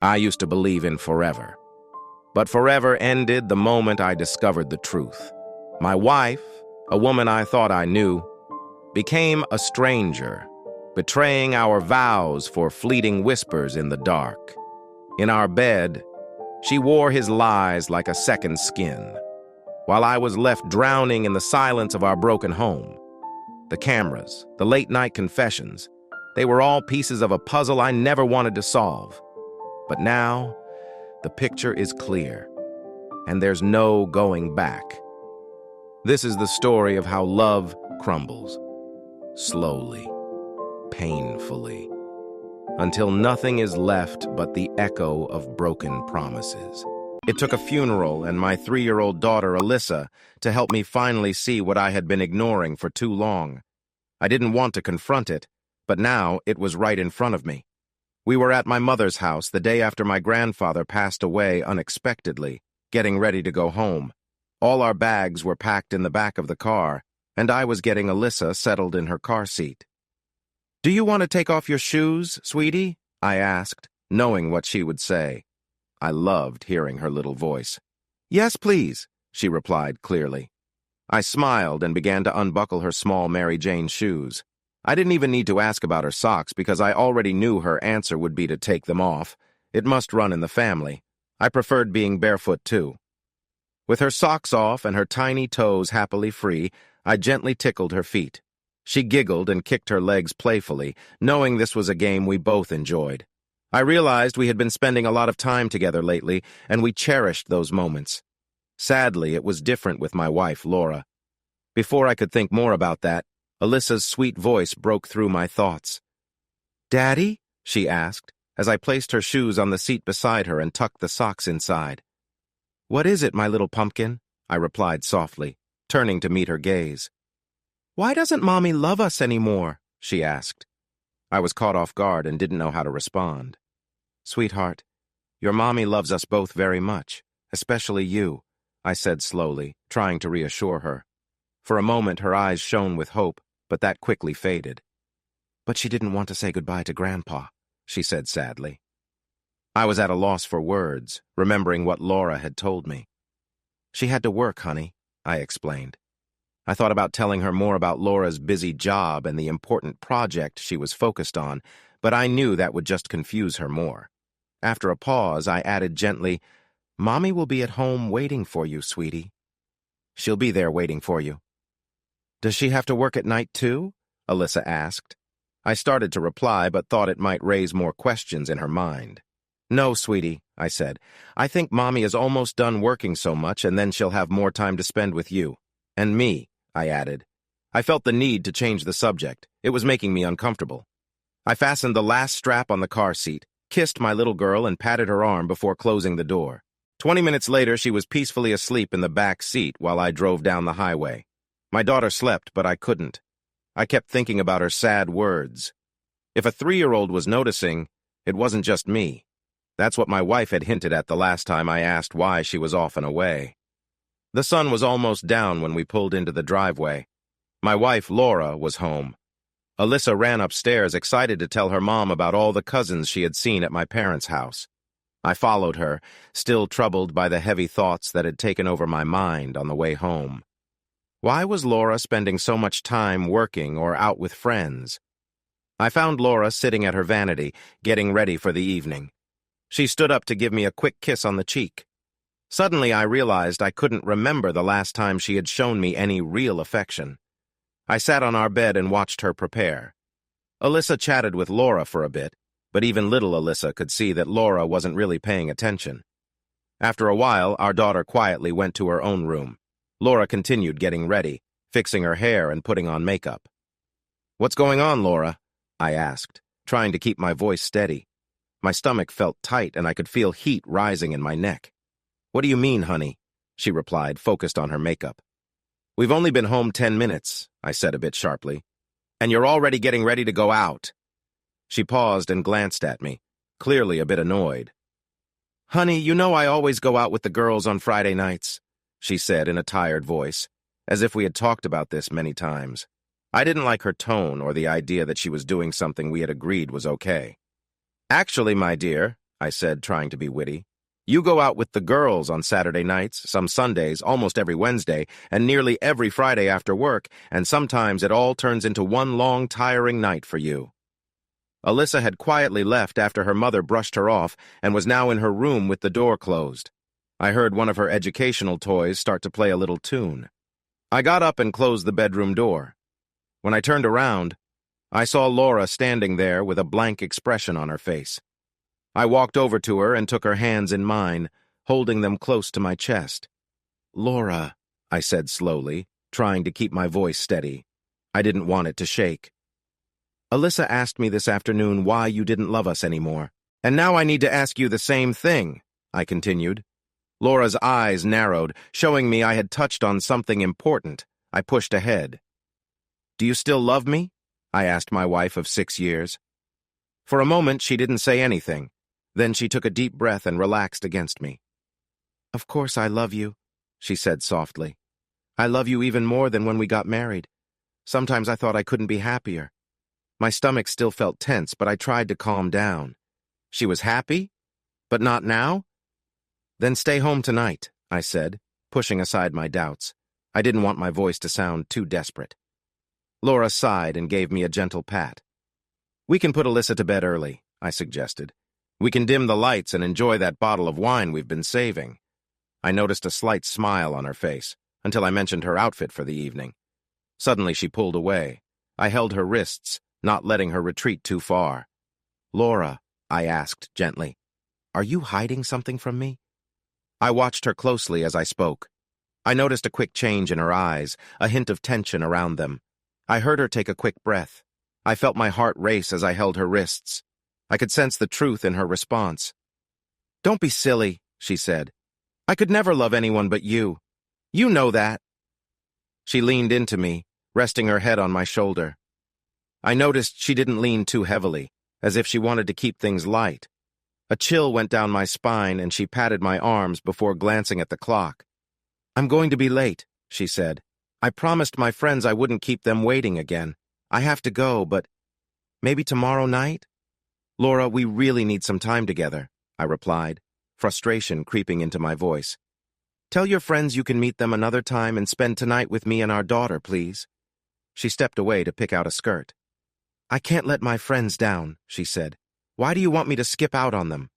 I used to believe in forever. But forever ended the moment I discovered the truth. My wife, a woman I thought I knew, became a stranger, betraying our vows for fleeting whispers in the dark. In our bed, she wore his lies like a second skin, while I was left drowning in the silence of our broken home. The cameras, the late-night confessions, they were all pieces of a puzzle I never wanted to solve. But now, the picture is clear, and there's no going back. This is the story of how love crumbles, slowly, painfully, until nothing is left but the echo of broken promises. It took a funeral and my 3-year-old daughter, Alyssa, to help me finally see what I had been ignoring for too long. I didn't want to confront it, but now it was right in front of me. We were at my mother's house the day after my grandfather passed away unexpectedly, getting ready to go home. All our bags were packed in the back of the car, and I was getting Alyssa settled in her car seat. "Do you want to take off your shoes, sweetie?" I asked, knowing what she would say. I loved hearing her little voice. "Yes, please," she replied clearly. I smiled and began to unbuckle her small Mary Jane shoes. I didn't even need to ask about her socks because I already knew her answer would be to take them off. It must run in the family. I preferred being barefoot too. With her socks off and her tiny toes happily free, I gently tickled her feet. She giggled and kicked her legs playfully, knowing this was a game we both enjoyed. I realized we had been spending a lot of time together lately, and we cherished those moments. Sadly, it was different with my wife, Laura. Before I could think more about that, Alyssa's sweet voice broke through my thoughts. "Daddy?" she asked, as I placed her shoes on the seat beside her and tucked the socks inside. "What is it, my little pumpkin?" I replied softly, turning to meet her gaze. "Why doesn't Mommy love us anymore?" she asked. I was caught off guard and didn't know how to respond. "Sweetheart, your Mommy loves us both very much, especially you," I said slowly, trying to reassure her. For a moment, her eyes shone with hope, but that quickly faded. "But she didn't want to say goodbye to Grandpa," she said sadly. I was at a loss for words, remembering what Laura had told me. "She had to work, honey," I explained. I thought about telling her more about Laura's busy job and the important project she was focused on, but I knew that would just confuse her more. After a pause, I added gently, "Mommy will be at home waiting for you, sweetie." "She'll be there waiting for you." "Does she have to work at night too?" Alyssa asked. I started to reply, but thought it might raise more questions in her mind. "No, sweetie," I said. "I think Mommy is almost done working so much, and then she'll have more time to spend with you. And me," I added. I felt the need to change the subject. It was making me uncomfortable. I fastened the last strap on the car seat, kissed my little girl, and patted her arm before closing the door. 20 minutes later, she was peacefully asleep in the back seat while I drove down the highway. My daughter slept, but I couldn't. I kept thinking about her sad words. If a 3-year-old was noticing, it wasn't just me. That's what my wife had hinted at the last time I asked why she was off and away. The sun was almost down when we pulled into the driveway. My wife, Laura, was home. Alyssa ran upstairs, excited to tell her mom about all the cousins she had seen at my parents' house. I followed her, still troubled by the heavy thoughts that had taken over my mind on the way home. Why was Laura spending so much time working or out with friends? I found Laura sitting at her vanity, getting ready for the evening. She stood up to give me a quick kiss on the cheek. Suddenly I realized I couldn't remember the last time she had shown me any real affection. I sat on our bed and watched her prepare. Alyssa chatted with Laura for a bit, but even little Alyssa could see that Laura wasn't really paying attention. After a while, our daughter quietly went to her own room. Laura continued getting ready, fixing her hair and putting on makeup. "What's going on, Laura?" I asked, trying to keep my voice steady. My stomach felt tight and I could feel heat rising in my neck. "What do you mean, honey?" she replied, focused on her makeup. "We've only been home 10 minutes, I said a bit sharply. "And you're already getting ready to go out." She paused and glanced at me, clearly a bit annoyed. "Honey, you know I always go out with the girls on Friday nights," she said in a tired voice, as if we had talked about this many times. I didn't like her tone or the idea that she was doing something we had agreed was okay. "Actually, my dear," I said, trying to be witty. You go out with the girls on Saturday nights, some Sundays, almost every Wednesday, and nearly every Friday after work, and sometimes it all turns into one long, tiring night for you. Alyssa had quietly left after her mother brushed her off and was now in her room with the door closed. I heard one of her educational toys start to play a little tune. I got up and closed the bedroom door. When I turned around, I saw Laura standing there with a blank expression on her face. I walked over to her and took her hands in mine, holding them close to my chest. "Laura," I said slowly, trying to keep my voice steady. I didn't want it to shake. "Alyssa asked me this afternoon why you didn't love us anymore. And now I need to ask you the same thing," I continued. Laura's eyes narrowed, showing me I had touched on something important. I pushed ahead. "Do you still love me?" I asked my wife of 6 years. For a moment, she didn't say anything. Then she took a deep breath and relaxed against me. "Of course I love you," she said softly. "I love you even more than when we got married. Sometimes I thought I couldn't be happier." My stomach still felt tense, but I tried to calm down. She was happy? But not now? "Then stay home tonight," I said, pushing aside my doubts. I didn't want my voice to sound too desperate. Laura sighed and gave me a gentle pat. "We can put Alyssa to bed early," I suggested. "We can dim the lights and enjoy that bottle of wine we've been saving." I noticed a slight smile on her face, until I mentioned her outfit for the evening. Suddenly she pulled away. I held her wrists, not letting her retreat too far. "Laura," I asked gently, "are you hiding something from me?" I watched her closely as I spoke. I noticed a quick change in her eyes, a hint of tension around them. I heard her take a quick breath. I felt my heart race as I held her wrists. I could sense the truth in her response. "Don't be silly," she said. "I could never love anyone but you. You know that." She leaned into me, resting her head on my shoulder. I noticed she didn't lean too heavily, as if she wanted to keep things light. A chill went down my spine, and she patted my arms before glancing at the clock. "I'm going to be late," she said. "I promised my friends I wouldn't keep them waiting again. I have to go, but maybe tomorrow night?" "Laura, we really need some time together," I replied, frustration creeping into my voice. "Tell your friends you can meet them another time and spend tonight with me and our daughter, please." She stepped away to pick out a skirt. "I can't let my friends down," she said. "Why do you want me to skip out on them?"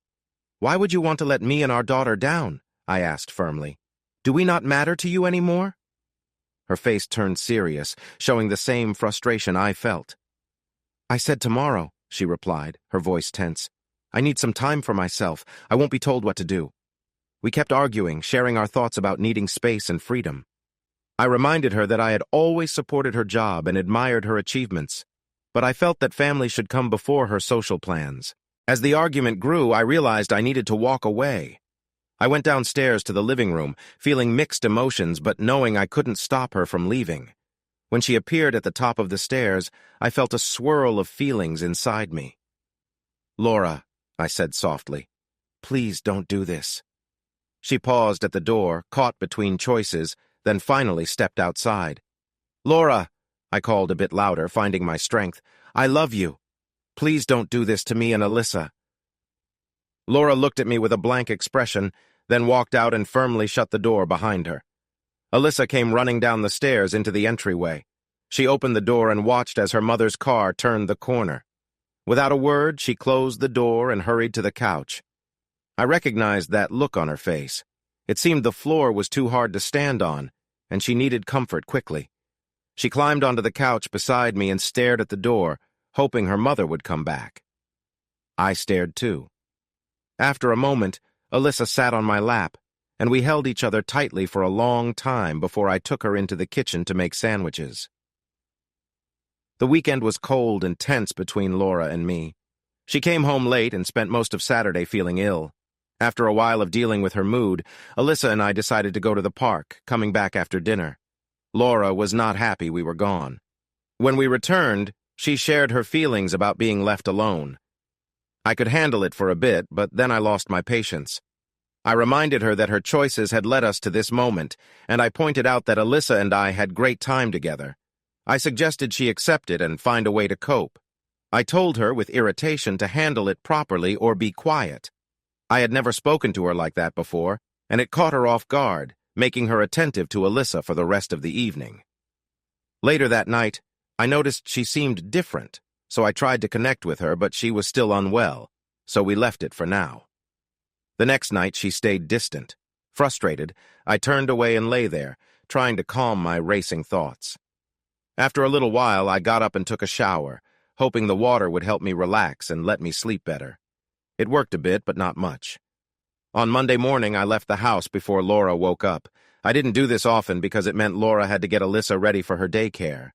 "Why would you want to let me and our daughter down?" I asked firmly. "Do we not matter to you anymore?" Her face turned serious, showing the same frustration I felt. "I said tomorrow," she replied, her voice tense. "I need some time for myself. I won't be told what to do." We kept arguing, sharing our thoughts about needing space and freedom. I reminded her that I had always supported her job and admired her achievements, but I felt that family should come before her social plans. As the argument grew, I realized I needed to walk away. I went downstairs to the living room, feeling mixed emotions but knowing I couldn't stop her from leaving. When she appeared at the top of the stairs, I felt a swirl of feelings inside me. "Laura," I said softly, "please don't do this." She paused at the door, caught between choices, then finally stepped outside. "Laura," I called a bit louder, finding my strength, "I love you. Please don't do this to me and Alyssa." Laura looked at me with a blank expression, then walked out and firmly shut the door behind her. Alyssa came running down the stairs into the entryway. She opened the door and watched as her mother's car turned the corner. Without a word, she closed the door and hurried to the couch. I recognized that look on her face. It seemed the floor was too hard to stand on, and she needed comfort quickly. She climbed onto the couch beside me and stared at the door, hoping her mother would come back. I stared too. After a moment, Alyssa sat on my lap, and we held each other tightly for a long time before I took her into the kitchen to make sandwiches. The weekend was cold and tense between Laura and me. She came home late and spent most of Saturday feeling ill. After a while of dealing with her mood, Alyssa and I decided to go to the park, coming back after dinner. Laura was not happy we were gone. When we returned, she shared her feelings about being left alone. I could handle it for a bit, but then I lost my patience. I reminded her that her choices had led us to this moment, and I pointed out that Alyssa and I had great time together. I suggested she accept it and find a way to cope. I told her with irritation to handle it properly or be quiet. I had never spoken to her like that before, and it caught her off guard, making her attentive to Alyssa for the rest of the evening. Later that night, I noticed she seemed different, so I tried to connect with her, but she was still unwell, so we left it for now. The next night, she stayed distant. Frustrated, I turned away and lay there, trying to calm my racing thoughts. After a little while, I got up and took a shower, hoping the water would help me relax and let me sleep better. It worked a bit, but not much. On Monday morning, I left the house before Laura woke up. I didn't do this often because it meant Laura had to get Alyssa ready for her daycare.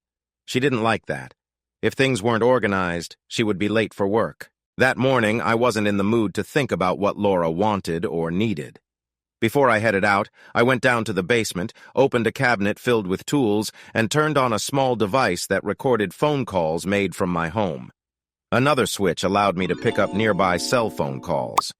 She didn't like that. If things weren't organized, she would be late for work. That morning, I wasn't in the mood to think about what Laura wanted or needed. Before I headed out, I went down to the basement, opened a cabinet filled with tools, and turned on a small device that recorded phone calls made from my home. Another switch allowed me to pick up nearby cell phone calls.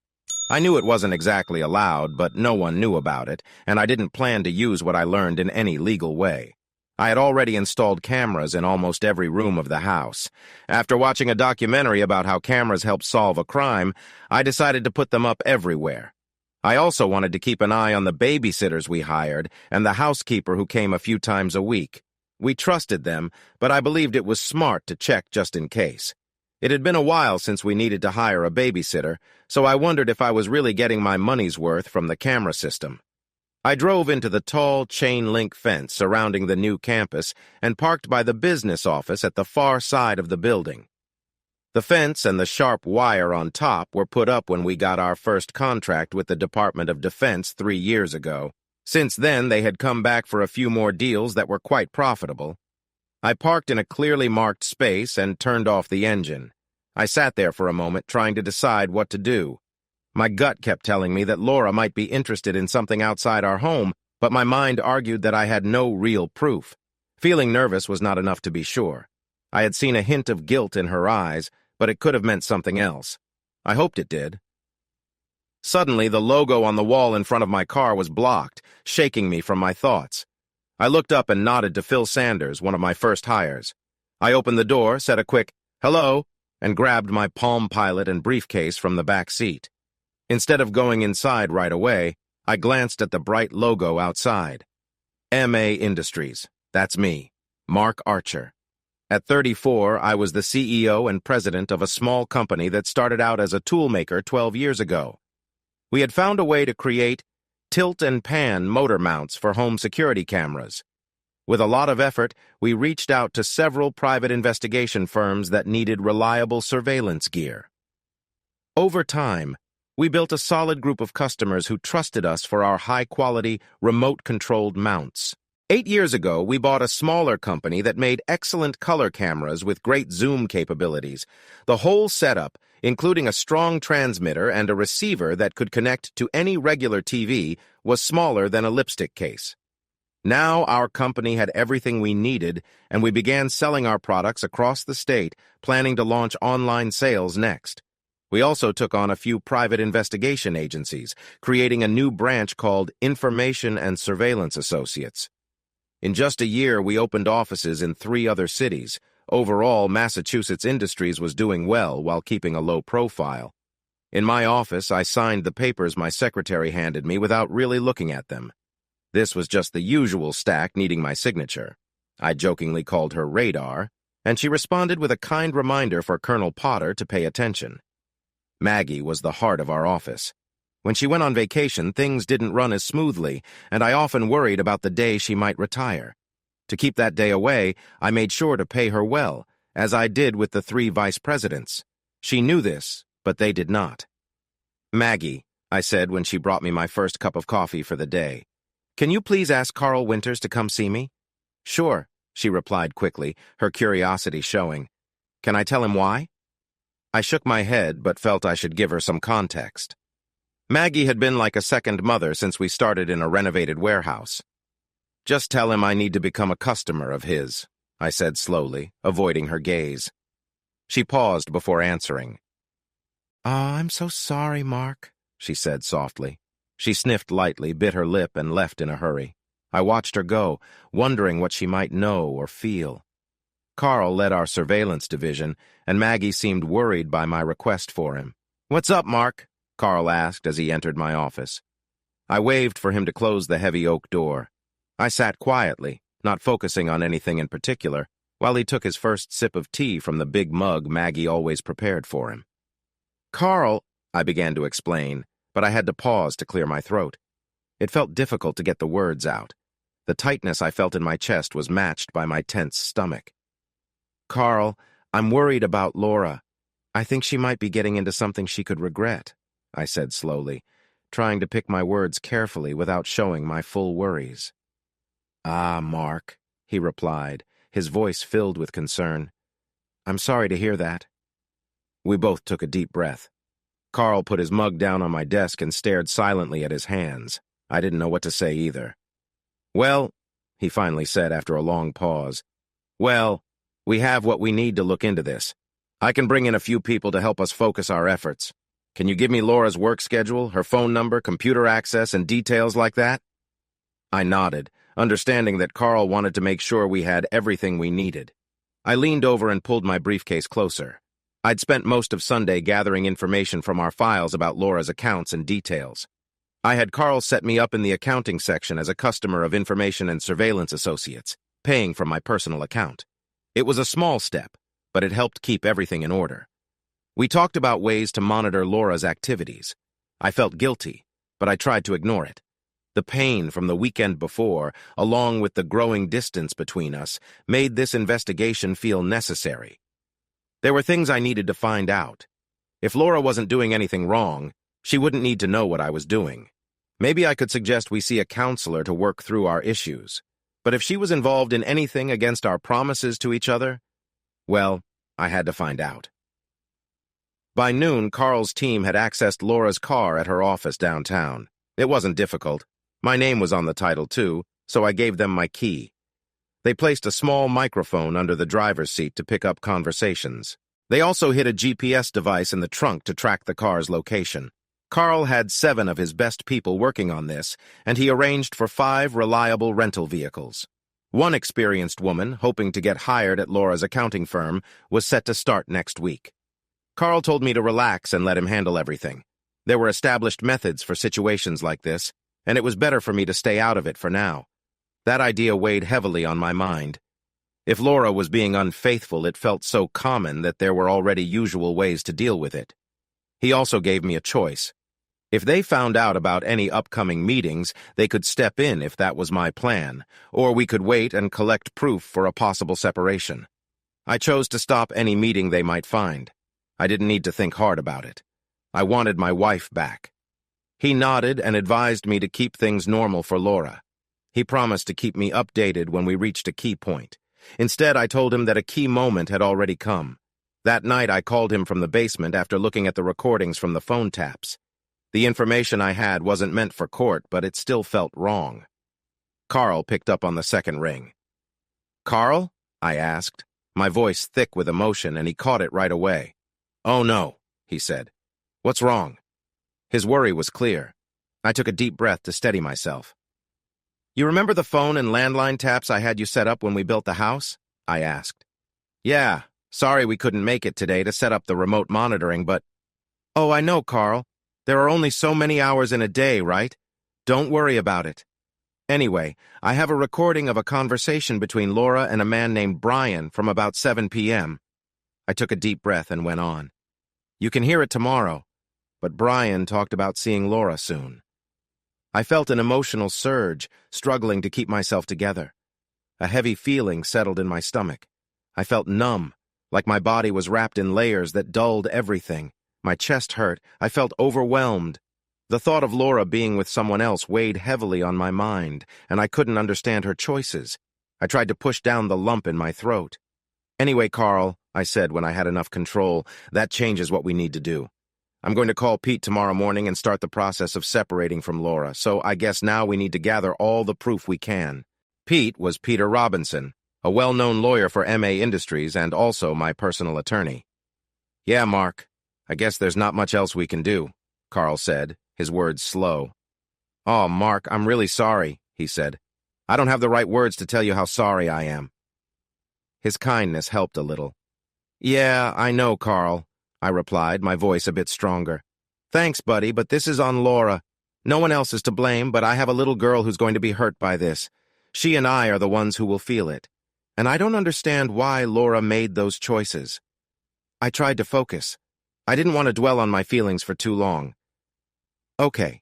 I knew it wasn't exactly allowed, but no one knew about it, and I didn't plan to use what I learned in any legal way. I had already installed cameras in almost every room of the house. After watching a documentary about how cameras help solve a crime, I decided to put them up everywhere. I also wanted to keep an eye on the babysitters we hired and the housekeeper who came a few times a week. We trusted them, but I believed it was smart to check just in case. It had been a while since we needed to hire a babysitter, so I wondered if I was really getting my money's worth from the camera system. I drove into the tall chain-link fence surrounding the new campus and parked by the business office at the far side of the building. The fence and the sharp wire on top were put up when we got our first contract with the Department of Defense 3 years ago. Since then, they had come back for a few more deals that were quite profitable. I parked in a clearly marked space and turned off the engine. I sat there for a moment trying to decide what to do. My gut kept telling me that Laura might be interested in something outside our home, but my mind argued that I had no real proof. Feeling nervous was not enough to be sure. I had seen a hint of guilt in her eyes, but it could have meant something else. I hoped it did. Suddenly, the logo on the wall in front of my car was blocked, shaking me from my thoughts. I looked up and nodded to Phil Sanders, one of my first hires. I opened the door, said a quick, "Hello," and grabbed my Palm Pilot and briefcase from the back seat. Instead of going inside right away, I glanced at the bright logo outside. MA Industries. That's me, Mark Archer. At 34, I was the CEO and president of a small company that started out as a toolmaker 12 years ago. We had found a way to create tilt and pan motor mounts for home security cameras. With a lot of effort, we reached out to several private investigation firms that needed reliable surveillance gear. Over time, we built a solid group of customers who trusted us for our high-quality, remote-controlled mounts. 8 years ago, we bought a smaller company that made excellent color cameras with great zoom capabilities. The whole setup, including a strong transmitter and a receiver that could connect to any regular TV, was smaller than a lipstick case. Now our company had everything we needed, and we began selling our products across the state, planning to launch online sales next. We also took on a few private investigation agencies, creating a new branch called Information and Surveillance Associates. In just a year, we opened offices in 3 other cities. Overall, Massachusetts Industries was doing well while keeping a low profile. In my office, I signed the papers my secretary handed me without really looking at them. This was just the usual stack needing my signature. I jokingly called her Radar, and she responded with a kind reminder for Colonel Potter to pay attention. Maggie was the heart of our office. When she went on vacation, things didn't run as smoothly, and I often worried about the day she might retire. To keep that day away, I made sure to pay her well, as I did with the 3 vice presidents. She knew this, but they did not. "Maggie," I said when she brought me my first cup of coffee for the day, "can you please ask Carl Winters to come see me?" "Sure," she replied quickly, her curiosity showing. "Can I tell him why?" I shook my head, but felt I should give her some context. Maggie had been like a second mother since we started in a renovated warehouse. "Just tell him I need to become a customer of his," I said slowly, avoiding her gaze. She paused before answering. "Oh, I'm so sorry, Mark," she said softly. She sniffed lightly, bit her lip, and left in a hurry. I watched her go, wondering what she might know or feel. Carl led our surveillance division, and Maggie seemed worried by my request for him. "What's up, Mark?" Carl asked as he entered my office. I waved for him to close the heavy oak door. I sat quietly, not focusing on anything in particular, while he took his first sip of tea from the big mug Maggie always prepared for him. "Carl," I began to explain, but I had to pause to clear my throat. It felt difficult to get the words out. The tightness I felt in my chest was matched by my tense stomach. "Carl, I'm worried about Laura. I think she might be getting into something she could regret," I said slowly, trying to pick my words carefully without showing my full worries. "Ah, Mark," he replied, his voice filled with concern. "I'm sorry to hear that." We both took a deep breath. Carl put his mug down on my desk and stared silently at his hands. I didn't know what to say either. "Well," he finally said after a long pause, "well, we have what we need to look into this. I can bring in a few people to help us focus our efforts. Can you give me Laura's work schedule, her phone number, computer access, and details like that?" I nodded, understanding that Carl wanted to make sure we had everything we needed. I leaned over and pulled my briefcase closer. I'd spent most of Sunday gathering information from our files about Laura's accounts and details. I had Carl set me up in the accounting section as a customer of Information and Surveillance Associates, paying from my personal account. It was a small step, but it helped keep everything in order. We talked about ways to monitor Laura's activities. I felt guilty, but I tried to ignore it. The pain from the weekend before, along with the growing distance between us, made this investigation feel necessary. There were things I needed to find out. If Laura wasn't doing anything wrong, she wouldn't need to know what I was doing. Maybe I could suggest we see a counselor to work through our issues. But if she was involved in anything against our promises to each other, well, I had to find out. By noon, Carl's team had accessed Laura's car at her office downtown. It wasn't difficult. My name was on the title, too, so I gave them my key. They placed a small microphone under the driver's seat to pick up conversations. They also hid a GPS device in the trunk to track the car's location. Carl had 7 of his best people working on this, and he arranged for 5 reliable rental vehicles. One experienced woman, hoping to get hired at Laura's accounting firm, was set to start next week. Carl told me to relax and let him handle everything. There were established methods for situations like this, and it was better for me to stay out of it for now. That idea weighed heavily on my mind. If Laura was being unfaithful, it felt so common that there were already usual ways to deal with it. He also gave me a choice. If they found out about any upcoming meetings, they could step in if that was my plan, or we could wait and collect proof for a possible separation. I chose to stop any meeting they might find. I didn't need to think hard about it. I wanted my wife back. He nodded and advised me to keep things normal for Laura. He promised to keep me updated when we reached a key point. Instead, I told him that a key moment had already come. That night, I called him from the basement after looking at the recordings from the phone taps. The information I had wasn't meant for court, but it still felt wrong. Carl picked up on the second ring. "Carl?" I asked, my voice thick with emotion, and he caught it right away. "Oh no," he said. "What's wrong?" His worry was clear. I took a deep breath to steady myself. "You remember the phone and landline taps I had you set up when we built the house?" I asked. "Yeah, sorry we couldn't make it today to set up the remote monitoring, but—" "Oh, I know, Carl. There are only so many hours in a day, right? Don't worry about it. Anyway, I have a recording of a conversation between Laura and a man named Brian from about 7 p.m. I took a deep breath and went on. "You can hear it tomorrow, but Brian talked about seeing Laura soon." I felt an emotional surge, struggling to keep myself together. A heavy feeling settled in my stomach. I felt numb, like my body was wrapped in layers that dulled everything. My chest hurt. I felt overwhelmed. The thought of Laura being with someone else weighed heavily on my mind, and I couldn't understand her choices. I tried to push down the lump in my throat. "Anyway, Carl," I said when I had enough control, "that changes what we need to do. I'm going to call Pete tomorrow morning and start the process of separating from Laura, so I guess now we need to gather all the proof we can." Pete was Peter Robinson, a well-known lawyer for MA Industries and also my personal attorney. "Yeah, Mark, I guess there's not much else we can do," Carl said, his words slow. "Oh, Mark, I'm really sorry," he said. "I don't have the right words to tell you how sorry I am." His kindness helped a little. "Yeah, I know, Carl," I replied, my voice a bit stronger. Thanks, buddy, but this is on Laura. No one else is to blame, but I have a little girl who's going to be hurt by this. She and I are the ones who will feel it. And I don't understand why Laura made those choices. I tried to focus. I didn't want to dwell on my feelings for too long. Okay.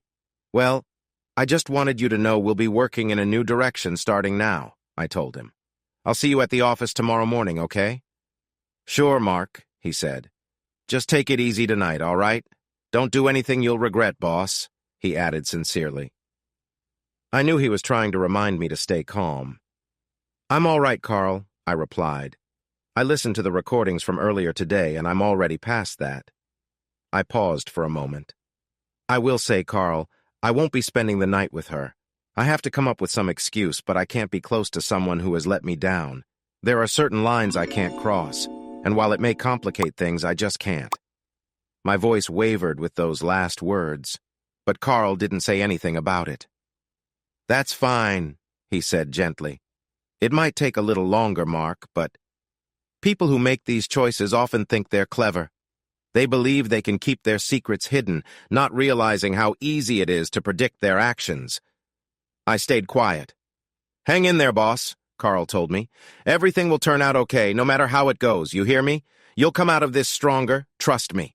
Well, I just wanted you to know we'll be working in a new direction starting now, I told him. I'll see you at the office tomorrow morning, okay? Sure, Mark, he said. Just take it easy tonight, all right? Don't do anything you'll regret, boss, he added sincerely. I knew he was trying to remind me to stay calm. I'm all right, Carl, I replied. I listened to the recordings from earlier today, and I'm already past that. I paused for a moment. I will say, Carl, I won't be spending the night with her. I have to come up with some excuse, but I can't be close to someone who has let me down. There are certain lines I can't cross, and while it may complicate things, I just can't. My voice wavered with those last words, but Carl didn't say anything about it. That's fine, he said gently. It might take a little longer, Mark, but people who make these choices often think they're clever. They believe they can keep their secrets hidden, not realizing how easy it is to predict their actions. I stayed quiet. Hang in there, boss, Carl told me. Everything will turn out okay, no matter how it goes, you hear me? You'll come out of this stronger, trust me.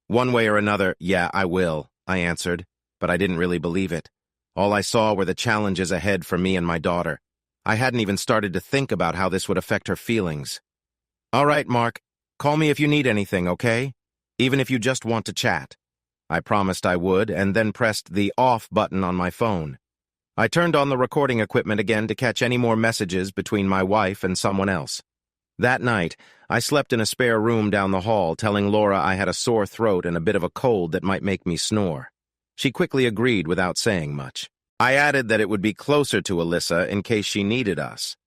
One way or another, yeah, I will, I answered, but I didn't really believe it. All I saw were the challenges ahead for me and my daughter. I hadn't even started to think about how this would affect her feelings. All right, Mark, call me if you need anything, okay? Even if you just want to chat. I promised I would, and then pressed the off button on my phone. I turned on the recording equipment again to catch any more messages between my wife and someone else. That night, I slept in a spare room down the hall, telling Laura I had a sore throat and a bit of a cold that might make me snore. She quickly agreed without saying much. I added that it would be closer to Alyssa in case she needed us.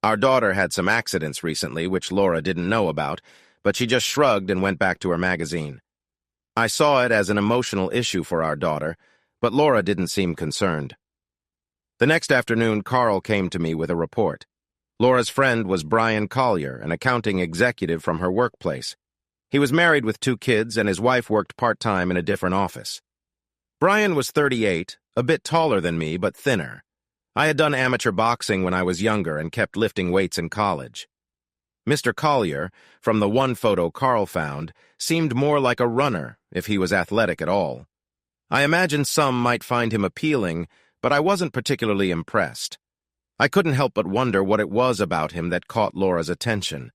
Our daughter had some accidents recently, which Laura didn't know about, but she just shrugged and went back to her magazine. I saw it as an emotional issue for our daughter, but Laura didn't seem concerned. The next afternoon, Carl came to me with a report. Laura's friend was Brian Collier, an accounting executive from her workplace. He was married with 2 kids, and his wife worked part-time in a different office. Brian was 38, a bit taller than me, but thinner. I had done amateur boxing when I was younger and kept lifting weights in college. Mr. Collier, from the one photo Carl found, seemed more like a runner, if he was athletic at all. I imagine some might find him appealing, but I wasn't particularly impressed. I couldn't help but wonder what it was about him that caught Laura's attention.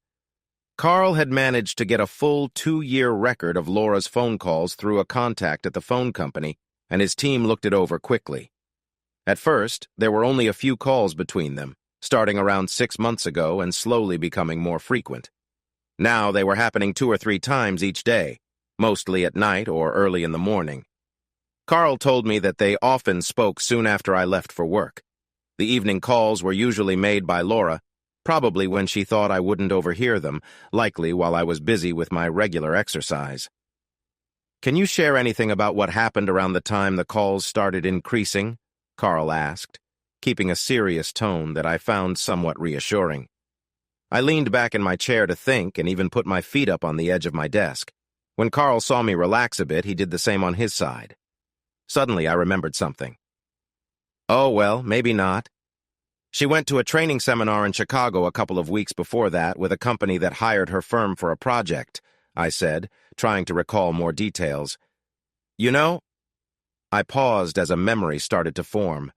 Carl had managed to get a full 2-year record of Laura's phone calls through a contact at the phone company, and his team looked it over quickly. At first, there were only a few calls between them, starting around 6 months ago and slowly becoming more frequent. Now they were happening 2 or 3 times each day, mostly at night or early in the morning. Carl told me that they often spoke soon after I left for work. The evening calls were usually made by Laura, probably when she thought I wouldn't overhear them, likely while I was busy with my regular exercise. Can you share anything about what happened around the time the calls started increasing? Carl asked, keeping a serious tone that I found somewhat reassuring. I leaned back in my chair to think and even put my feet up on the edge of my desk. When Carl saw me relax a bit, he did the same on his side. Suddenly, I remembered something. Oh, well, maybe not. She went to a training seminar in Chicago a couple of weeks before that with a company that hired her firm for a project, I said, trying to recall more details. You know, I paused as a memory started to form.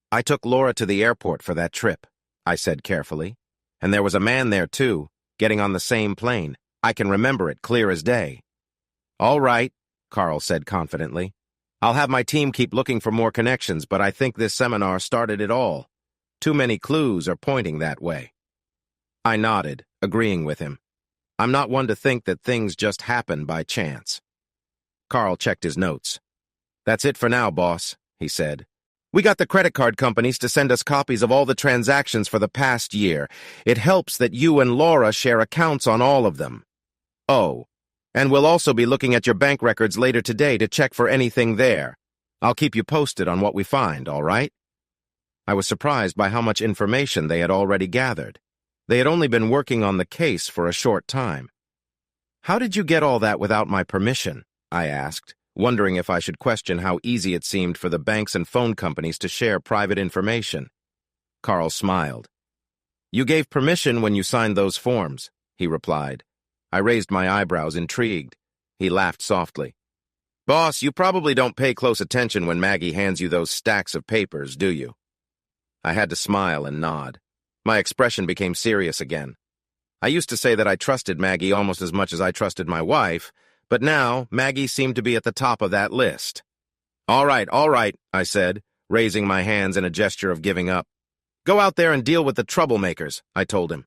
I took Laura to the airport for that trip, I said carefully. And there was a man there, too, getting on the same plane. I can remember it clear as day. All right, Carl said confidently. I'll have my team keep looking for more connections, but I think this seminar started it all. Too many clues are pointing that way. I nodded, agreeing with him. I'm not one to think that things just happen by chance. Carl checked his notes. That's it for now, boss, he said. We got the credit card companies to send us copies of all the transactions for the past year. It helps that you and Laura share accounts on all of them. Oh, and we'll also be looking at your bank records later today to check for anything there. I'll keep you posted on what we find, all right? I was surprised by how much information they had already gathered. They had only been working on the case for a short time. How did you get all that without my permission? I asked, wondering if I should question how easy it seemed for the banks and phone companies to share private information. Carl smiled. "You gave permission when you signed those forms," he replied. I raised my eyebrows, intrigued. He laughed softly. "Boss, you probably don't pay close attention when Maggie hands you those stacks of papers, do you?" I had to smile and nod. My expression became serious again. I used to say that I trusted Maggie almost as much as I trusted my wife, but now Maggie seemed to be at the top of that list. All right, I said, raising my hands in a gesture of giving up. "Go out there and deal with the troublemakers," I told him.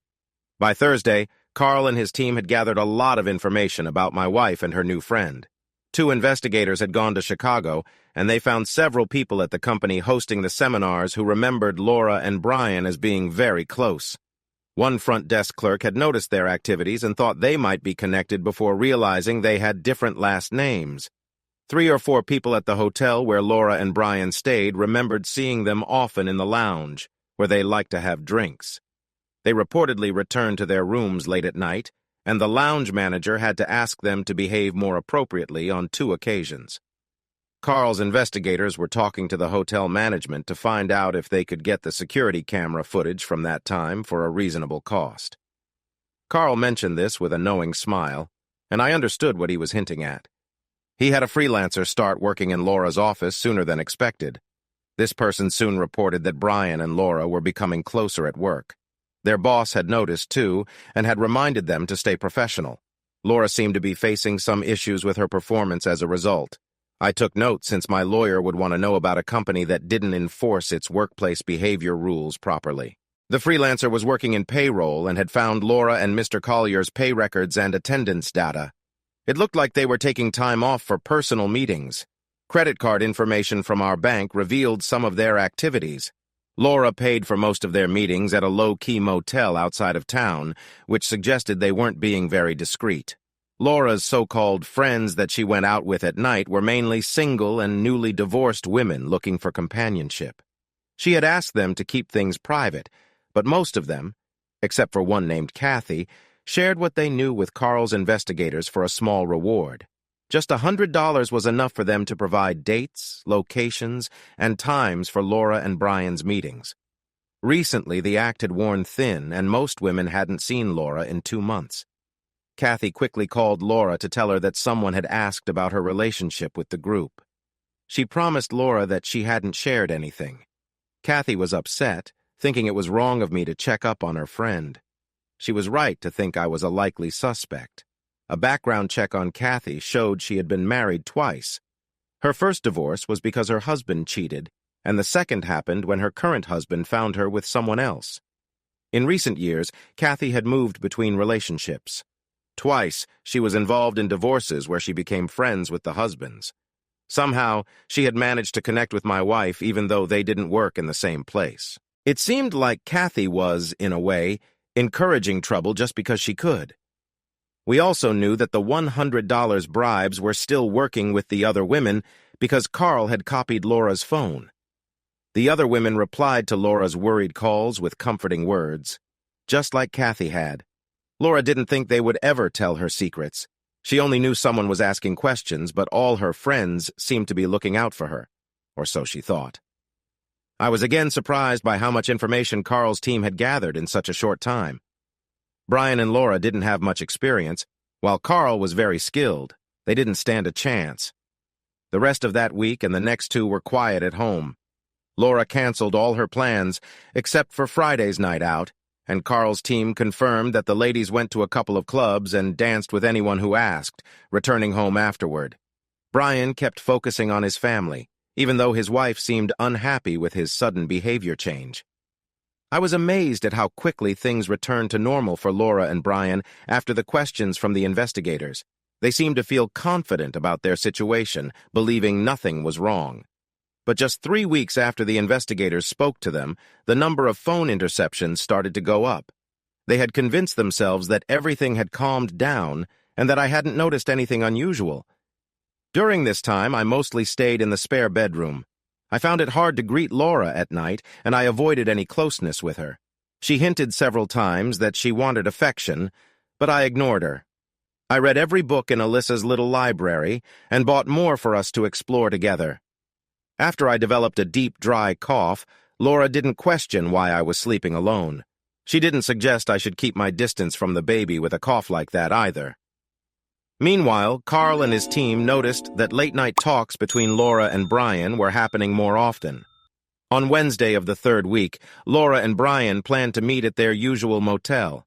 By Thursday, Carl and his team had gathered a lot of information about my wife and her new friend. 2 investigators had gone to Chicago, and they found several people at the company hosting the seminars who remembered Laura and Brian as being very close. One front desk clerk had noticed their activities and thought they might be connected before realizing they had different last names. 3 or 4 people at the hotel where Laura and Brian stayed remembered seeing them often in the lounge, where they liked to have drinks. They reportedly returned to their rooms late at night, and the lounge manager had to ask them to behave more appropriately on 2 occasions. Carl's investigators were talking to the hotel management to find out if they could get the security camera footage from that time for a reasonable cost. Carl mentioned this with a knowing smile, and I understood what he was hinting at. He had a freelancer start working in Laura's office sooner than expected. This person soon reported that Brian and Laura were becoming closer at work. Their boss had noticed, too, and had reminded them to stay professional. Laura seemed to be facing some issues with her performance as a result. I took note since my lawyer would want to know about a company that didn't enforce its workplace behavior rules properly. The freelancer was working in payroll and had found Laura and Mr. Collier's pay records and attendance data. It looked like they were taking time off for personal meetings. Credit card information from our bank revealed some of their activities. Laura paid for most of their meetings at a low-key motel outside of town, which suggested they weren't being very discreet. Laura's so-called friends that she went out with at night were mainly single and newly divorced women looking for companionship. She had asked them to keep things private, but most of them, except for one named Kathy, shared what they knew with Carl's investigators for a small reward. Just $100 was enough for them to provide dates, locations, and times for Laura and Brian's meetings. Recently, the act had worn thin, and most women hadn't seen Laura in 2 months. Kathy quickly called Laura to tell her that someone had asked about her relationship with the group. She promised Laura that she hadn't shared anything. Kathy was upset, thinking it was wrong of me to check up on her friend. She was right to think I was a likely suspect. A background check on Kathy showed she had been married twice. Her first divorce was because her husband cheated, and the second happened when her current husband found her with someone else. In recent years, Kathy had moved between relationships. Twice, she was involved in divorces where she became friends with the husbands. Somehow, she had managed to connect with my wife even though they didn't work in the same place. It seemed like Kathy was, in a way, encouraging trouble just because she could. We also knew that the $100 bribes were still working with the other women because Carl had copied Laura's phone. The other women replied to Laura's worried calls with comforting words, just like Kathy had. Laura didn't think they would ever tell her secrets. She only knew someone was asking questions, but all her friends seemed to be looking out for her, or so she thought. I was again surprised by how much information Carl's team had gathered in such a short time. Brian and Laura didn't have much experience. While Carl was very skilled, they didn't stand a chance. The rest of that week and the next 2 were quiet at home. Laura canceled all her plans except for Friday's night out, and Carl's team confirmed that the ladies went to a couple of clubs and danced with anyone who asked, returning home afterward. Brian kept focusing on his family, even though his wife seemed unhappy with his sudden behavior change. I was amazed at how quickly things returned to normal for Laura and Brian after the questions from the investigators. They seemed to feel confident about their situation, believing nothing was wrong. But just 3 weeks after the investigators spoke to them, the number of phone interceptions started to go up. They had convinced themselves that everything had calmed down and that I hadn't noticed anything unusual. During this time, I mostly stayed in the spare bedroom. I found it hard to greet Laura at night, and I avoided any closeness with her. She hinted several times that she wanted affection, but I ignored her. I read every book in Alyssa's little library and bought more for us to explore together. After I developed a deep, dry cough, Laura didn't question why I was sleeping alone. She didn't suggest I should keep my distance from the baby with a cough like that either. Meanwhile, Carl and his team noticed that late-night talks between Laura and Brian were happening more often. On Wednesday of the third week, Laura and Brian planned to meet at their usual motel.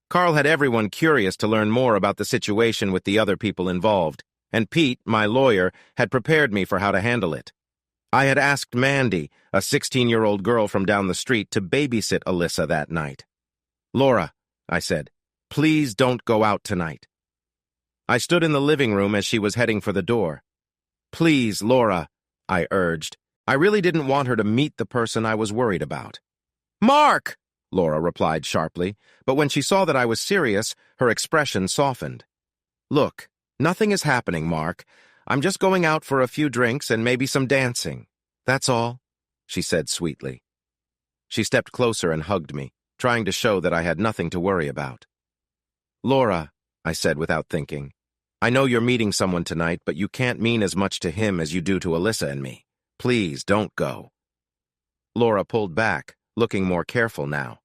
Carl had everyone curious to learn more about the situation with the other people involved, and Pete, my lawyer, had prepared me for how to handle it. I had asked Mandy, a 16-year-old girl from down the street, to babysit Alyssa that night. "Laura," I said, "please don't go out tonight." I stood in the living room as she was heading for the door. "Please, Laura," I urged. I really didn't want her to meet the person I was worried about. "Mark!" Laura replied sharply, but when she saw that I was serious, her expression softened. "Look, nothing is happening, Mark. I'm just going out for a few drinks and maybe some dancing. That's all," she said sweetly. She stepped closer and hugged me, trying to show that I had nothing to worry about. "Laura," I said without thinking, "I know you're meeting someone tonight, but you can't mean as much to him as you do to Alyssa and me. Please don't go." Laura pulled back, looking more careful now.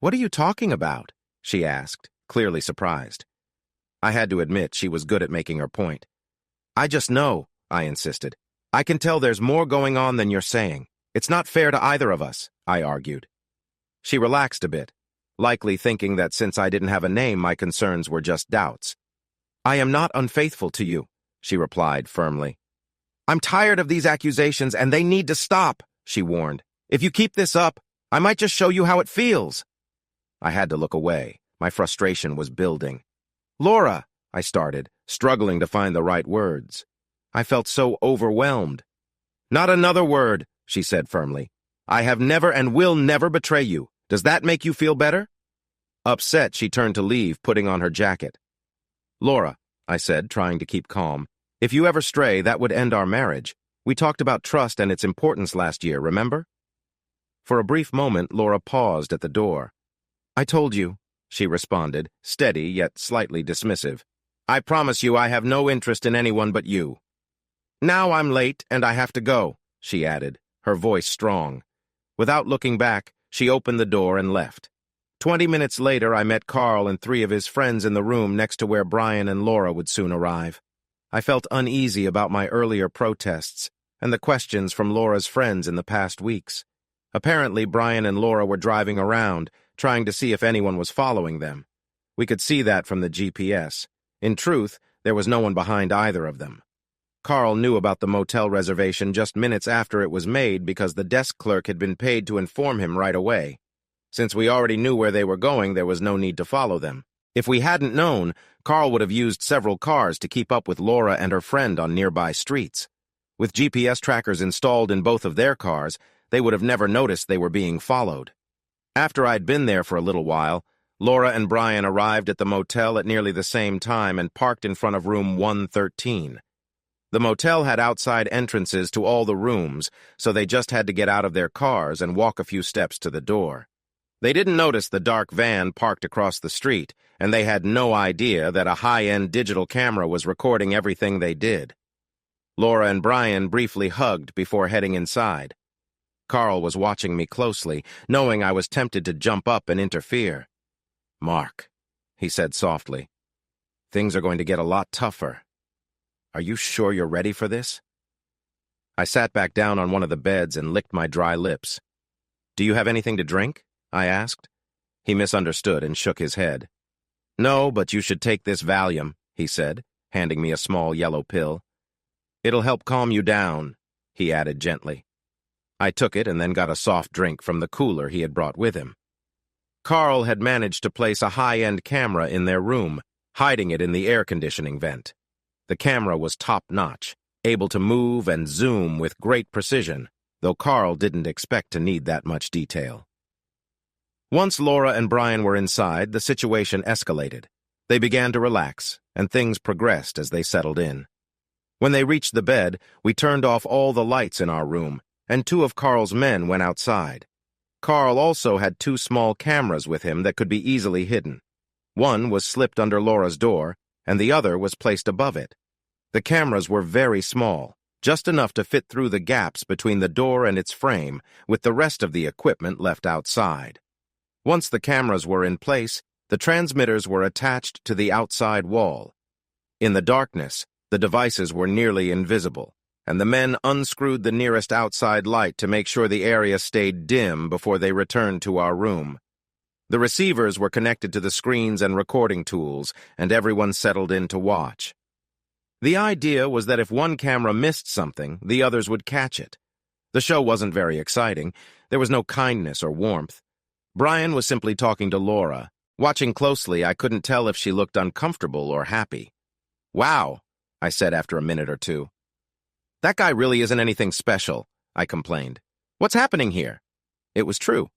"What are you talking about?" she asked, clearly surprised. I had to admit she was good at making her point. "I just know," I insisted. "I can tell there's more going on than you're saying. It's not fair to either of us," I argued. She relaxed a bit, likely thinking that since I didn't have a name, my concerns were just doubts. "I am not unfaithful to you," she replied firmly. "I'm tired of these accusations and they need to stop," she warned. "If you keep this up, I might just show you how it feels." I had to look away. My frustration was building. "Laura," I started, struggling to find the right words. I felt so overwhelmed. "Not another word," she said firmly. "I have never and will never betray you. Does that make you feel better?" Upset, she turned to leave, putting on her jacket. "Laura," I said, trying to keep calm, "if you ever stray, that would end our marriage. We talked about trust and its importance last year, remember?" For a brief moment, Laura paused at the door. "I told you," she responded, steady yet slightly dismissive. "I promise you I have no interest in anyone but you." "Now I'm late and I have to go," she added, her voice strong. Without looking back, she opened the door and left. 20 minutes later, I met Carl and 3 of his friends in the room next to where Brian and Laura would soon arrive. I felt uneasy about my earlier protests and the questions from Laura's friends in the past weeks. Apparently, Brian and Laura were driving around, trying to see if anyone was following them. We could see that from the GPS. In truth, there was no one behind either of them. Carl knew about the motel reservation just minutes after it was made because the desk clerk had been paid to inform him right away. Since we already knew where they were going, there was no need to follow them. If we hadn't known, Carl would have used several cars to keep up with Laura and her friend on nearby streets. With GPS trackers installed in both of their cars, they would have never noticed they were being followed. After I'd been there for a little while, Laura and Brian arrived at the motel at nearly the same time and parked in front of room 113. The motel had outside entrances to all the rooms, so they just had to get out of their cars and walk a few steps to the door. They didn't notice the dark van parked across the street, and they had no idea that a high-end digital camera was recording everything they did. Laura and Brian briefly hugged before heading inside. Carl was watching me closely, knowing I was tempted to jump up and interfere. "Mark," he said softly, "things are going to get a lot tougher. Are you sure you're ready for this?" I sat back down on one of the beds and licked my dry lips. "Do you have anything to drink?" I asked. He misunderstood and shook his head. "No, but you should take this Valium," he said, handing me a small yellow pill. "It'll help calm you down," he added gently. I took it and then got a soft drink from the cooler he had brought with him. Carl had managed to place a high-end camera in their room, hiding it in the air conditioning vent. The camera was top-notch, able to move and zoom with great precision, though Carl didn't expect to need that much detail. Once Laura and Brian were inside, the situation escalated. They began to relax, and things progressed as they settled in. When they reached the bed, we turned off all the lights in our room, and 2 of Carl's men went outside. Carl also had 2 small cameras with him that could be easily hidden. One was slipped under Laura's door, and the other was placed above it. The cameras were very small, just enough to fit through the gaps between the door and its frame, with the rest of the equipment left outside. Once the cameras were in place, the transmitters were attached to the outside wall. In the darkness, the devices were nearly invisible, and the men unscrewed the nearest outside light to make sure the area stayed dim before they returned to our room. The receivers were connected to the screens and recording tools, and everyone settled in to watch. The idea was that if one camera missed something, the others would catch it. The show wasn't very exciting. There was no kindness or warmth. Brian was simply talking to Laura. Watching closely, I couldn't tell if she looked uncomfortable or happy. "Wow," I said after a minute or two. "That guy really isn't anything special," I complained. "What's happening here?" It was true.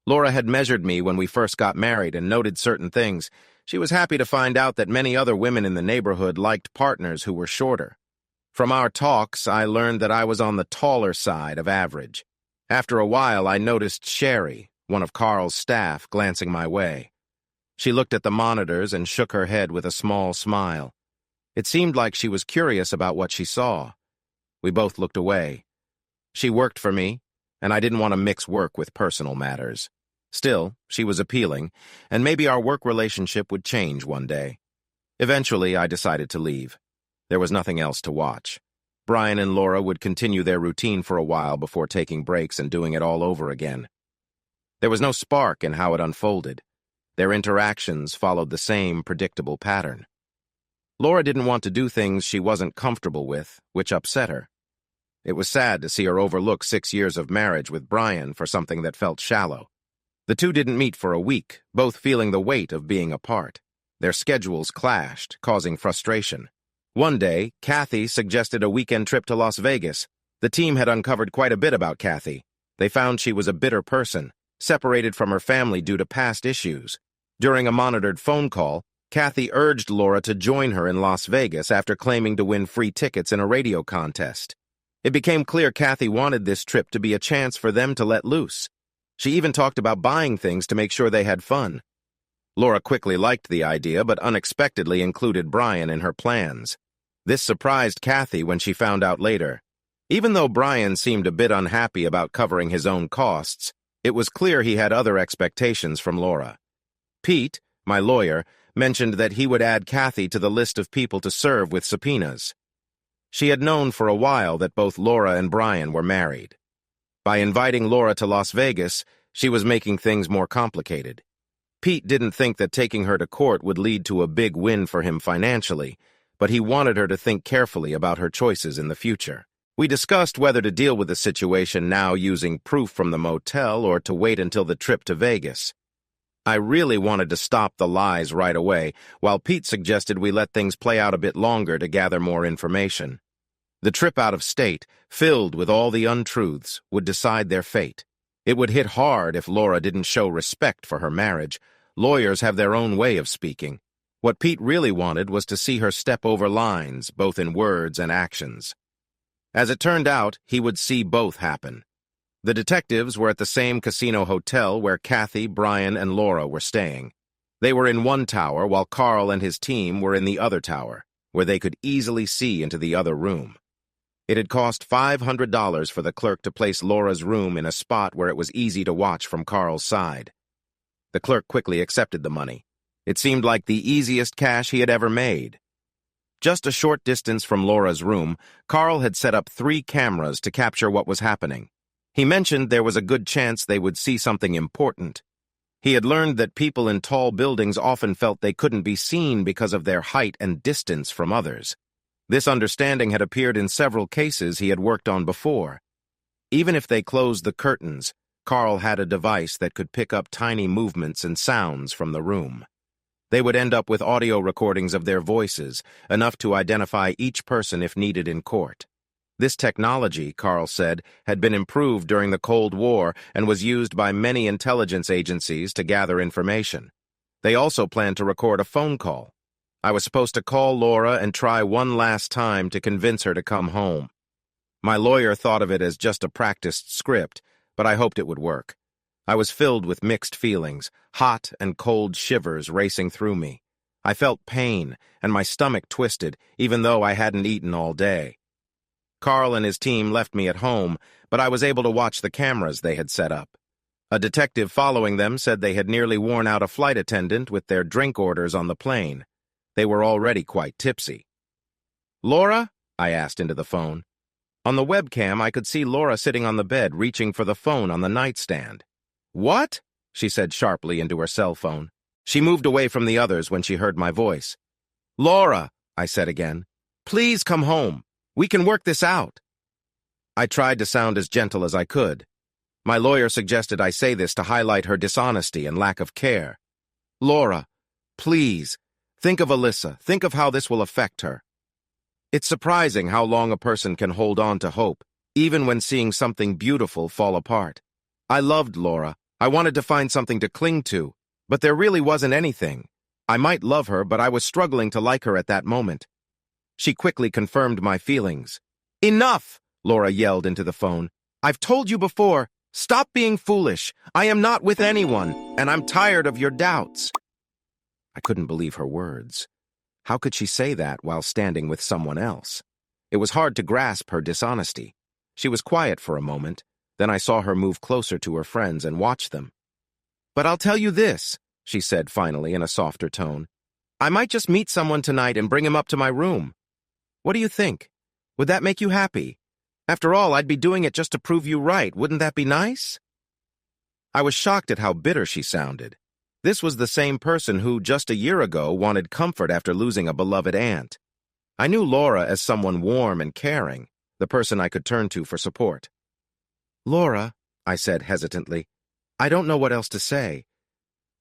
Laura had measured me when we first got married and noted certain things. She was happy to find out that many other women in the neighborhood liked partners who were shorter. From our talks, I learned that I was on the taller side of average. After a while, I noticed Sherry, one of Carl's staff, glancing my way. She looked at the monitors and shook her head with a small smile. It seemed like she was curious about what she saw. We both looked away. She worked for me, and I didn't want to mix work with personal matters. Still, she was appealing, and maybe our work relationship would change one day. Eventually, I decided to leave. There was nothing else to watch. Brian and Laura would continue their routine for a while before taking breaks and doing it all over again. There was no spark in how it unfolded. Their interactions followed the same predictable pattern. Laura didn't want to do things she wasn't comfortable with, which upset her. It was sad to see her overlook 6 years of marriage with Brian for something that felt shallow. The two didn't meet for a week, both feeling the weight of being apart. Their schedules clashed, causing frustration. One day, Kathy suggested a weekend trip to Las Vegas. The team had uncovered quite a bit about Kathy. They found she was a bitter person, separated from her family due to past issues. During a monitored phone call, Kathy urged Laura to join her in Las Vegas after claiming to win free tickets in a radio contest. It became clear Kathy wanted this trip to be a chance for them to let loose. She even talked about buying things to make sure they had fun. Laura quickly liked the idea, but unexpectedly included Brian in her plans. This surprised Kathy when she found out later. Even though Brian seemed a bit unhappy about covering his own costs, it was clear he had other expectations from Laura. Pete, my lawyer, mentioned that he would add Kathy to the list of people to serve with subpoenas. She had known for a while that both Laura and Brian were married. By inviting Laura to Las Vegas, she was making things more complicated. Pete didn't think that taking her to court would lead to a big win for him financially, but he wanted her to think carefully about her choices in the future. We discussed whether to deal with the situation now using proof from the motel or to wait until the trip to Vegas. I really wanted to stop the lies right away, while Pete suggested we let things play out a bit longer to gather more information. The trip out of state, filled with all the untruths, would decide their fate. It would hit hard if Laura didn't show respect for her marriage. Lawyers have their own way of speaking. What Pete really wanted was to see her step over lines, both in words and actions. As it turned out, he would see both happen. The detectives were at the same casino hotel where Kathy, Brian, and Laura were staying. They were in one tower, while Carl and his team were in the other tower, where they could easily see into the other room. It had cost $500 for the clerk to place Laura's room in a spot where it was easy to watch from Carl's side. The clerk quickly accepted the money. It seemed like the easiest cash he had ever made. Just a short distance from Laura's room, Carl had set up 3 cameras to capture what was happening. He mentioned there was a good chance they would see something important. He had learned that people in tall buildings often felt they couldn't be seen because of their height and distance from others. This understanding had appeared in several cases he had worked on before. Even if they closed the curtains, Carl had a device that could pick up tiny movements and sounds from the room. They would end up with audio recordings of their voices, enough to identify each person if needed in court. This technology, Carl said, had been improved during the Cold War and was used by many intelligence agencies to gather information. They also planned to record a phone call. I was supposed to call Laura and try one last time to convince her to come home. My lawyer thought of it as just a practiced script, but I hoped it would work. I was filled with mixed feelings, hot and cold shivers racing through me. I felt pain, and my stomach twisted, even though I hadn't eaten all day. Carl and his team left me at home, but I was able to watch the cameras they had set up. A detective following them said they had nearly worn out a flight attendant with their drink orders on the plane. They were already quite tipsy. "Laura?" I asked into the phone. On the webcam, I could see Laura sitting on the bed, reaching for the phone on the nightstand. "What?" she said sharply into her cell phone. She moved away from the others when she heard my voice. "Laura," I said again, "please come home. We can work this out." I tried to sound as gentle as I could. My lawyer suggested I say this to highlight her dishonesty and lack of care. "Laura, please, think of Alyssa. Think of how this will affect her." It's surprising how long a person can hold on to hope, even when seeing something beautiful fall apart. I loved Laura. I wanted to find something to cling to, but there really wasn't anything. I might love her, but I was struggling to like her at that moment. She quickly confirmed my feelings. "Enough!" Laura yelled into the phone. "I've told you before. Stop being foolish. I am not with anyone, and I'm tired of your doubts." I couldn't believe her words. How could she say that while standing with someone else? It was hard to grasp her dishonesty. She was quiet for a moment. Then I saw her move closer to her friends and watch them. "But I'll tell you this," she said finally in a softer tone. "I might just meet someone tonight and bring him up to my room. What do you think? Would that make you happy? After all, I'd be doing it just to prove you right. Wouldn't that be nice?" I was shocked at how bitter she sounded. This was the same person who, just a year ago, wanted comfort after losing a beloved aunt. I knew Laura as someone warm and caring, the person I could turn to for support. "Laura," I said hesitantly, "I don't know what else to say.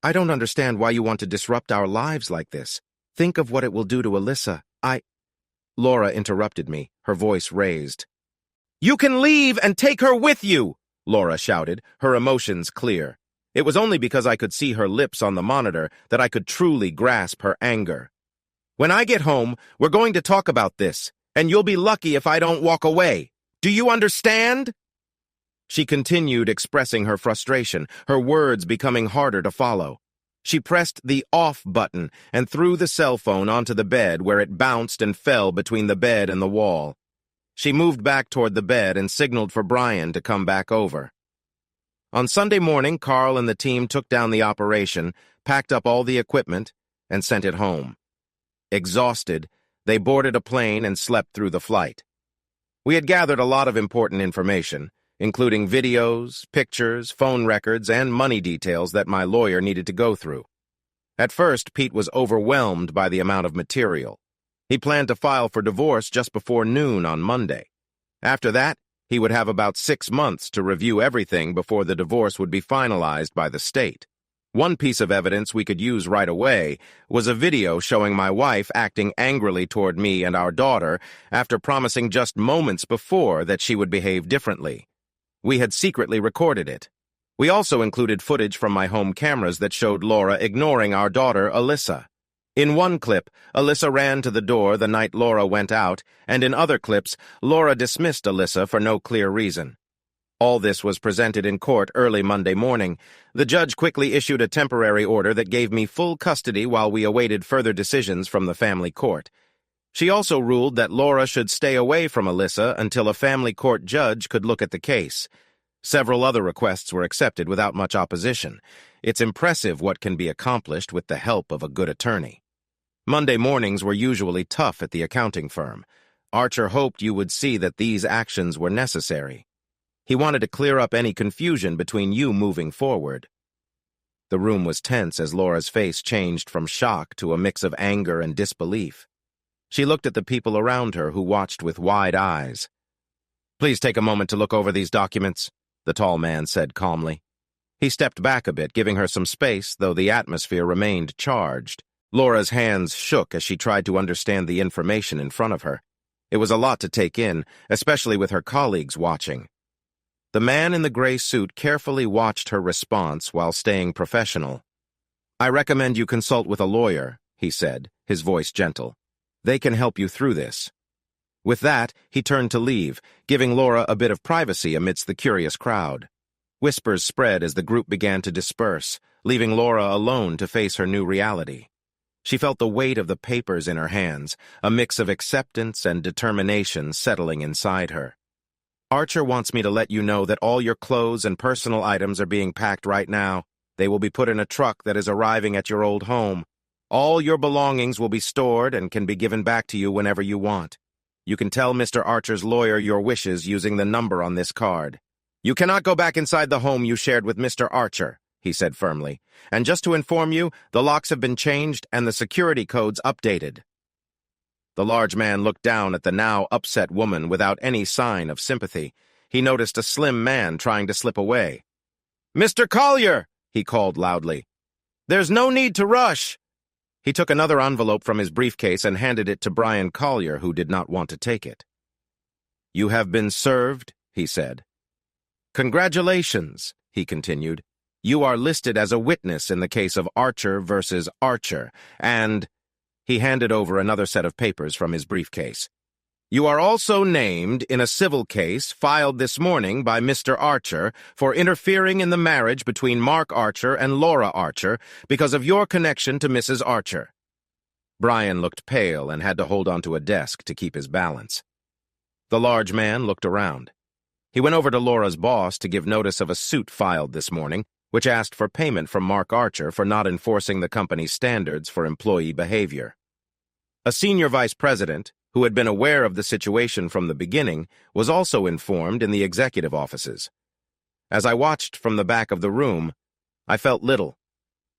I don't understand why you want to disrupt our lives like this. Think of what it will do to Alyssa. Laura interrupted me, her voice raised. "You can leave and take her with you!" Laura shouted, her emotions clear. It was only because I could see her lips on the monitor that I could truly grasp her anger. "When I get home, we're going to talk about this, and you'll be lucky if I don't walk away. Do you understand?" She continued expressing her frustration, her words becoming harder to follow. She pressed the off button and threw the cell phone onto the bed where it bounced and fell between the bed and the wall. She moved back toward the bed and signaled for Brian to come back over. On Sunday morning, Carl and the team took down the operation, packed up all the equipment, and sent it home. Exhausted, they boarded a plane and slept through the flight. We had gathered a lot of important information, including videos, pictures, phone records, and money details that my lawyer needed to go through. At first, Pete was overwhelmed by the amount of material. He planned to file for divorce just before noon on Monday. After that, he would have about 6 months to review everything before the divorce would be finalized by the state. One piece of evidence we could use right away was a video showing my wife acting angrily toward me and our daughter after promising just moments before that she would behave differently. We had secretly recorded it. We also included footage from my home cameras that showed Laura ignoring our daughter, Alyssa. In one clip, Alyssa ran to the door the night Laura went out, and in other clips, Laura dismissed Alyssa for no clear reason. All this was presented in court early Monday morning. The judge quickly issued a temporary order that gave me full custody while we awaited further decisions from the family court. She also ruled that Laura should stay away from Alyssa until a family court judge could look at the case. Several other requests were accepted without much opposition. It's impressive what can be accomplished with the help of a good attorney. Monday mornings were usually tough at the accounting firm. Archer hoped you would see that these actions were necessary. He wanted to clear up any confusion between you moving forward. The room was tense as Laura's face changed from shock to a mix of anger and disbelief. She looked at the people around her who watched with wide eyes. "Please take a moment to look over these documents," the tall man said calmly. He stepped back a bit, giving her some space, though the atmosphere remained charged. Laura's hands shook as she tried to understand the information in front of her. It was a lot to take in, especially with her colleagues watching. The man in the gray suit carefully watched her response while staying professional. "I recommend you consult with a lawyer," he said, his voice gentle. "They can help you through this." With that, he turned to leave, giving Laura a bit of privacy amidst the curious crowd. Whispers spread as the group began to disperse, leaving Laura alone to face her new reality. She felt the weight of the papers in her hands, a mix of acceptance and determination settling inside her. Archer wants me to let you know that all your clothes and personal items are being packed right now. They will be put in a truck that is arriving at your old home. All your belongings will be stored and can be given back to you whenever you want. You can tell Mr. Archer's lawyer your wishes using the number on this card. You cannot go back inside the home you shared with Mr. Archer, he said firmly. And just to inform you, the locks have been changed and the security codes updated. The large man looked down at the now upset woman without any sign of sympathy. He noticed a slim man trying to slip away. "Mr. Collier!" he called loudly. "There's no need to rush." He took another envelope from his briefcase and handed it to Brian Collier, who did not want to take it. "You have been served," he said. "Congratulations," he continued. "You are listed as a witness in the case of Archer versus Archer, and—" he handed over another set of papers from his briefcase. "You are also named in a civil case filed this morning by Mr. Archer for interfering in the marriage between Mark Archer and Laura Archer because of your connection to Mrs. Archer." Brian looked pale and had to hold onto a desk to keep his balance. The large man looked around. He went over to Laura's boss to give notice of a suit filed this morning, which asked for payment from Mark Archer for not enforcing the company's standards for employee behavior. A senior vice president, who had been aware of the situation from the beginning, was also informed in the executive offices. As I watched from the back of the room, I felt little.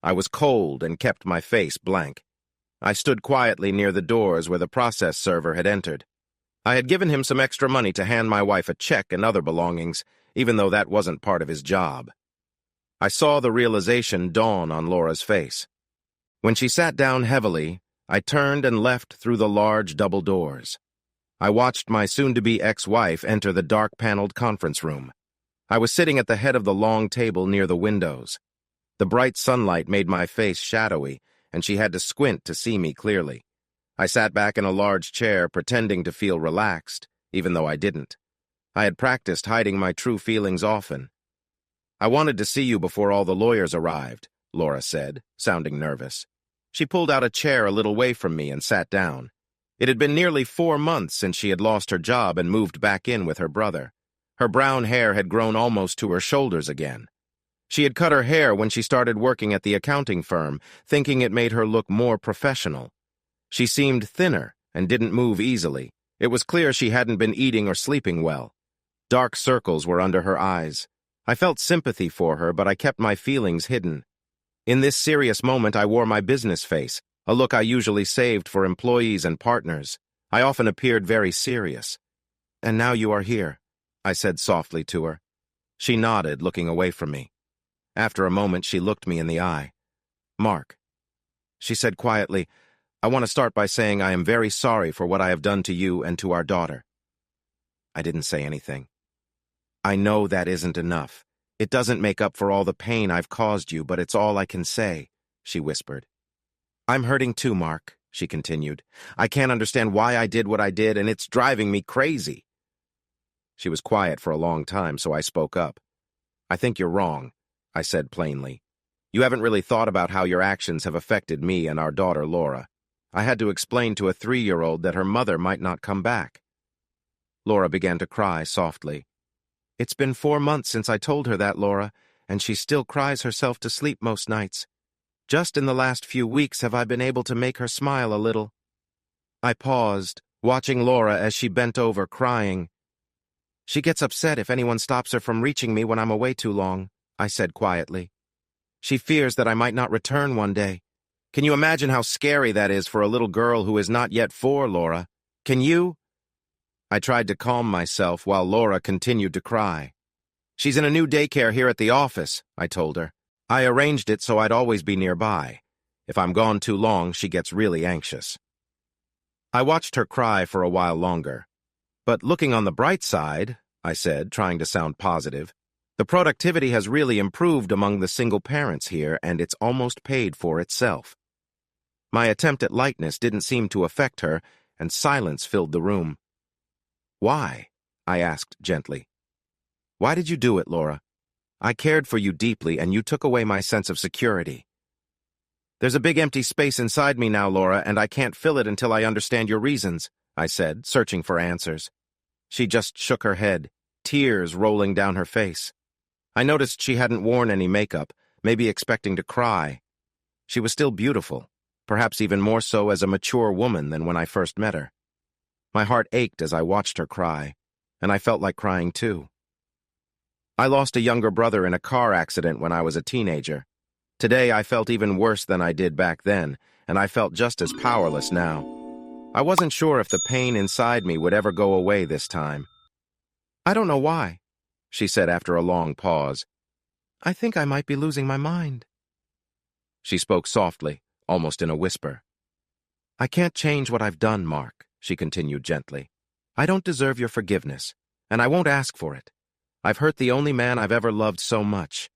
I was cold and kept my face blank. I stood quietly near the doors where the process server had entered. I had given him some extra money to hand my wife a check and other belongings, even though that wasn't part of his job. I saw the realization dawn on Laura's face. When she sat down heavily, I turned and left through the large double doors. I watched my soon-to-be ex-wife enter the dark-paneled conference room. I was sitting at the head of the long table near the windows. The bright sunlight made my face shadowy, and she had to squint to see me clearly. I sat back in a large chair, pretending to feel relaxed, even though I didn't. I had practiced hiding my true feelings often. "I wanted to see you before all the lawyers arrived," Laura said, sounding nervous. She pulled out a chair a little way from me and sat down. It had been nearly 4 months since she had lost her job and moved back in with her brother. Her brown hair had grown almost to her shoulders again. She had cut her hair when she started working at the accounting firm, thinking it made her look more professional. She seemed thinner and didn't move easily. It was clear she hadn't been eating or sleeping well. Dark circles were under her eyes. I felt sympathy for her, but I kept my feelings hidden. In this serious moment, I wore my business face, a look I usually saved for employees and partners. I often appeared very serious. "And now you are here," I said softly to her. She nodded, looking away from me. After a moment, she looked me in the eye. "Mark," she said quietly, "I want to start by saying I am very sorry for what I have done to you and to our daughter." I didn't say anything. "I know that isn't enough. It doesn't make up for all the pain I've caused you, but it's all I can say," she whispered. "I'm hurting too, Mark," she continued. "I can't understand why I did what I did, and it's driving me crazy." She was quiet for a long time, so I spoke up. "I think you're wrong," I said plainly. "You haven't really thought about how your actions have affected me and our daughter, Laura. I had to explain to a 3-year-old that her mother might not come back." Laura began to cry softly. "It's been 4 months since I told her that, Laura, and she still cries herself to sleep most nights. Just in the last few weeks have I been able to make her smile a little." I paused, watching Laura as she bent over, crying. "She gets upset if anyone stops her from reaching me when I'm away too long," I said quietly. "She fears that I might not return one day. Can you imagine how scary that is for a little girl who is not yet 4, Laura? Can you?" I tried to calm myself while Laura continued to cry. "She's in a new daycare here at the office," I told her. "I arranged it so I'd always be nearby. If I'm gone too long, she gets really anxious." I watched her cry for a while longer. "But looking on the bright side," I said, trying to sound positive, "the productivity has really improved among the single parents here, and it's almost paid for itself." My attempt at lightness didn't seem to affect her, and silence filled the room. "Why?" I asked gently. "Why did you do it, Laura? I cared for you deeply, and you took away my sense of security." There's a big empty space inside me now, Laura, and I can't fill it until I understand your reasons, I said, searching for answers. She just shook her head, tears rolling down her face. I noticed she hadn't worn any makeup, maybe expecting to cry. She was still beautiful, perhaps even more so as a mature woman than when I first met her. My heart ached as I watched her cry, and I felt like crying too. I lost a younger brother in a car accident when I was a teenager. Today I felt even worse than I did back then, and I felt just as powerless now. I wasn't sure if the pain inside me would ever go away this time. I don't know why, she said after a long pause. I think I might be losing my mind. She spoke softly, almost in a whisper. I can't change what I've done, Mark, she continued gently. I don't deserve your forgiveness, and I won't ask for it. I've hurt the only man I've ever loved so much.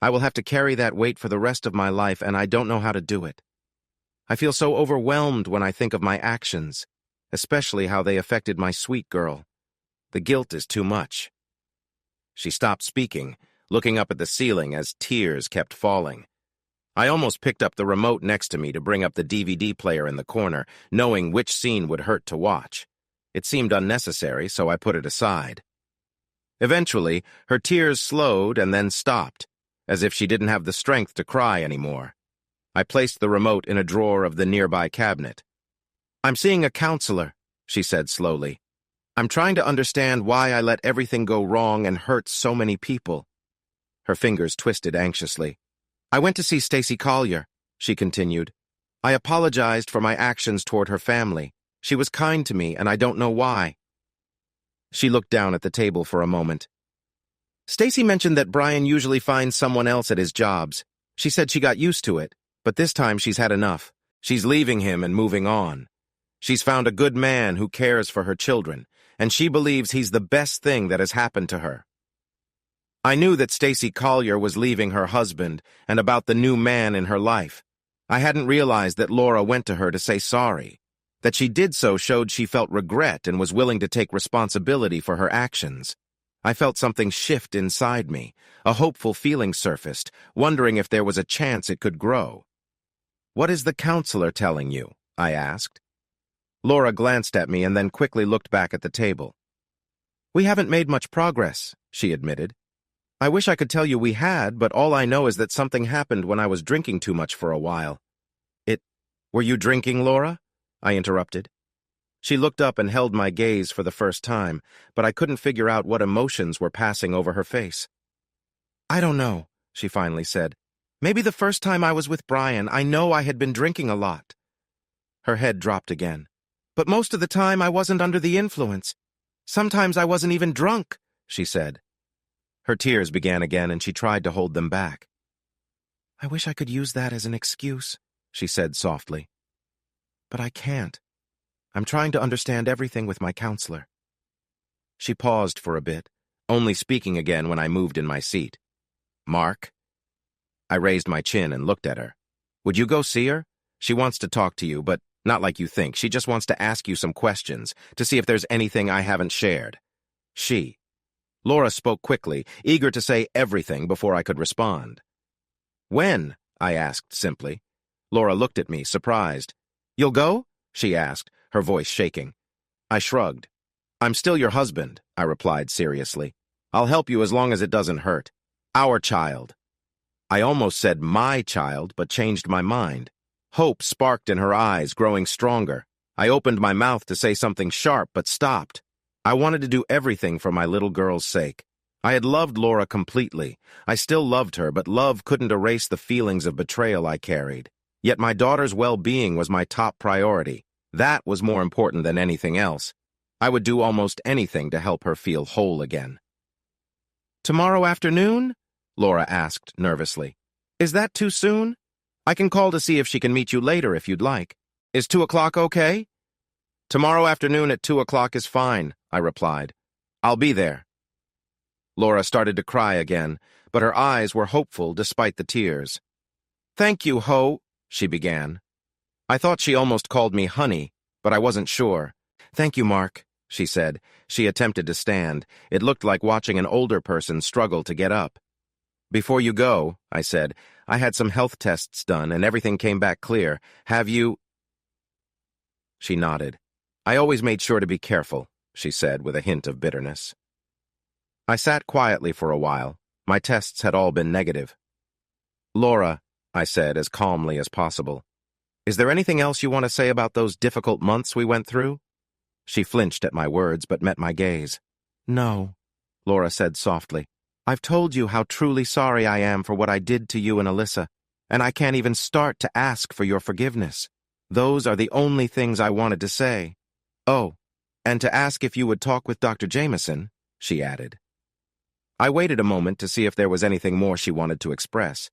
I will have to carry that weight for the rest of my life, and I don't know how to do it. I feel so overwhelmed when I think of my actions, especially how they affected my sweet girl. The guilt is too much. She stopped speaking, looking up at the ceiling as tears kept falling. I almost picked up the remote next to me to bring up the DVD player in the corner, knowing which scene would hurt to watch. It seemed unnecessary, so I put it aside. Eventually, her tears slowed and then stopped, as if she didn't have the strength to cry anymore. I placed the remote in a drawer of the nearby cabinet. I'm seeing a counselor, she said slowly. I'm trying to understand why I let everything go wrong and hurt so many people. Her fingers twisted anxiously. I went to see Stacy Collier, she continued. I apologized for my actions toward her family. She was kind to me, and I don't know why. She looked down at the table for a moment. Stacy mentioned that Brian usually finds someone else at his jobs. She said she got used to it, but this time she's had enough. She's leaving him and moving on. She's found a good man who cares for her children, and she believes he's the best thing that has happened to her. I knew that Stacy Collier was leaving her husband and about the new man in her life. I hadn't realized that Laura went to her to say sorry. That she did so showed she felt regret and was willing to take responsibility for her actions. I felt something shift inside me. A hopeful feeling surfaced, wondering if there was a chance it could grow. What is the counselor telling you? I asked. Laura glanced at me and then quickly looked back at the table. We haven't made much progress, she admitted. I wish I could tell you we had, but all I know is that something happened when I was drinking too much for a while. Were you drinking, Laura? I interrupted. She looked up and held my gaze for the first time, but I couldn't figure out what emotions were passing over her face. I don't know, she finally said. Maybe the first time I was with Brian, I know I had been drinking a lot. Her head dropped again. But most of the time I wasn't under the influence. Sometimes I wasn't even drunk, she said. Her tears began again and she tried to hold them back. I wish I could use that as an excuse, she said softly. But I can't. I'm trying to understand everything with my counselor. She paused for a bit, only speaking again when I moved in my seat. Mark? I raised my chin and looked at her. Would you go see her? She wants to talk to you, but not like you think. She just wants to ask you some questions, to see if there's anything I haven't shared. She. Laura spoke quickly, eager to say everything before I could respond. When? I asked simply. Laura looked at me, surprised. You'll go? She asked, her voice shaking. I shrugged. I'm still your husband, I replied seriously. I'll help you as long as it doesn't hurt. Our child. I almost said my child, but changed my mind. Hope sparked in her eyes, growing stronger. I opened my mouth to say something sharp, but stopped. I wanted to do everything for my little girl's sake. I had loved Laura completely. I still loved her, but love couldn't erase the feelings of betrayal I carried. Yet my daughter's well-being was my top priority. That was more important than anything else. I would do almost anything to help her feel whole again. Tomorrow afternoon? Laura asked nervously. Is that too soon? I can call to see if she can meet you later if you'd like. Is 2 o'clock okay? Tomorrow afternoon at 2 o'clock is fine, I replied. I'll be there. Laura started to cry again, but her eyes were hopeful despite the tears. Thank you, Ho, she began. I thought she almost called me honey, but I wasn't sure. Thank you, Mark, she said. She attempted to stand. It looked like watching an older person struggle to get up. Before you go, I said, I had some health tests done and everything came back clear. Have you? She nodded. I always made sure to be careful, she said with a hint of bitterness. I sat quietly for a while. My tests had all been negative. Laura, I said as calmly as possible, is there anything else you want to say about those difficult months we went through? She flinched at my words but met my gaze. No, Laura said softly. I've told you how truly sorry I am for what I did to you and Alyssa, and I can't even start to ask for your forgiveness. Those are the only things I wanted to say. Oh, and to ask if you would talk with Dr. Jameson, she added. I waited a moment to see if there was anything more she wanted to express.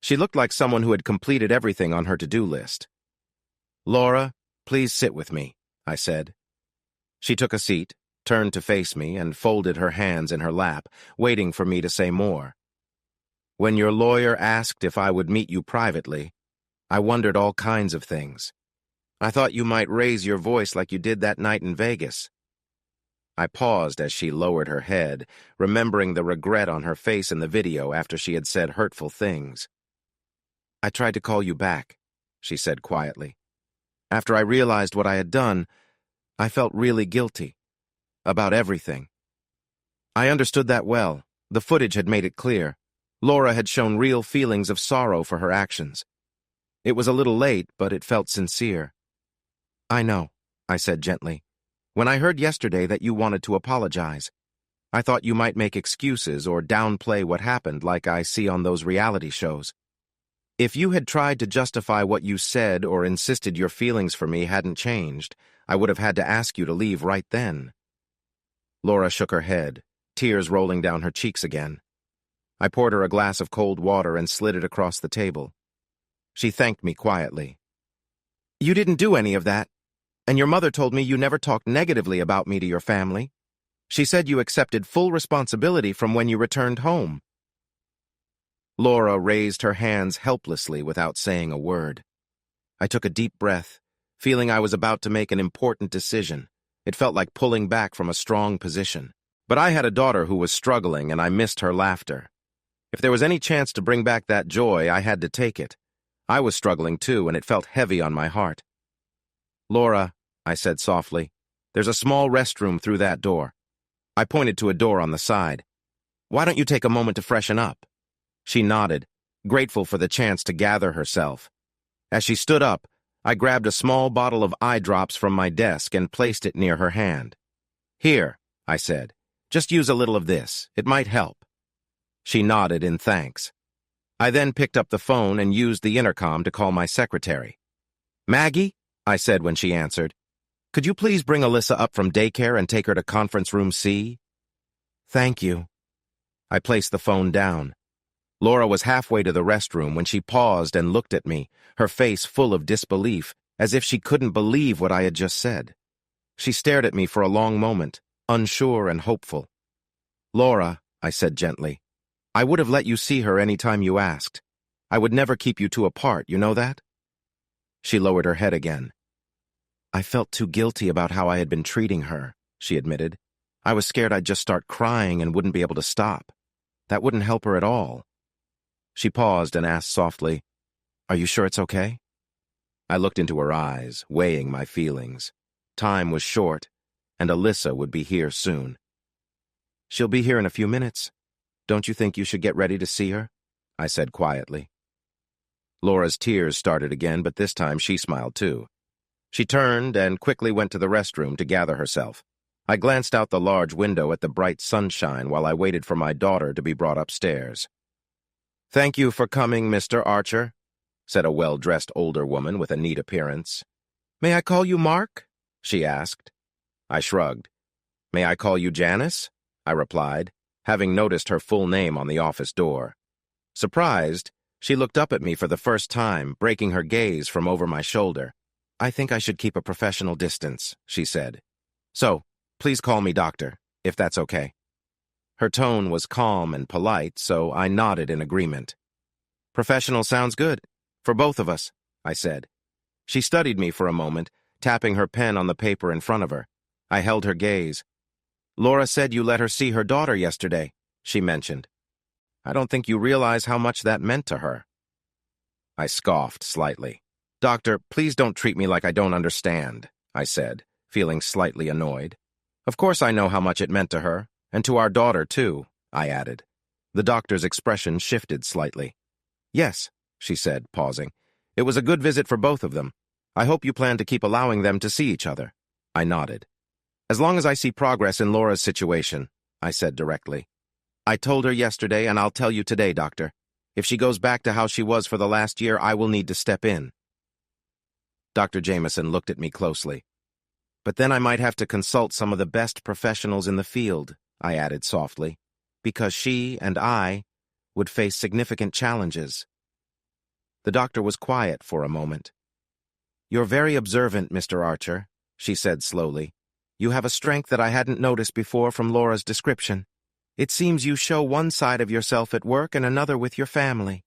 She looked like someone who had completed everything on her to-do list. Laura, please sit with me, I said. She took a seat, turned to face me, and folded her hands in her lap, waiting for me to say more. When your lawyer asked if I would meet you privately, I wondered all kinds of things. I thought you might raise your voice like you did that night in Vegas. I paused as she lowered her head, remembering the regret on her face in the video after she had said hurtful things. I tried to call you back, she said quietly. After I realized what I had done, I felt really guilty. About everything. I understood that well. The footage had made it clear. Laura had shown real feelings of sorrow for her actions. It was a little late, but it felt sincere. I know, I said gently. When I heard yesterday that you wanted to apologize, I thought you might make excuses or downplay what happened like I see on those reality shows. If you had tried to justify what you said or insisted your feelings for me hadn't changed, I would have had to ask you to leave right then. Laura shook her head, tears rolling down her cheeks again. I poured her a glass of cold water and slid it across the table. She thanked me quietly. You didn't do any of that, and your mother told me you never talked negatively about me to your family. She said you accepted full responsibility from when you returned home. Laura raised her hands helplessly without saying a word. I took a deep breath, feeling I was about to make an important decision. It felt like pulling back from a strong position. But I had a daughter who was struggling, and I missed her laughter. If there was any chance to bring back that joy, I had to take it. I was struggling too, and it felt heavy on my heart. Laura, I said softly, there's a small restroom through that door. I pointed to a door on the side. Why don't you take a moment to freshen up? She nodded, grateful for the chance to gather herself. As she stood up, I grabbed a small bottle of eye drops from my desk and placed it near her hand. Here, I said, just use a little of this. It might help. She nodded in thanks. I then picked up the phone and used the intercom to call my secretary. Maggie, I said when she answered, could you please bring Alyssa up from daycare and take her to conference room C? Thank you. I placed the phone down. Laura was halfway to the restroom when she paused and looked at me, her face full of disbelief, as if she couldn't believe what I had just said. She stared at me for a long moment, unsure and hopeful. Laura, I said gently, I would have let you see her any time you asked. I would never keep you two apart, you know that? She lowered her head again. I felt too guilty about how I had been treating her, she admitted. I was scared I'd just start crying and wouldn't be able to stop. That wouldn't help her at all. She paused and asked softly, Are you sure it's okay? I looked into her eyes, weighing my feelings. Time was short, and Alyssa would be here soon. She'll be here in a few minutes. Don't you think you should get ready to see her? I said quietly. Laura's tears started again, but this time she smiled too. She turned and quickly went to the restroom to gather herself. I glanced out the large window at the bright sunshine while I waited for my daughter to be brought upstairs. Thank you for coming, Mr. Archer, said a well-dressed older woman with a neat appearance. May I call you Mark? She asked. I shrugged. May I call you Janice? I replied, having noticed her full name on the office door. Surprised, she looked up at me for the first time, breaking her gaze from over my shoulder. I think I should keep a professional distance, she said. So, please call me Doctor, if that's okay. Her tone was calm and polite, so I nodded in agreement. Professional sounds good. For both of us, I said. She studied me for a moment, tapping her pen on the paper in front of her. I held her gaze. Laura said you let her see her daughter yesterday, she mentioned. I don't think you realize how much that meant to her." I scoffed slightly. "Doctor, please don't treat me like I don't understand," I said, feeling slightly annoyed. "Of course I know how much it meant to her, and to our daughter, too," I added. The doctor's expression shifted slightly. "Yes," she said, pausing. "It was a good visit for both of them. I hope you plan to keep allowing them to see each other." I nodded. "As long as I see progress in Laura's situation," I said directly. "I told her yesterday, and I'll tell you today, Doctor. If she goes back to how she was for the last year, I will need to step in." Dr. Jameson looked at me closely. "But then I might have to consult some of the best professionals in the field," I added softly, "because she and I would face significant challenges." The doctor was quiet for a moment. "You're very observant, Mr. Archer," she said slowly. "You have a strength that I hadn't noticed before from Laura's description. It seems you show one side of yourself at work and another with your family."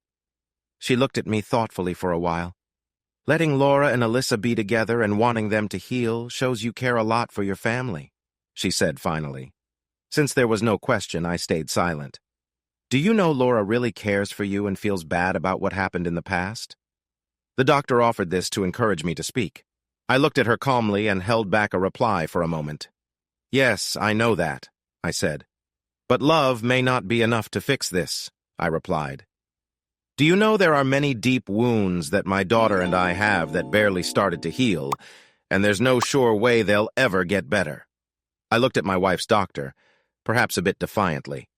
She looked at me thoughtfully for a while. "Letting Laura and Alyssa be together and wanting them to heal shows you care a lot for your family," she said finally. Since there was no question, I stayed silent. "Do you know Laura really cares for you and feels bad about what happened in the past?" The doctor offered this to encourage me to speak. I looked at her calmly and held back a reply for a moment. "Yes, I know that," I said. "But love may not be enough to fix this," I replied. "Do you know there are many deep wounds that my daughter and I have that barely started to heal, and there's no sure way they'll ever get better?" I looked at my wife's doctor, perhaps a bit defiantly.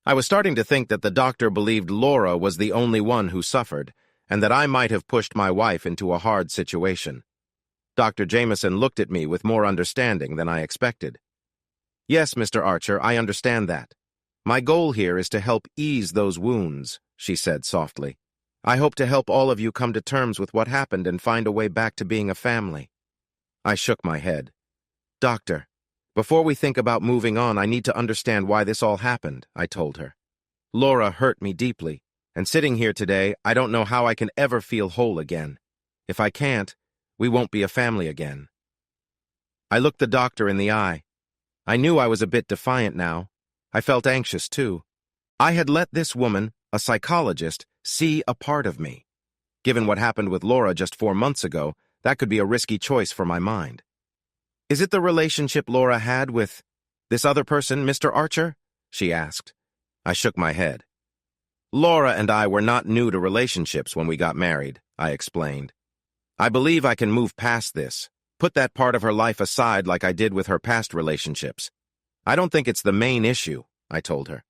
I was starting to think that the doctor believed Laura was the only one who suffered, and that I might have pushed my wife into a hard situation. Dr. Jameson looked at me with more understanding than I expected. "Yes, Mr. Archer, I understand that. My goal here is to help ease those wounds," she said softly. "I hope to help all of you come to terms with what happened and find a way back to being a family." I shook my head. "Doctor, before we think about moving on, I need to understand why this all happened," I told her. "Laura hurt me deeply, and sitting here today, I don't know how I can ever feel whole again. If I can't, we won't be a family again." I looked the doctor in the eye. I knew I was a bit defiant now. I felt anxious, too. I had let this woman, a psychologist, see a part of me. Given what happened with Laura just 4 months ago, that could be a risky choice for my mind. "Is it the relationship Laura had with this other person, Mr. Archer?" she asked. I shook my head. "Laura and I were not new to relationships when we got married," I explained. "I believe I can move past this, put that part of her life aside like I did with her past relationships. I don't think it's the main issue," I told her.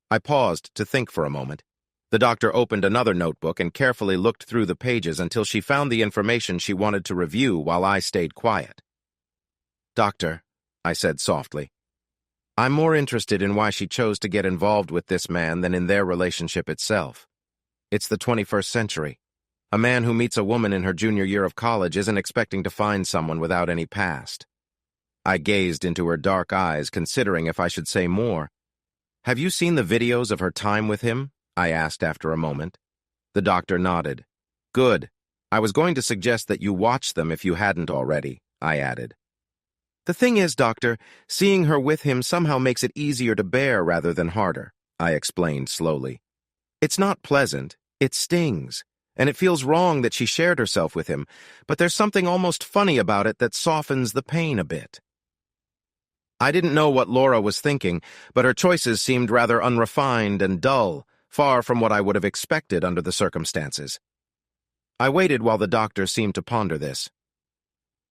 I paused to think for a moment. The doctor opened another notebook and carefully looked through the pages until she found the information she wanted to review while I stayed quiet. "Doctor," I said softly, "I'm more interested in why she chose to get involved with this man than in their relationship itself. It's the 21st century. A man who meets a woman in her junior year of college isn't expecting to find someone without any past." I gazed into her dark eyes, considering if I should say more. "Have you seen the videos of her time with him?" I asked after a moment. The doctor nodded. "Good. I was going to suggest that you watch them if you hadn't already," I added. "The thing is, doctor, seeing her with him somehow makes it easier to bear rather than harder," I explained slowly. "It's not pleasant, it stings, and it feels wrong that she shared herself with him, but there's something almost funny about it that softens the pain a bit." I didn't know what Laura was thinking, but her choices seemed rather unrefined and dull, far from what I would have expected under the circumstances. I waited while the doctor seemed to ponder this.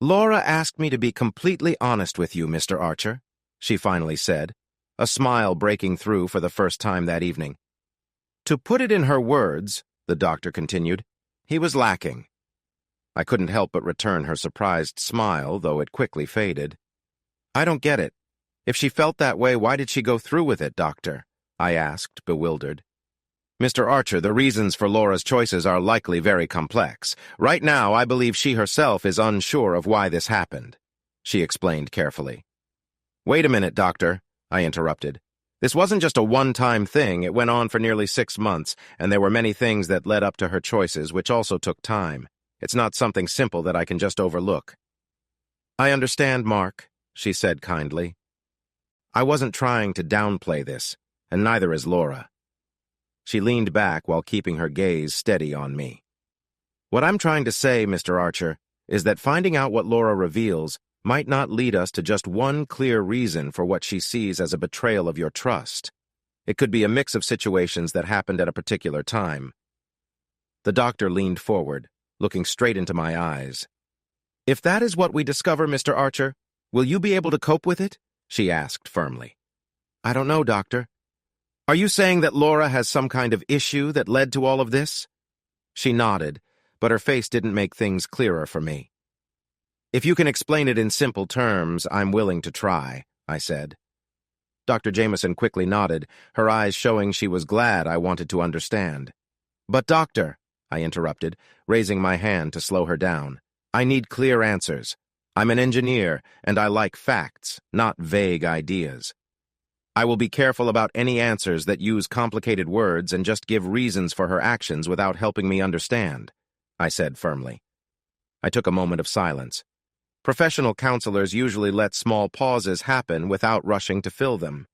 "Laura asked me to be completely honest with you, Mr. Archer," she finally said, a smile breaking through for the first time that evening. "To put it in her words," the doctor continued, "he was lacking." I couldn't help but return her surprised smile, though it quickly faded. "I don't get it. If she felt that way, why did she go through with it, doctor?" I asked, bewildered. "Mr. Archer, the reasons for Laura's choices are likely very complex. Right now, I believe she herself is unsure of why this happened," she explained carefully. "Wait a minute, doctor," I interrupted. "This wasn't just a one-time thing. It went on for nearly 6 months, and there were many things that led up to her choices, which also took time. It's not something simple that I can just overlook." "I understand, Mark," she said kindly. "I wasn't trying to downplay this, and neither is Laura." She leaned back while keeping her gaze steady on me. What I'm trying to say, Mr. Archer, is that finding out what Laura reveals might not lead us to just one clear reason for what she sees as a betrayal of your trust. It could be a mix of situations that happened at a particular time. The doctor leaned forward, looking straight into my eyes. If that is what we discover, Mr. Archer, will you be able to cope with it? She asked firmly. I don't know, Doctor. Are you saying that Laura has some kind of issue that led to all of this? She nodded, but her face didn't make things clearer for me. If you can explain it in simple terms, I'm willing to try, I said. Dr. Jameson quickly nodded, her eyes showing she was glad I wanted to understand. But doctor, I interrupted, raising my hand to slow her down, I need clear answers. I'm an engineer, and I like facts, not vague ideas. I will be careful about any answers that use complicated words and just give reasons for her actions without helping me understand, I said firmly. I took a moment of silence. Professional counselors usually let small pauses happen without rushing to fill them.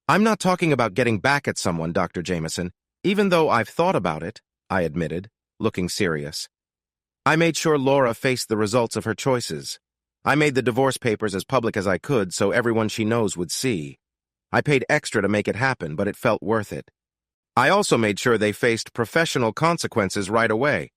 I'm not talking about getting back at someone, Dr. Jameson, even though I've thought about it, I admitted, looking serious. I made sure Laura faced the results of her choices. I made the divorce papers as public as I could so everyone she knows would see. I paid extra to make it happen, but it felt worth it. I also made sure they faced professional consequences right away.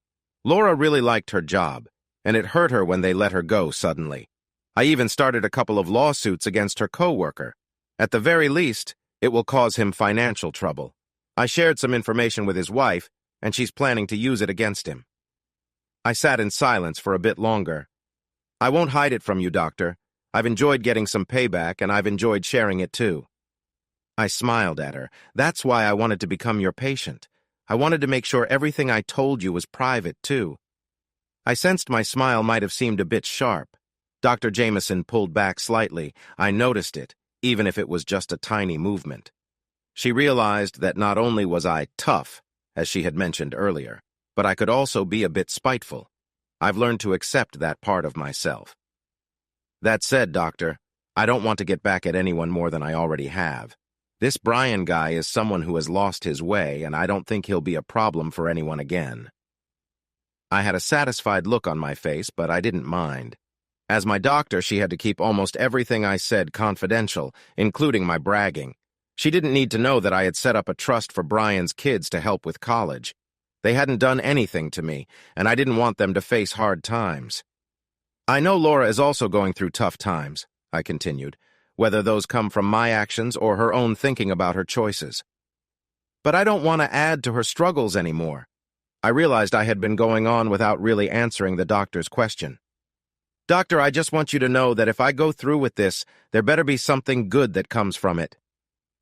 Laura really liked her job, and it hurt her when they let her go suddenly. I even started a couple of lawsuits against her coworker. At the very least, it will cause him financial trouble. I shared some information with his wife, and she's planning to use it against him. I sat in silence for a bit longer. I won't hide it from you, Doctor. I've enjoyed getting some payback, and I've enjoyed sharing it too. I smiled at her. That's why I wanted to become your patient. I wanted to make sure everything I told you was private, too. I sensed my smile might have seemed a bit sharp. Dr. Jameson pulled back slightly. I noticed it, even if it was just a tiny movement. She realized that not only was I tough, as she had mentioned earlier, but I could also be a bit spiteful. I've learned to accept that part of myself. That said, Doctor, I don't want to get back at anyone more than I already have. This Brian guy is someone who has lost his way, and I don't think he'll be a problem for anyone again. I had a satisfied look on my face, but I didn't mind. As my doctor, she had to keep almost everything I said confidential, including my bragging. She didn't need to know that I had set up a trust for Brian's kids to help with college. They hadn't done anything to me, and I didn't want them to face hard times. I know Laura is also going through tough times, I continued, whether those come from my actions or her own thinking about her choices. But I don't want to add to her struggles anymore. I realized I had been going on without really answering the doctor's question. Doctor, I just want you to know that if I go through with this, there better be something good that comes from it.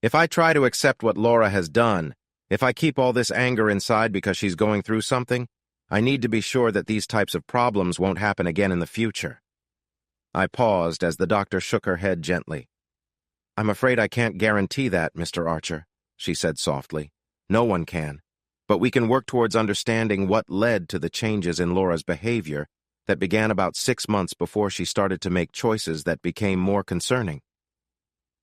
If I try to accept what Laura has done, if I keep all this anger inside because she's going through something, I need to be sure that these types of problems won't happen again in the future. I paused as the doctor shook her head gently. I'm afraid I can't guarantee that, Mr. Archer, she said softly. No one can. But we can work towards understanding what led to the changes in Laura's behavior that began about 6 months before she started to make choices that became more concerning.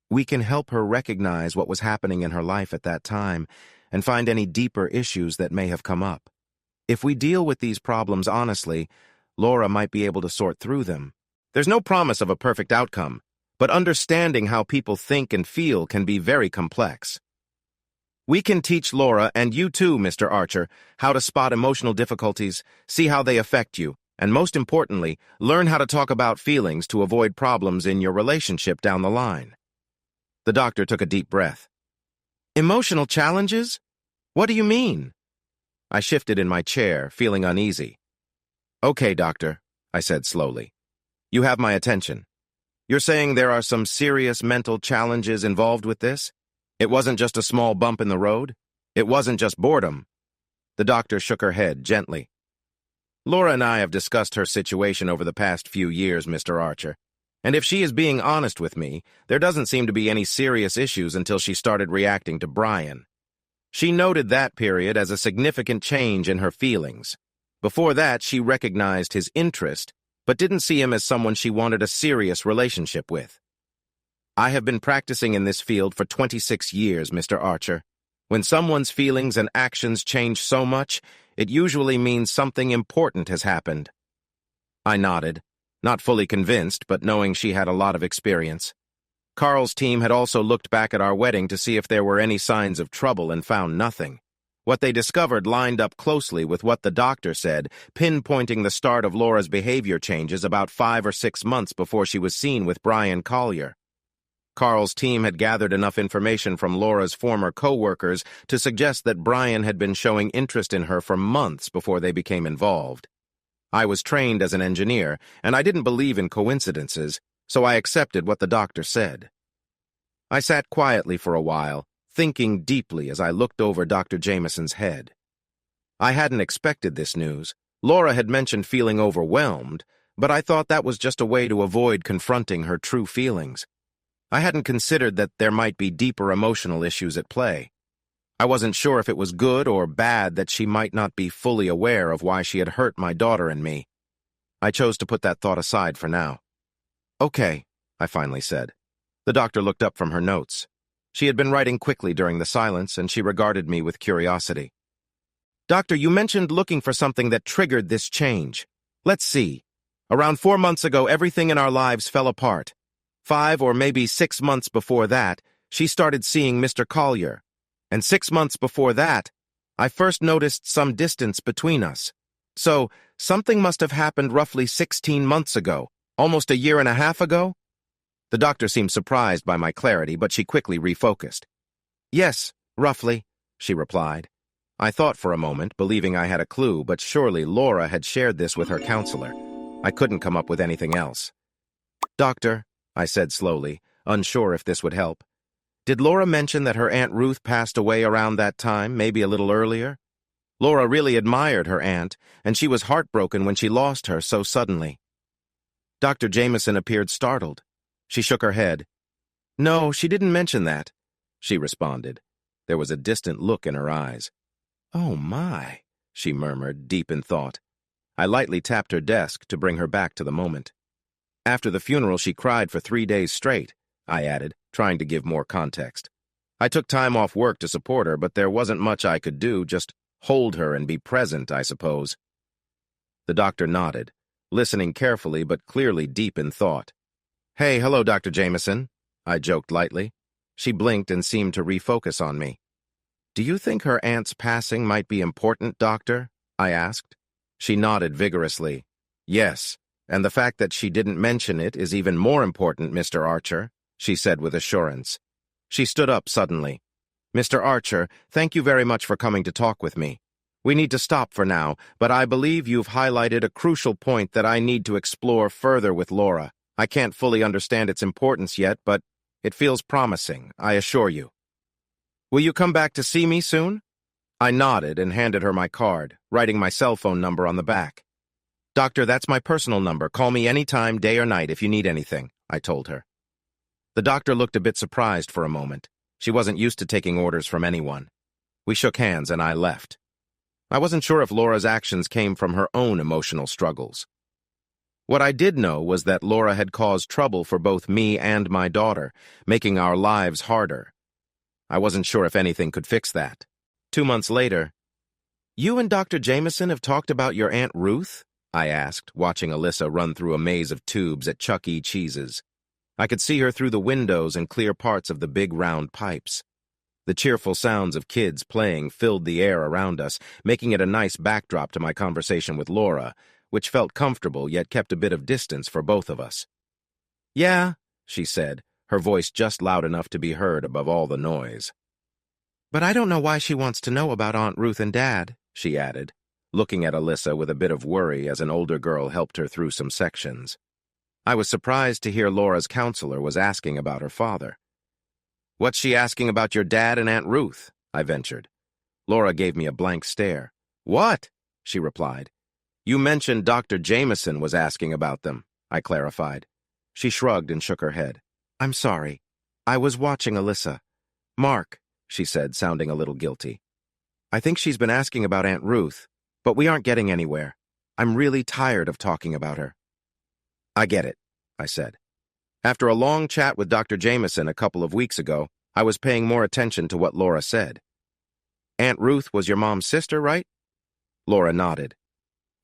We can help her recognize what was happening in her life at that time and find any deeper issues that may have come up. If we deal with these problems honestly, Laura might be able to sort through them. There's no promise of a perfect outcome, but understanding how people think and feel can be very complex. We can teach Laura, and you too, Mr. Archer, how to spot emotional difficulties, see how they affect you, and most importantly, learn how to talk about feelings to avoid problems in your relationship down the line. The doctor took a deep breath. Emotional challenges? What do you mean? I shifted in my chair, feeling uneasy. Okay, doctor, I said slowly. You have my attention. You're saying there are some serious mental challenges involved with this? It wasn't just a small bump in the road? It wasn't just boredom? The doctor shook her head gently. Laura and I have discussed her situation over the past few years, Mr. Archer. And if she is being honest with me, there doesn't seem to be any serious issues until she started reacting to Brian. She noted that period as a significant change in her feelings. Before that, she recognized his interest, but didn't see him as someone she wanted a serious relationship with. I have been practicing in this field for 26 years, Mr. Archer. When someone's feelings and actions change so much, it usually means something important has happened. I nodded, not fully convinced, but knowing she had a lot of experience. Carl's team had also looked back at our wedding to see if there were any signs of trouble and found nothing. What they discovered lined up closely with what the doctor said, pinpointing the start of Laura's behavior changes about 5 or 6 months before she was seen with Brian Collier. Carl's team had gathered enough information from Laura's former co-workers to suggest that Brian had been showing interest in her for months before they became involved. I was trained as an engineer, and I didn't believe in coincidences, so I accepted what the doctor said. I sat quietly for a while, thinking deeply as I looked over Dr. Jameson's head. I hadn't expected this news. Laura had mentioned feeling overwhelmed, but I thought that was just a way to avoid confronting her true feelings. I hadn't considered that there might be deeper emotional issues at play. I wasn't sure if it was good or bad that she might not be fully aware of why she had hurt my daughter and me. I chose to put that thought aside for now. "Okay," I finally said. The doctor looked up from her notes. She had been writing quickly during the silence, and she regarded me with curiosity. "Doctor, you mentioned looking for something that triggered this change. Let's see. Around 4 months ago, everything in our lives fell apart. 5 or maybe 6 months before that, she started seeing Mr. Collier. And 6 months before that, I first noticed some distance between us. So, something must have happened roughly 16 months ago, almost a year and a half ago?" The doctor seemed surprised by my clarity, but she quickly refocused. "Yes, roughly," she replied. I thought for a moment, believing I had a clue, but surely Laura had shared this with her counselor. I couldn't come up with anything else. "Doctor," I said slowly, unsure if this would help, "did Laura mention that her Aunt Ruth passed away around that time, maybe a little earlier? Laura really admired her aunt, and she was heartbroken when she lost her so suddenly." Dr. Jameson appeared startled. She shook her head. "No, she didn't mention that," she responded. There was a distant look in her eyes. "Oh my," she murmured, deep in thought. I lightly tapped her desk to bring her back to the moment. "After the funeral, she cried for 3 days straight," I added, trying to give more context. "I took time off work to support her, but there wasn't much I could do, just hold her and be present, I suppose." The doctor nodded, listening carefully but clearly deep in thought. "Hey, hello, Dr. Jameson," I joked lightly. She blinked and seemed to refocus on me. "Do you think her aunt's passing might be important, doctor?" I asked. She nodded vigorously. "Yes, and the fact that she didn't mention it is even more important, Mr. Archer," she said with assurance. She stood up suddenly. "Mr. Archer, thank you very much for coming to talk with me. We need to stop for now, but I believe you've highlighted a crucial point that I need to explore further with Laura. I can't fully understand its importance yet, but it feels promising, I assure you. Will you come back to see me soon?" I nodded and handed her my card, writing my cell phone number on the back. "Doctor, that's my personal number. Call me anytime, day or night, if you need anything," I told her. The doctor looked a bit surprised for a moment. She wasn't used to taking orders from anyone. We shook hands and I left. I wasn't sure if Laura's actions came from her own emotional struggles. What I did know was that Laura had caused trouble for both me and my daughter, making our lives harder. I wasn't sure if anything could fix that. 2 months later, "You and Dr. Jameson have talked about your Aunt Ruth?" I asked, watching Alyssa run through a maze of tubes at Chuck E. Cheese's. I could see her through the windows and clear parts of the big round pipes. The cheerful sounds of kids playing filled the air around us, making it a nice backdrop to my conversation with Laura, which felt comfortable yet kept a bit of distance for both of us. "Yeah," she said, her voice just loud enough to be heard above all the noise. "But I don't know why she wants to know about Aunt Ruth and Dad," she added, looking at Alyssa with a bit of worry as an older girl helped her through some sections. I was surprised to hear Laura's counselor was asking about her father. "What's she asking about your dad and Aunt Ruth?" I ventured. Laura gave me a blank stare. "What?" she replied. "You mentioned Dr. Jameson was asking about them," I clarified. She shrugged and shook her head. "I'm sorry. I was watching Alyssa. Mark," she said, sounding a little guilty. "I think she's been asking about Aunt Ruth, but we aren't getting anywhere. I'm really tired of talking about her." "I get it," I said. After a long chat with Dr. Jameson a couple of weeks ago, I was paying more attention to what Laura said. Aunt Ruth was your mom's sister, right? Laura nodded.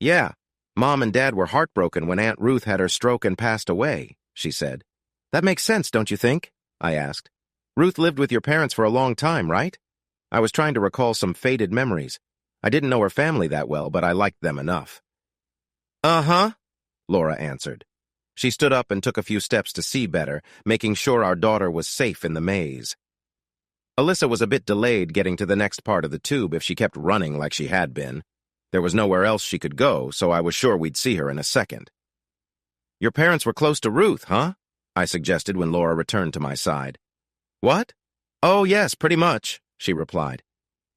Yeah, Mom and Dad were heartbroken when Aunt Ruth had her stroke and passed away, she said. That makes sense, don't you think? I asked. Ruth lived with your parents for a long time, right? I was trying to recall some faded memories. I didn't know her family that well, but I liked them enough. Uh-huh, Laura answered. She stood up and took a few steps to see better, making sure our daughter was safe in the maze. Alyssa was a bit delayed getting to the next part of the tube if she kept running like she had been. There was nowhere else she could go, so I was sure we'd see her in a second. Your parents were close to Ruth, huh? I suggested when Laura returned to my side. What? Oh, yes, pretty much, she replied.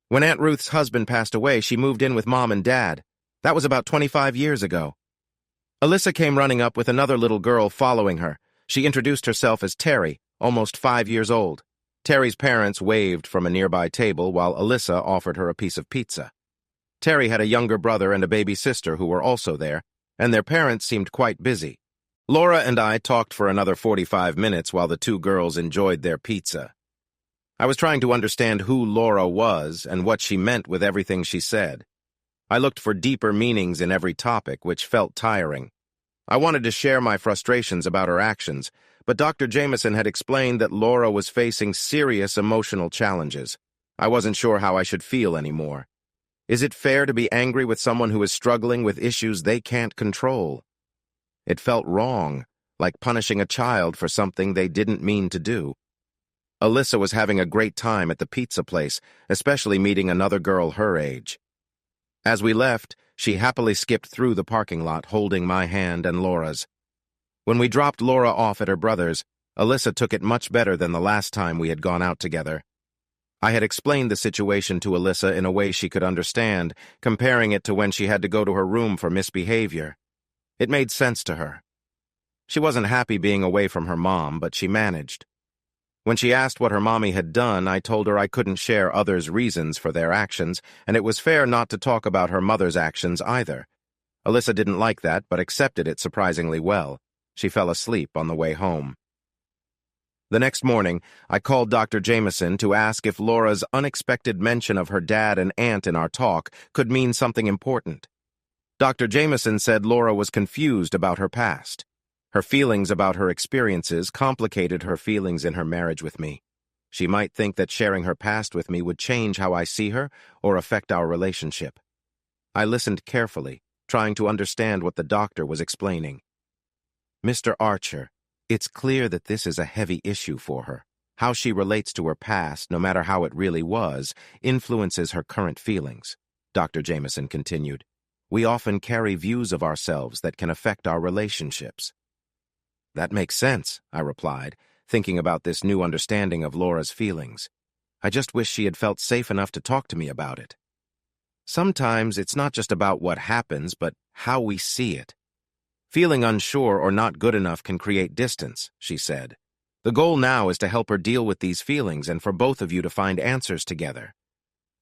When Aunt Ruth's husband passed away, she moved in with Mom and Dad. That was about 25 years ago. Alyssa came running up with another little girl following her. She introduced herself as Terry, almost 5 years old. Terry's parents waved from a nearby table while Alyssa offered her a piece of pizza. Terry had a younger brother and a baby sister who were also there, and their parents seemed quite busy. Laura and I talked for another 45 minutes while the two girls enjoyed their pizza. I was trying to understand who Laura was and what she meant with everything she said. I looked for deeper meanings in every topic, which felt tiring. I wanted to share my frustrations about her actions, but Dr. Jameson had explained that Laura was facing serious emotional challenges. I wasn't sure how I should feel anymore. Is it fair to be angry with someone who is struggling with issues they can't control? It felt wrong, like punishing a child for something they didn't mean to do. Alyssa was having a great time at the pizza place, especially meeting another girl her age. As we left, she happily skipped through the parking lot holding my hand and Laura's. When we dropped Laura off at her brother's, Alyssa took it much better than the last time we had gone out together. I had explained the situation to Alyssa in a way she could understand, comparing it to when she had to go to her room for misbehavior. It made sense to her. She wasn't happy being away from her mom, but she managed. When she asked what her mommy had done, I told her I couldn't share others' reasons for their actions, and it was fair not to talk about her mother's actions either. Alyssa didn't like that, but accepted it surprisingly well. She fell asleep on the way home. The next morning, I called Dr. Jameson to ask if Laura's unexpected mention of her dad and aunt in our talk could mean something important. Dr. Jameson said Laura was confused about her past. Her feelings about her experiences complicated her feelings in her marriage with me. She might think that sharing her past with me would change how I see her or affect our relationship. I listened carefully, trying to understand what the doctor was explaining. Mr. Archer, it's clear that this is a heavy issue for her. How she relates to her past, no matter how it really was, influences her current feelings, Dr. Jameson continued. We often carry views of ourselves that can affect our relationships. That makes sense, I replied, thinking about this new understanding of Laura's feelings. I just wish she had felt safe enough to talk to me about it. Sometimes it's not just about what happens, but how we see it. Feeling unsure or not good enough can create distance, she said. The goal now is to help her deal with these feelings and for both of you to find answers together.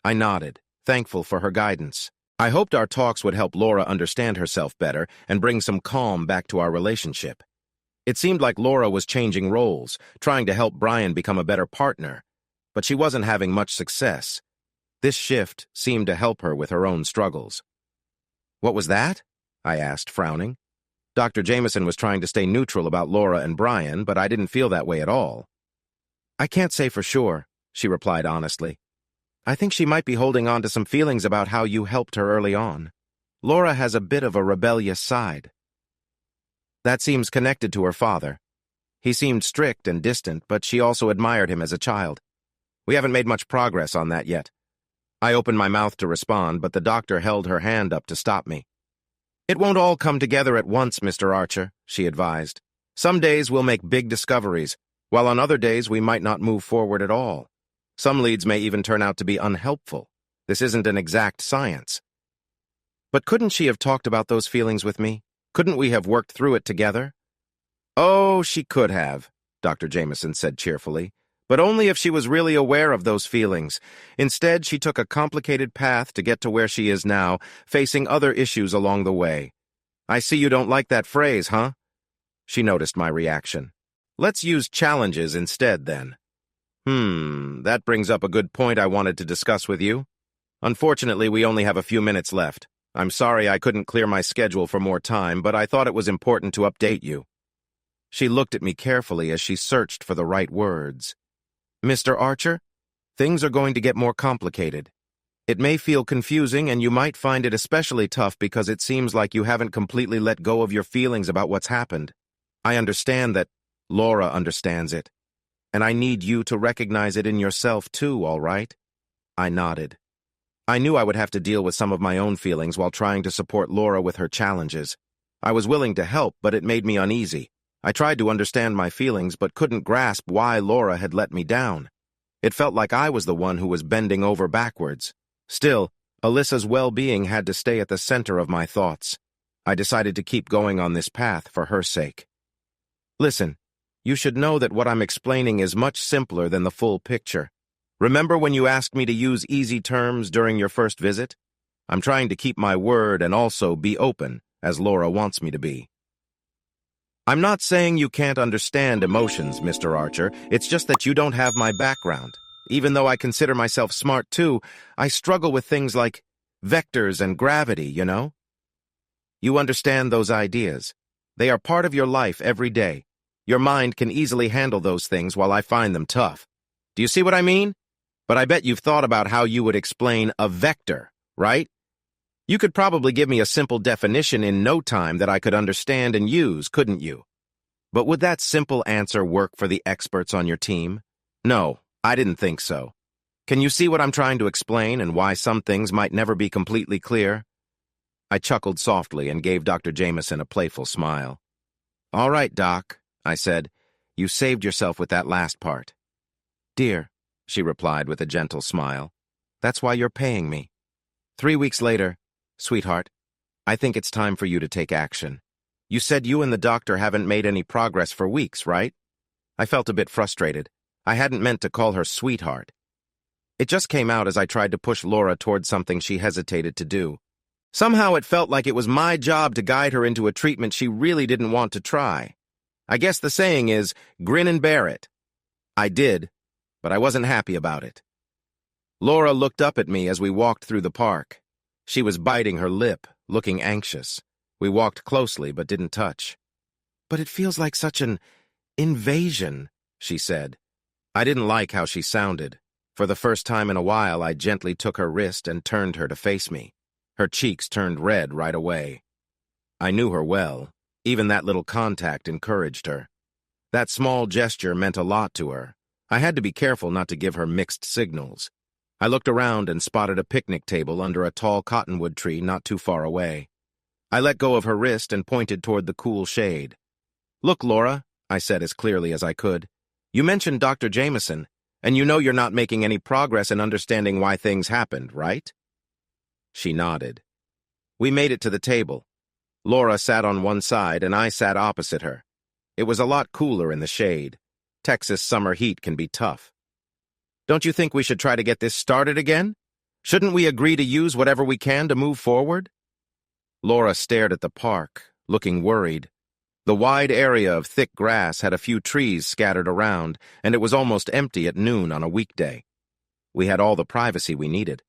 I nodded, thankful for her guidance. I hoped our talks would help Laura understand herself better and bring some calm back to our relationship. It seemed like Laura was changing roles, trying to help Brian become a better partner, but she wasn't having much success. This shift seemed to help her with her own struggles. What was that? I asked, frowning. Dr. Jameson was trying to stay neutral about Laura and Brian, but I didn't feel that way at all. I can't say for sure, she replied honestly. I think she might be holding on to some feelings about how you helped her early on. Laura has a bit of a rebellious side. That seems connected to her father. He seemed strict and distant, but she also admired him as a child. We haven't made much progress on that yet. I opened my mouth to respond, but the doctor held her hand up to stop me. It won't all come together at once, Mr. Archer, she advised. Some days we'll make big discoveries, while on other days we might not move forward at all. Some leads may even turn out to be unhelpful. This isn't an exact science. But couldn't she have talked about those feelings with me? Couldn't we have worked through it together? Oh, she could have, Dr. Jameson said cheerfully, but only if she was really aware of those feelings. Instead, she took a complicated path to get to where she is now, facing other issues along the way. I see you don't like that phrase, huh? She noticed my reaction. Let's use challenges instead, then. That brings up a good point I wanted to discuss with you. Unfortunately, we only have a few minutes left. I'm sorry I couldn't clear my schedule for more time, but I thought it was important to update you. She looked at me carefully as she searched for the right words. Mr. Archer, things are going to get more complicated. It may feel confusing, and you might find it especially tough because it seems like you haven't completely let go of your feelings about what's happened. I understand that Laura understands it, and I need you to recognize it in yourself too, all right? I nodded. I knew I would have to deal with some of my own feelings while trying to support Laura with her challenges. I was willing to help, but it made me uneasy. I tried to understand my feelings, but couldn't grasp why Laura had let me down. It felt like I was the one who was bending over backwards. Still, Alyssa's well-being had to stay at the center of my thoughts. I decided to keep going on this path for her sake. Listen, you should know that what I'm explaining is much simpler than the full picture. Remember when you asked me to use easy terms during your first visit? I'm trying to keep my word and also be open, as Laura wants me to be. I'm not saying you can't understand emotions, Mr. Archer. It's just that you don't have my background. Even though I consider myself smart too, I struggle with things like vectors and gravity, you know? You understand those ideas. They are part of your life every day. Your mind can easily handle those things while I find them tough. Do you see what I mean? But I bet you've thought about how you would explain a vector, right? You could probably give me a simple definition in no time that I could understand and use, couldn't you? But would that simple answer work for the experts on your team? No, I didn't think so. Can you see what I'm trying to explain and why some things might never be completely clear? I chuckled softly and gave Dr. Jameson a playful smile. All right, Doc, I said. You saved yourself with that last part. Dear, she replied with a gentle smile, that's why you're paying me. 3 weeks later, sweetheart, I think it's time for you to take action. You said you and the doctor haven't made any progress for weeks, right? I felt a bit frustrated. I hadn't meant to call her sweetheart. It just came out as I tried to push Laura towards something she hesitated to do. Somehow it felt like it was my job to guide her into a treatment she really didn't want to try. I guess the saying is, grin and bear it. I did, but I wasn't happy about it. Laura looked up at me as we walked through the park. She was biting her lip, looking anxious. We walked closely but didn't touch. But it feels like such an invasion, she said. I didn't like how she sounded. For the first time in a while, I gently took her wrist and turned her to face me. Her cheeks turned red right away. I knew her well. Even that little contact encouraged her. That small gesture meant a lot to her. I had to be careful not to give her mixed signals. I looked around and spotted a picnic table under a tall cottonwood tree not too far away. I let go of her wrist and pointed toward the cool shade. Look, Laura, I said as clearly as I could. You mentioned Dr. Jameson, and you know you're not making any progress in understanding why things happened, right? She nodded. We made it to the table. Laura sat on one side and I sat opposite her. It was a lot cooler in the shade. Texas summer heat can be tough. Don't you think we should try to get this started again? Shouldn't we agree to use whatever we can to move forward? Laura stared at the park, looking worried. The wide area of thick grass had a few trees scattered around, and it was almost empty at noon on a weekday. We had all the privacy we needed.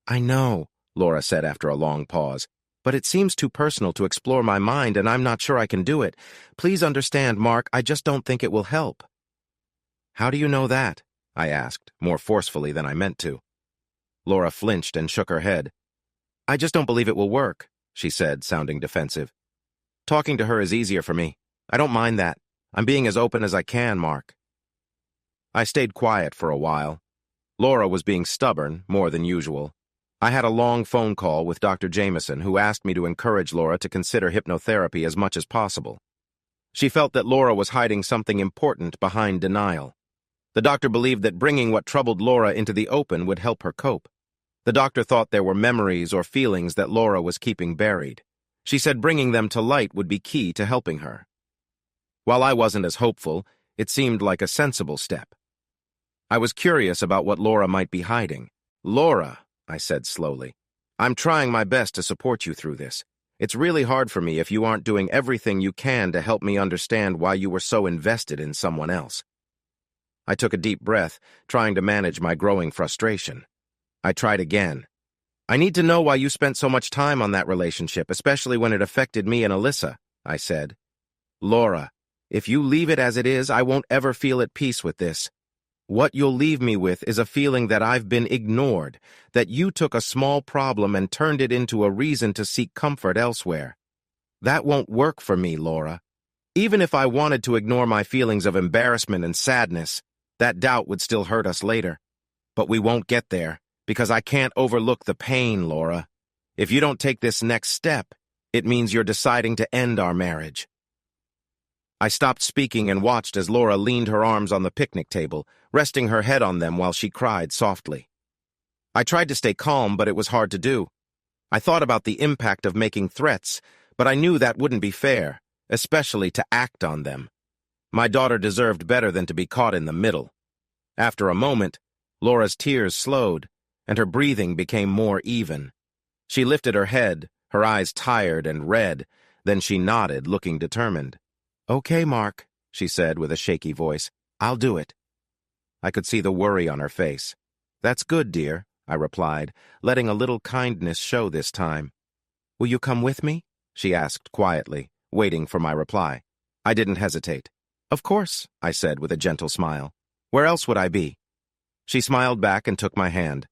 I know, Laura said after a long pause, but it seems too personal to explore my mind, and I'm not sure I can do it. Please understand, Mark, I just don't think it will help. How do you know that? I asked, more forcefully than I meant to. Laura flinched and shook her head. I just don't believe it will work, she said, sounding defensive. Talking to her is easier for me. I don't mind that. I'm being as open as I can, Mark. I stayed quiet for a while. Laura was being stubborn, more than usual. I had a long phone call with Dr. Jameson, who asked me to encourage Laura to consider hypnotherapy as much as possible. She felt that Laura was hiding something important behind denial. The doctor believed that bringing what troubled Laura into the open would help her cope. The doctor thought there were memories or feelings that Laura was keeping buried. She said bringing them to light would be key to helping her. While I wasn't as hopeful, it seemed like a sensible step. I was curious about what Laura might be hiding. Laura, I said slowly, I'm trying my best to support you through this. It's really hard for me if you aren't doing everything you can to help me understand why you were so invested in someone else. I took a deep breath, trying to manage my growing frustration. I tried again. I need to know why you spent so much time on that relationship, especially when it affected me and Alyssa, I said. Laura, if you leave it as it is, I won't ever feel at peace with this. What you'll leave me with is a feeling that I've been ignored, that you took a small problem and turned it into a reason to seek comfort elsewhere. That won't work for me, Laura. Even if I wanted to ignore my feelings of embarrassment and sadness, that doubt would still hurt us later. But we won't get there, because I can't overlook the pain, Laura. If you don't take this next step, it means you're deciding to end our marriage. I stopped speaking and watched as Laura leaned her arms on the picnic table, resting her head on them while she cried softly. I tried to stay calm, but it was hard to do. I thought about the impact of making threats, but I knew that wouldn't be fair, especially to act on them. My daughter deserved better than to be caught in the middle. After a moment, Laura's tears slowed, and her breathing became more even. She lifted her head, her eyes tired and red, then she nodded, looking determined. Okay, Mark, she said with a shaky voice. I'll do it. I could see the worry on her face. That's good, dear, I replied, letting a little kindness show this time. Will you come with me? She asked quietly, waiting for my reply. I didn't hesitate. Of course, I said with a gentle smile. Where else would I be? She smiled back and took my hand.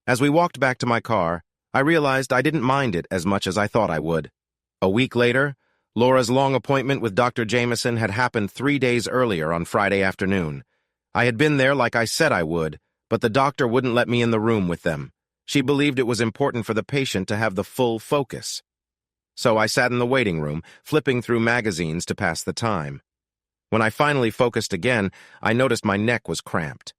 As we walked back to my car, I realized I didn't mind it as much as I thought I would. A week later, Laura's long appointment with Dr. Jameson had happened 3 days earlier on Friday afternoon. I had been there like I said I would, but the doctor wouldn't let me in the room with them. She believed it was important for the patient to have the full focus. So I sat in the waiting room, flipping through magazines to pass the time. When I finally focused again, I noticed my neck was cramped.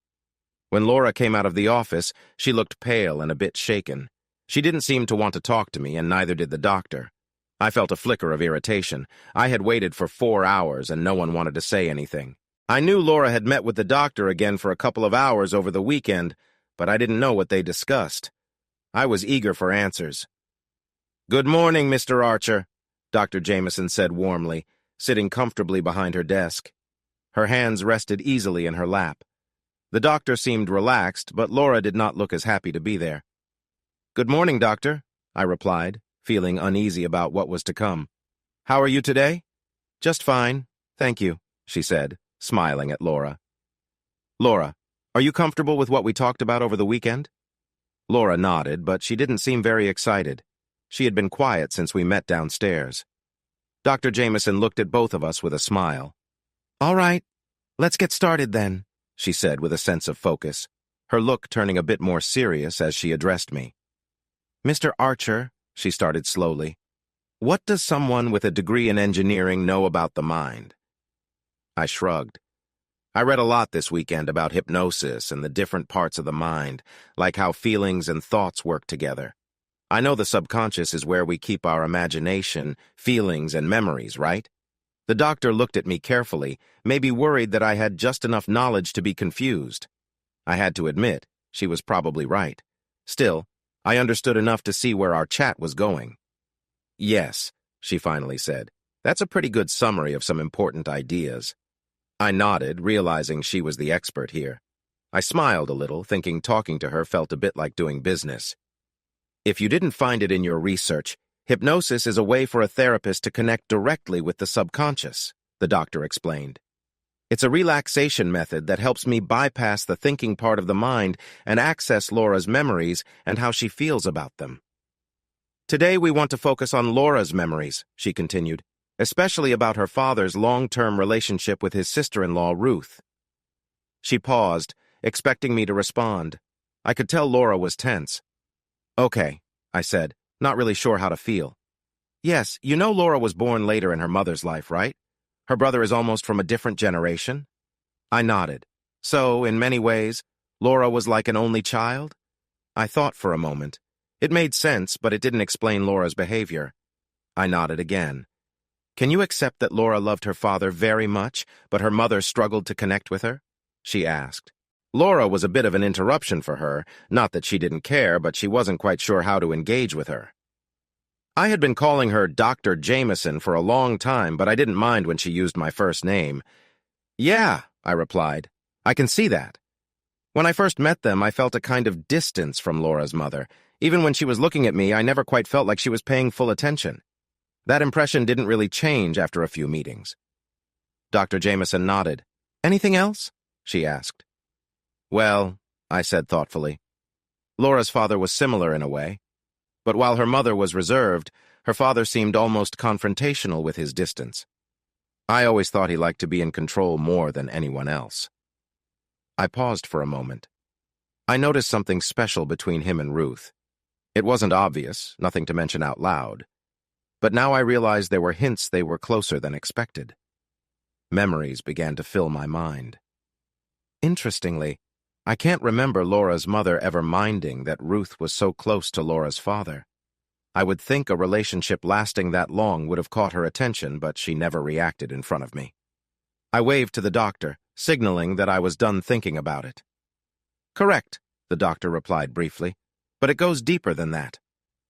When Laura came out of the office, she looked pale and a bit shaken. She didn't seem to want to talk to me, and neither did the doctor. I felt a flicker of irritation. I had waited for 4 hours, and no one wanted to say anything. I knew Laura had met with the doctor again for a couple of hours over the weekend, but I didn't know what they discussed. I was eager for answers. Good morning, Mr. Archer, Dr. Jameson said warmly, sitting comfortably behind her desk. Her hands rested easily in her lap. The doctor seemed relaxed, but Laura did not look as happy to be there. Good morning, doctor, I replied, feeling uneasy about what was to come. How are you today? Just fine, thank you, she said, smiling at Laura. Laura, are you comfortable with what we talked about over the weekend? Laura nodded, but she didn't seem very excited. She had been quiet since we met downstairs. Dr. Jameson looked at both of us with a smile. All right, let's get started then, she said with a sense of focus, her look turning a bit more serious as she addressed me. Mr. Archer, she started slowly, what does someone with a degree in engineering know about the mind? I shrugged. I read a lot this weekend about hypnosis and the different parts of the mind, like how feelings and thoughts work together. I know the subconscious is where we keep our imagination, feelings, and memories, right? The doctor looked at me carefully, maybe worried that I had just enough knowledge to be confused. I had to admit, she was probably right. Still, I understood enough to see where our chat was going. Yes, she finally said. That's a pretty good summary of some important ideas. I nodded, realizing she was the expert here. I smiled a little, thinking talking to her felt a bit like doing business. If you didn't find it in your research, hypnosis is a way for a therapist to connect directly with the subconscious, the doctor explained. It's a relaxation method that helps me bypass the thinking part of the mind and access Laura's memories and how she feels about them. Today we want to focus on Laura's memories, she continued, especially about her father's long-term relationship with his sister-in-law, Ruth. She paused, expecting me to respond. I could tell Laura was tense. Okay, I said, not really sure how to feel. Yes, you know Laura was born later in her mother's life, right? Her brother is almost from a different generation? I nodded. So, in many ways, Laura was like an only child? I thought for a moment. It made sense, but it didn't explain Laura's behavior. I nodded again. Can you accept that Laura loved her father very much, but her mother struggled to connect with her? She asked. Laura was a bit of an interruption for her, not that she didn't care, but she wasn't quite sure how to engage with her. I had been calling her Dr. Jameson for a long time, but I didn't mind when she used my first name. Yeah, I replied. I can see that. When I first met them, I felt a kind of distance from Laura's mother. Even when she was looking at me, I never quite felt like she was paying full attention. That impression didn't really change after a few meetings. Dr. Jameson nodded. "Anything else?" she asked. "Well," I said thoughtfully, "Laura's father was similar in a way. But while her mother was reserved, her father seemed almost confrontational with his distance. I always thought he liked to be in control more than anyone else." I paused for a moment. I noticed something special between him and Ruth. It wasn't obvious, nothing to mention out loud. But now I realized there were hints they were closer than expected. Memories began to fill my mind. Interestingly, I can't remember Laura's mother ever minding that Ruth was so close to Laura's father. I would think a relationship lasting that long would have caught her attention, but she never reacted in front of me. I waved to the doctor, signaling that I was done thinking about it. "Correct," the doctor replied briefly, "but it goes deeper than that.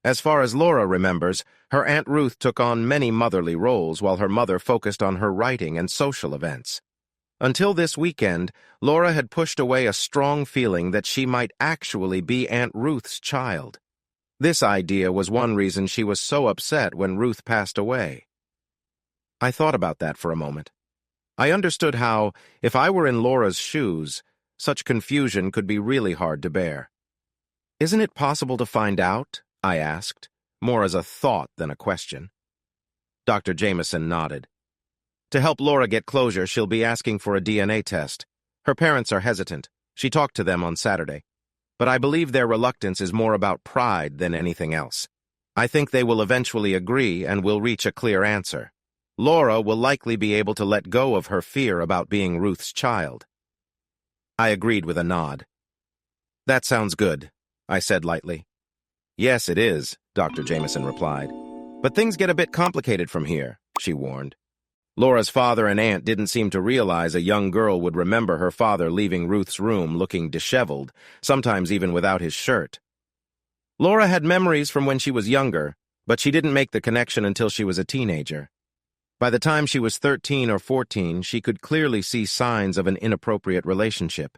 As far as Laura remembers, her Aunt Ruth took on many motherly roles while her mother focused on her writing and social events. Until this weekend, Laura had pushed away a strong feeling that she might actually be Aunt Ruth's child. This idea was one reason she was so upset when Ruth passed away." I thought about that for a moment. I understood how, if I were in Laura's shoes, such confusion could be really hard to bear. "Isn't it possible to find out?" I asked, more as a thought than a question. Dr. Jameson nodded. "To help Laura get closure, she'll be asking for a DNA test. Her parents are hesitant. She talked to them on Saturday. But I believe their reluctance is more about pride than anything else. I think they will eventually agree and will reach a clear answer. Laura will likely be able to let go of her fear about being Ruth's child." I agreed with a nod. "That sounds good," I said lightly. "Yes, it is," Dr. Jameson replied. "But things get a bit complicated from here," she warned. Laura's father and aunt didn't seem to realize a young girl would remember her father leaving Ruth's room looking disheveled, sometimes even without his shirt. Laura had memories from when she was younger, but she didn't make the connection until she was a teenager. By the time she was 13 or 14, she could clearly see signs of an inappropriate relationship.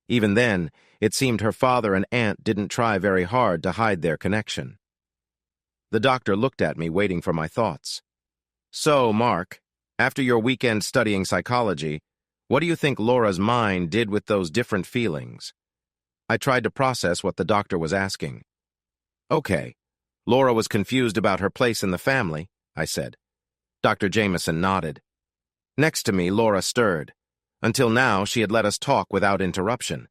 Even then, it seemed her father and aunt didn't try very hard to hide their connection. The doctor looked at me, waiting for my thoughts. "So, Mark, after your weekend studying psychology, what do you think Laura's mind did with those different feelings?" I tried to process what the doctor was asking. "Okay, Laura was confused about her place in the family," I said. Dr. Jameson nodded. Next to me, Laura stirred. Until now, she had let us talk without interruption.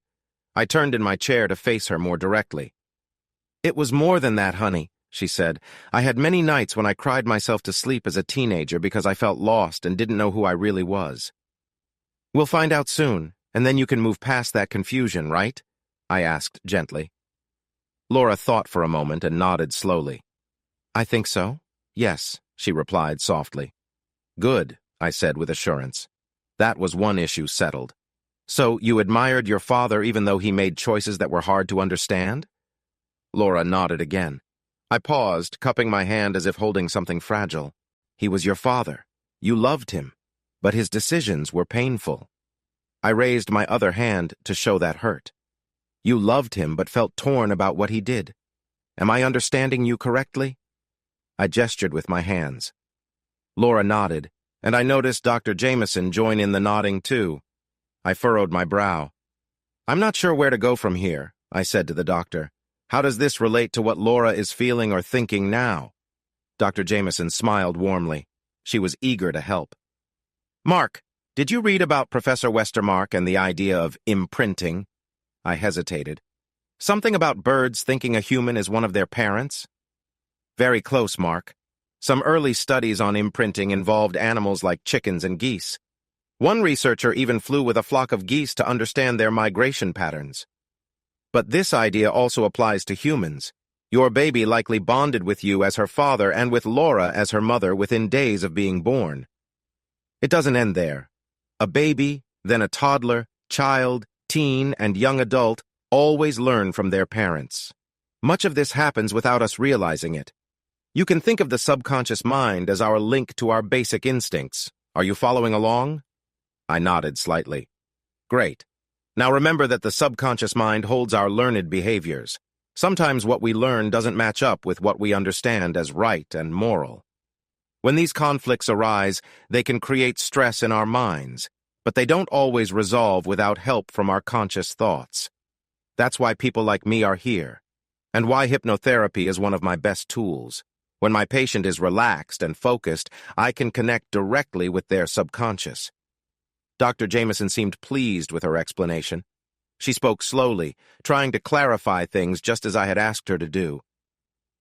I turned in my chair to face her more directly. "It was more than that, honey," she said. "I had many nights when I cried myself to sleep as a teenager because I felt lost and didn't know who I really was." "We'll find out soon, and then you can move past that confusion, right?" I asked gently. Laura thought for a moment and nodded slowly. "I think so. Yes," she replied softly. "Good," I said with assurance. That was one issue settled. "So you admired your father even though he made choices that were hard to understand?" Laura nodded again. I paused, cupping my hand as if holding something fragile. "He was your father. You loved him. But his decisions were painful." I raised my other hand to show that hurt. "You loved him but felt torn about what he did. Am I understanding you correctly?" I gestured with my hands. Laura nodded, and I noticed Dr. Jameson join in the nodding too. I furrowed my brow. "I'm not sure where to go from here," I said to the doctor. "How does this relate to what Laura is feeling or thinking now?" Dr. Jameson smiled warmly. She was eager to help. "Mark, did you read about Professor Westermarck and the idea of imprinting?" I hesitated. "Something about birds thinking a human is one of their parents?" "Very close, Mark. Some early studies on imprinting involved animals like chickens and geese. One researcher even flew with a flock of geese to understand their migration patterns. But this idea also applies to humans. Your baby likely bonded with you as her father and with Laura as her mother within days of being born. It doesn't end there. A baby, then a toddler, child, teen, and young adult always learn from their parents. Much of this happens without us realizing it. You can think of the subconscious mind as our link to our basic instincts. Are you following along?" I nodded slightly. "Great. Now remember that the subconscious mind holds our learned behaviors. Sometimes what we learn doesn't match up with what we understand as right and moral. When these conflicts arise, they can create stress in our minds, but they don't always resolve without help from our conscious thoughts. That's why people like me are here, and why hypnotherapy is one of my best tools. When my patient is relaxed and focused, I can connect directly with their subconscious. Dr. Jameson seemed pleased with her explanation. She spoke slowly, trying to clarify things just as I had asked her to do.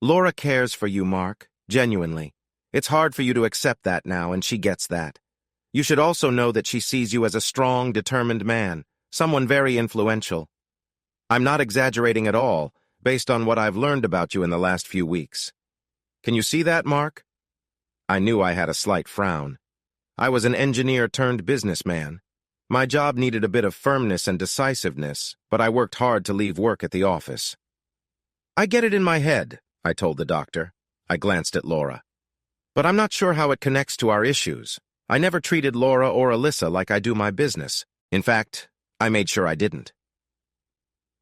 Laura cares for you, Mark, genuinely. It's hard for you to accept that now, and she gets that. You should also know that she sees you as a strong, determined man, someone very influential. I'm not exaggerating at all, based on what I've learned about you in the last few weeks. Can you see that, Mark? I knew I had a slight frown. I was an engineer turned businessman. My job needed a bit of firmness and decisiveness, but I worked hard to leave work at the office. I get it in my head, I told the doctor. I glanced at Laura. But I'm not sure how it connects to our issues. I never treated Laura or Alyssa like I do my business. In fact, I made sure I didn't.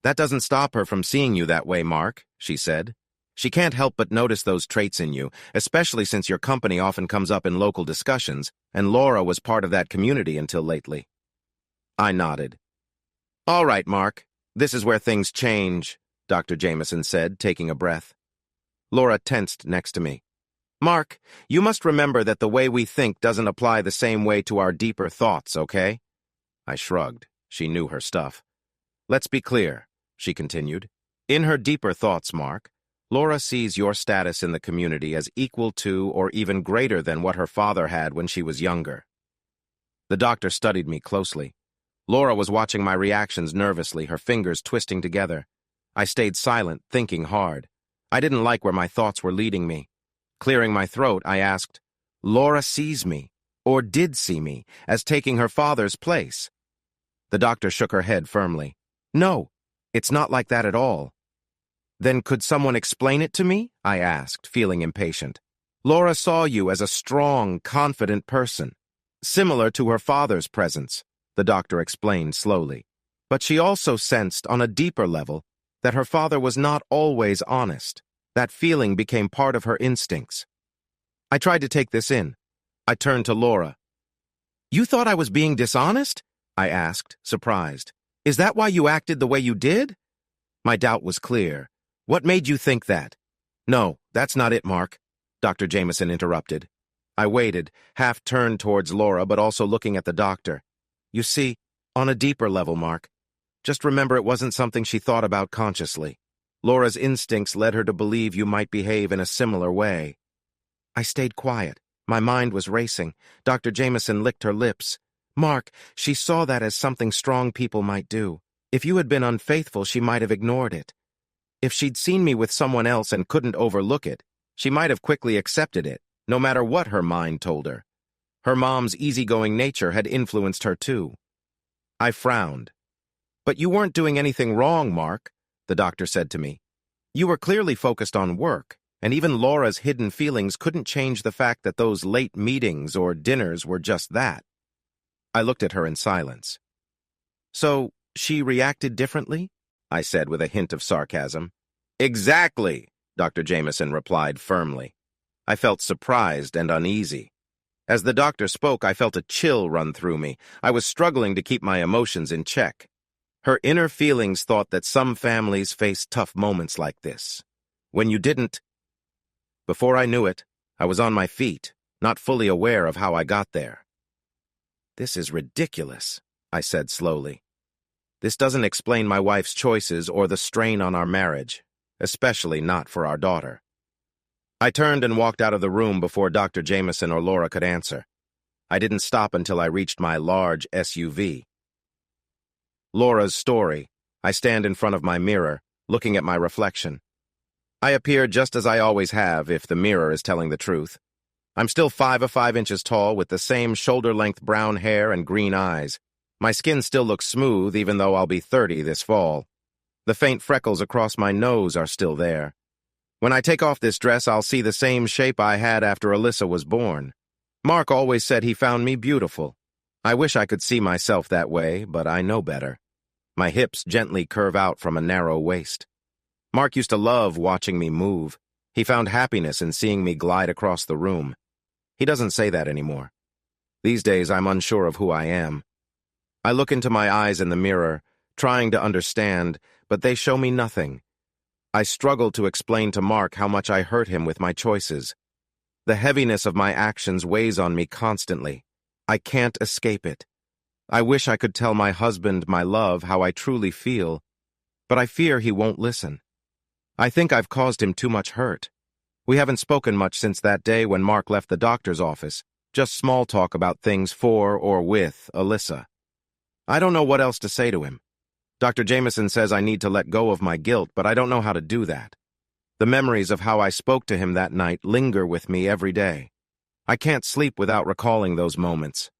That doesn't stop her from seeing you that way, Mark, she said. She can't help but notice those traits in you, especially since your company often comes up in local discussions, and Laura was part of that community until lately. I nodded. All right, Mark, this is where things change, Dr. Jameson said, taking a breath. Laura tensed next to me. Mark, you must remember that the way we think doesn't apply the same way to our deeper thoughts, okay? I shrugged. She knew her stuff. Let's be clear, she continued. In her deeper thoughts, Mark, Laura sees your status in the community as equal to or even greater than what her father had when she was younger. The doctor studied me closely. Laura was watching my reactions nervously, her fingers twisting together. I stayed silent, thinking hard. I didn't like where my thoughts were leading me. Clearing my throat, I asked, Laura sees me, or did see me, as taking her father's place. The doctor shook her head firmly. No, it's not like that at all. Then could someone explain it to me? I asked, feeling impatient. Laura saw you as a strong, confident person, similar to her father's presence, the doctor explained slowly. But she also sensed on a deeper level that her father was not always honest. That feeling became part of her instincts. I tried to take this in. I turned to Laura. You thought I was being dishonest? I asked, surprised. Is that why you acted the way you did? My doubt was clear. What made you think that? No, that's not it, Mark, Dr. Jameson interrupted. I waited, half turned towards Laura, but also looking at the doctor. You see, on a deeper level, Mark, just remember it wasn't something she thought about consciously. Laura's instincts led her to believe you might behave in a similar way. I stayed quiet. My mind was racing. Dr. Jameson licked her lips. Mark, she saw that as something strong people might do. If you had been unfaithful, she might have ignored it. If she'd seen me with someone else and couldn't overlook it, she might have quickly accepted it, no matter what her mind told her. Her mom's easygoing nature had influenced her too. I frowned. But you weren't doing anything wrong, Mark, the doctor said to me. You were clearly focused on work, and even Laura's hidden feelings couldn't change the fact that those late meetings or dinners were just that. I looked at her in silence. So, she reacted differently? I said with a hint of sarcasm. Exactly, Dr. Jameson replied firmly. I felt surprised and uneasy. As the doctor spoke, I felt a chill run through me. I was struggling to keep my emotions in check. Her inner feelings thought that some families face tough moments like this. When you didn't... Before I knew it, I was on my feet, not fully aware of how I got there. This is ridiculous, I said slowly. This doesn't explain my wife's choices or the strain on our marriage, especially not for our daughter. I turned and walked out of the room before Dr. Jameson or Laura could answer. I didn't stop until I reached my large SUV. Laura's story. I stand in front of my mirror, looking at my reflection. I appear just as I always have, if the mirror is telling the truth. I'm still 5 inches tall with the same shoulder-length brown hair and green eyes. My skin still looks smooth, even though I'll be 30 this fall. The faint freckles across my nose are still there. When I take off this dress, I'll see the same shape I had after Alyssa was born. Mark always said he found me beautiful. I wish I could see myself that way, but I know better. My hips gently curve out from a narrow waist. Mark used to love watching me move. He found happiness in seeing me glide across the room. He doesn't say that anymore. These days, I'm unsure of who I am. I look into my eyes in the mirror, trying to understand, but they show me nothing. I struggle to explain to Mark how much I hurt him with my choices. The heaviness of my actions weighs on me constantly. I can't escape it. I wish I could tell my husband, my love, how I truly feel, but I fear he won't listen. I think I've caused him too much hurt. We haven't spoken much since that day when Mark left the doctor's office, just small talk about things for or with Alyssa. I don't know what else to say to him. Dr. Jameson says I need to let go of my guilt, but I don't know how to do that. The memories of how I spoke to him that night linger with me every day. I can't sleep without recalling those moments.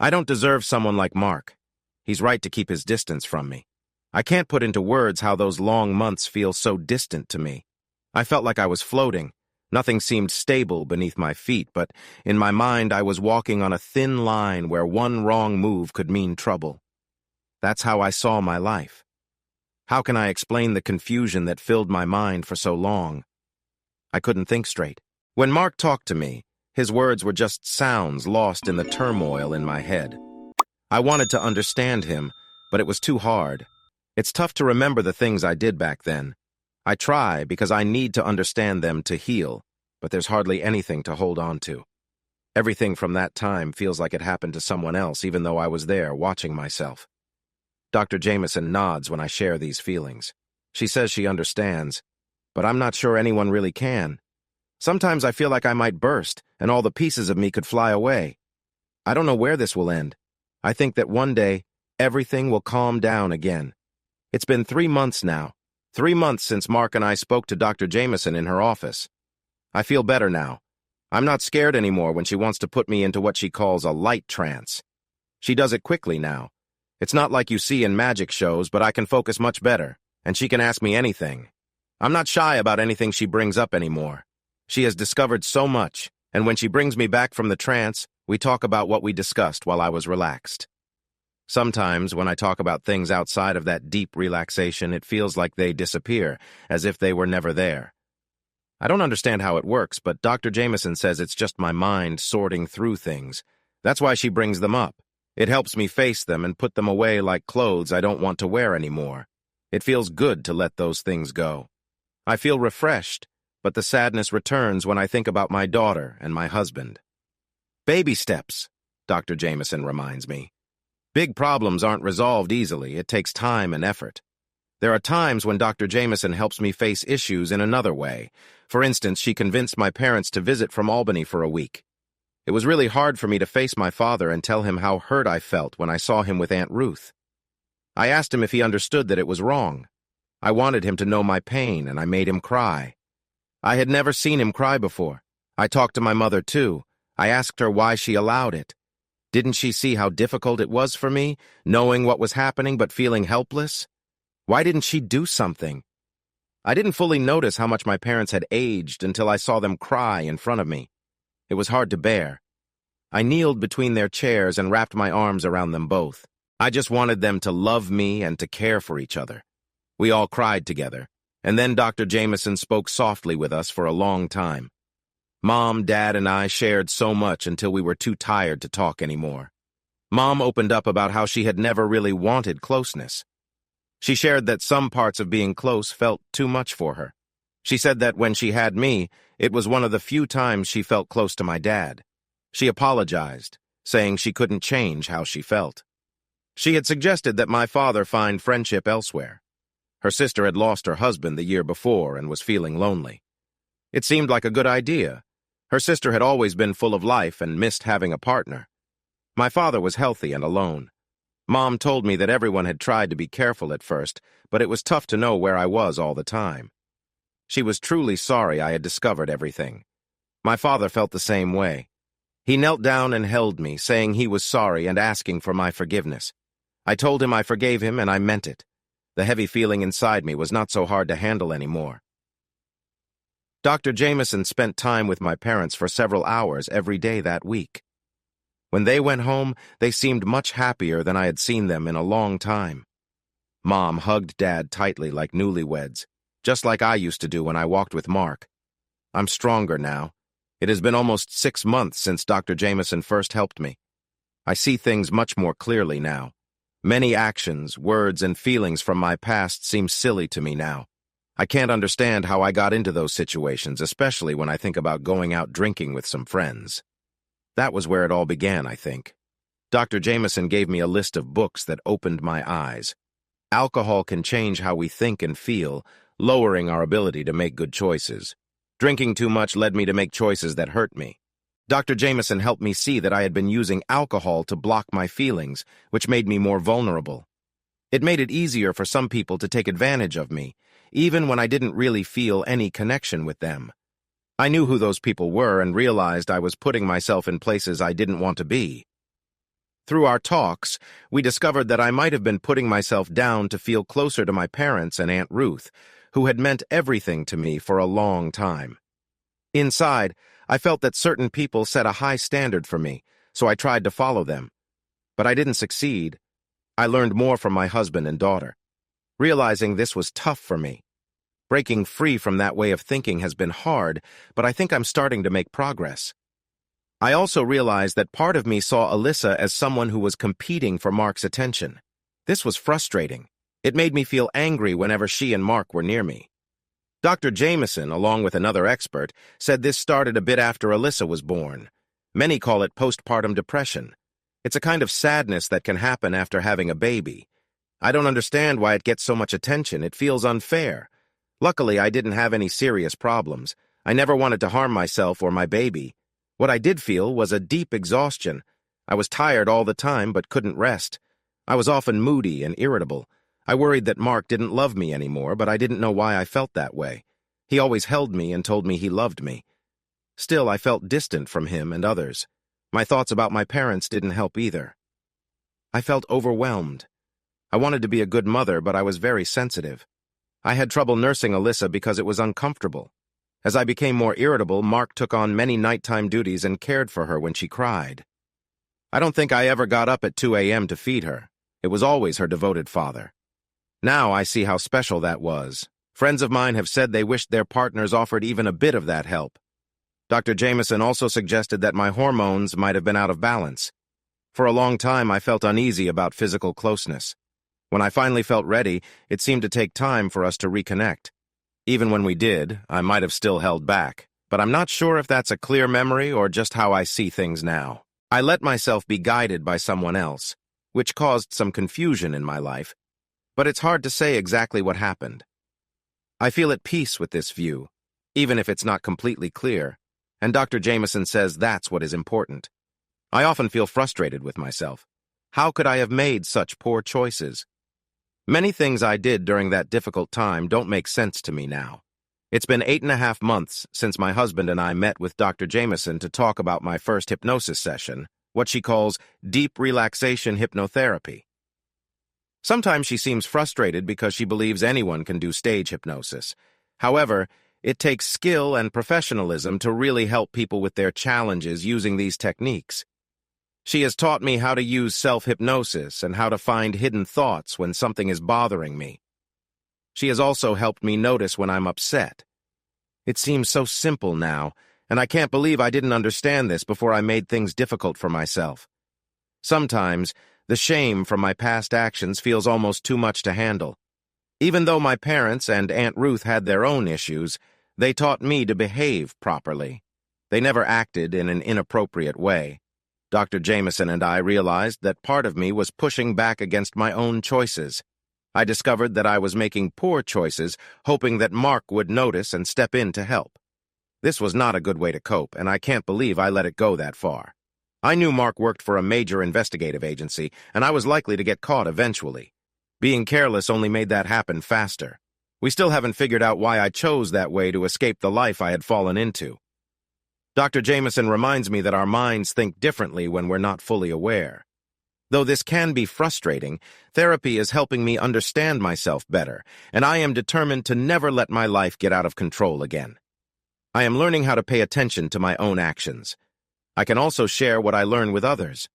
I don't deserve someone like Mark. He's right to keep his distance from me. I can't put into words how those long months feel so distant to me. I felt like I was floating. Nothing seemed stable beneath my feet, but in my mind I was walking on a thin line where one wrong move could mean trouble. That's how I saw my life. How can I explain the confusion that filled my mind for so long? I couldn't think straight. When Mark talked to me, his words were just sounds lost in the turmoil in my head. I wanted to understand him, but it was too hard. It's tough to remember the things I did back then. I try because I need to understand them to heal, but there's hardly anything to hold on to. Everything from that time feels like it happened to someone else, even though I was there watching myself. Dr. Jameson nods when I share these feelings. She says she understands, but I'm not sure anyone really can. Sometimes I feel like I might burst, and all the pieces of me could fly away. I don't know where this will end. I think that one day, everything will calm down again. It's been 3 months now. 3 months since Mark and I spoke to Dr. Jameson in her office. I feel better now. I'm not scared anymore when she wants to put me into what she calls a light trance. She does it quickly now. It's not like you see in magic shows, but I can focus much better, and she can ask me anything. I'm not shy about anything she brings up anymore. She has discovered so much, and when she brings me back from the trance, we talk about what we discussed while I was relaxed. Sometimes, when I talk about things outside of that deep relaxation, it feels like they disappear, as if they were never there. I don't understand how it works, but Dr. Jameson says it's just my mind sorting through things. That's why she brings them up. It helps me face them and put them away like clothes I don't want to wear anymore. It feels good to let those things go. I feel refreshed, but the sadness returns when I think about my daughter and my husband. Baby steps, Dr. Jameson reminds me. Big problems aren't resolved easily. It takes time and effort. There are times when Dr. Jameson helps me face issues in another way. For instance, she convinced my parents to visit from Albany for a week. It was really hard for me to face my father and tell him how hurt I felt when I saw him with Aunt Ruth. I asked him if he understood that it was wrong. I wanted him to know my pain, and I made him cry. I had never seen him cry before. I talked to my mother, too. I asked her why she allowed it. Didn't she see how difficult it was for me, knowing what was happening but feeling helpless? Why didn't she do something? I didn't fully notice how much my parents had aged until I saw them cry in front of me. It was hard to bear. I kneeled between their chairs and wrapped my arms around them both. I just wanted them to love me and to care for each other. We all cried together, and then Dr. Jameson spoke softly with us for a long time. Mom, Dad, and I shared so much until we were too tired to talk anymore. Mom opened up about how she had never really wanted closeness. She shared that some parts of being close felt too much for her. She said that when she had me, it was one of the few times she felt close to my dad. She apologized, saying she couldn't change how she felt. She had suggested that my father find friendship elsewhere. Her sister had lost her husband the year before and was feeling lonely. It seemed like a good idea. Her sister had always been full of life and missed having a partner. My father was healthy and alone. Mom told me that everyone had tried to be careful at first, but it was tough to know where I was all the time. She was truly sorry I had discovered everything. My father felt the same way. He knelt down and held me, saying he was sorry and asking for my forgiveness. I told him I forgave him, and I meant it. The heavy feeling inside me was not so hard to handle anymore. Dr. Jameson spent time with my parents for several hours every day that week. When they went home, they seemed much happier than I had seen them in a long time. Mom hugged Dad tightly like newlyweds, just like I used to do when I walked with Mark. I'm stronger now. It has been almost 6 months since Dr. Jameson first helped me. I see things much more clearly now. Many actions, words, and feelings from my past seem silly to me now. I can't understand how I got into those situations, especially when I think about going out drinking with some friends. That was where it all began, I think. Dr. Jameson gave me a list of books that opened my eyes. Alcohol can change how we think and feel, lowering our ability to make good choices. Drinking too much led me to make choices that hurt me. Dr. Jameson helped me see that I had been using alcohol to block my feelings, which made me more vulnerable. It made it easier for some people to take advantage of me, even when I didn't really feel any connection with them. I knew who those people were and realized I was putting myself in places I didn't want to be. Through our talks, we discovered that I might have been putting myself down to feel closer to my parents and Aunt Ruth, who had meant everything to me for a long time. Inside, I felt that certain people set a high standard for me, so I tried to follow them. But I didn't succeed. I learned more from my husband and daughter. Realizing this was tough for me. Breaking free from that way of thinking has been hard, but I think I'm starting to make progress. I also realized that part of me saw Alyssa as someone who was competing for Mark's attention. This was frustrating. It made me feel angry whenever she and Mark were near me. Dr. Jameson, along with another expert, said this started a bit after Alyssa was born. Many call it postpartum depression. It's a kind of sadness that can happen after having a baby. I don't understand why it gets so much attention. It feels unfair. Luckily, I didn't have any serious problems. I never wanted to harm myself or my baby. What I did feel was a deep exhaustion. I was tired all the time but couldn't rest. I was often moody and irritable. I worried that Mark didn't love me anymore, but I didn't know why I felt that way. He always held me and told me he loved me. Still, I felt distant from him and others. My thoughts about my parents didn't help either. I felt overwhelmed. I wanted to be a good mother, but I was very sensitive. I had trouble nursing Alyssa because it was uncomfortable. As I became more irritable, Mark took on many nighttime duties and cared for her when she cried. I don't think I ever got up at 2 a.m. to feed her. It was always her devoted father. Now I see how special that was. Friends of mine have said they wished their partners offered even a bit of that help. Dr. Jameson also suggested that my hormones might have been out of balance. For a long time, I felt uneasy about physical closeness. When I finally felt ready, it seemed to take time for us to reconnect. Even when we did, I might have still held back, but I'm not sure if that's a clear memory or just how I see things now. I let myself be guided by someone else, which caused some confusion in my life, but it's hard to say exactly what happened. I feel at peace with this view, even if it's not completely clear, and Dr. Jameson says that's what is important. I often feel frustrated with myself. How could I have made such poor choices? Many things I did during that difficult time don't make sense to me now. It's been 8.5 months since my husband and I met with Dr. Jameson to talk about my first hypnosis session, what she calls deep relaxation hypnotherapy. Sometimes she seems frustrated because she believes anyone can do stage hypnosis. However, it takes skill and professionalism to really help people with their challenges using these techniques. She has taught me how to use self-hypnosis and how to find hidden thoughts when something is bothering me. She has also helped me notice when I'm upset. It seems so simple now, and I can't believe I didn't understand this before I made things difficult for myself. Sometimes, the shame from my past actions feels almost too much to handle. Even though my parents and Aunt Ruth had their own issues, they taught me to behave properly. They never acted in an inappropriate way. Dr. Jameson and I realized that part of me was pushing back against my own choices. I discovered that I was making poor choices, hoping that Mark would notice and step in to help. This was not a good way to cope, and I can't believe I let it go that far. I knew Mark worked for a major investigative agency, and I was likely to get caught eventually. Being careless only made that happen faster. We still haven't figured out why I chose that way to escape the life I had fallen into. Dr. Jameson reminds me that our minds think differently when we're not fully aware. Though this can be frustrating, therapy is helping me understand myself better, and I am determined to never let my life get out of control again. I am learning how to pay attention to my own actions. I can also share what I learn with others.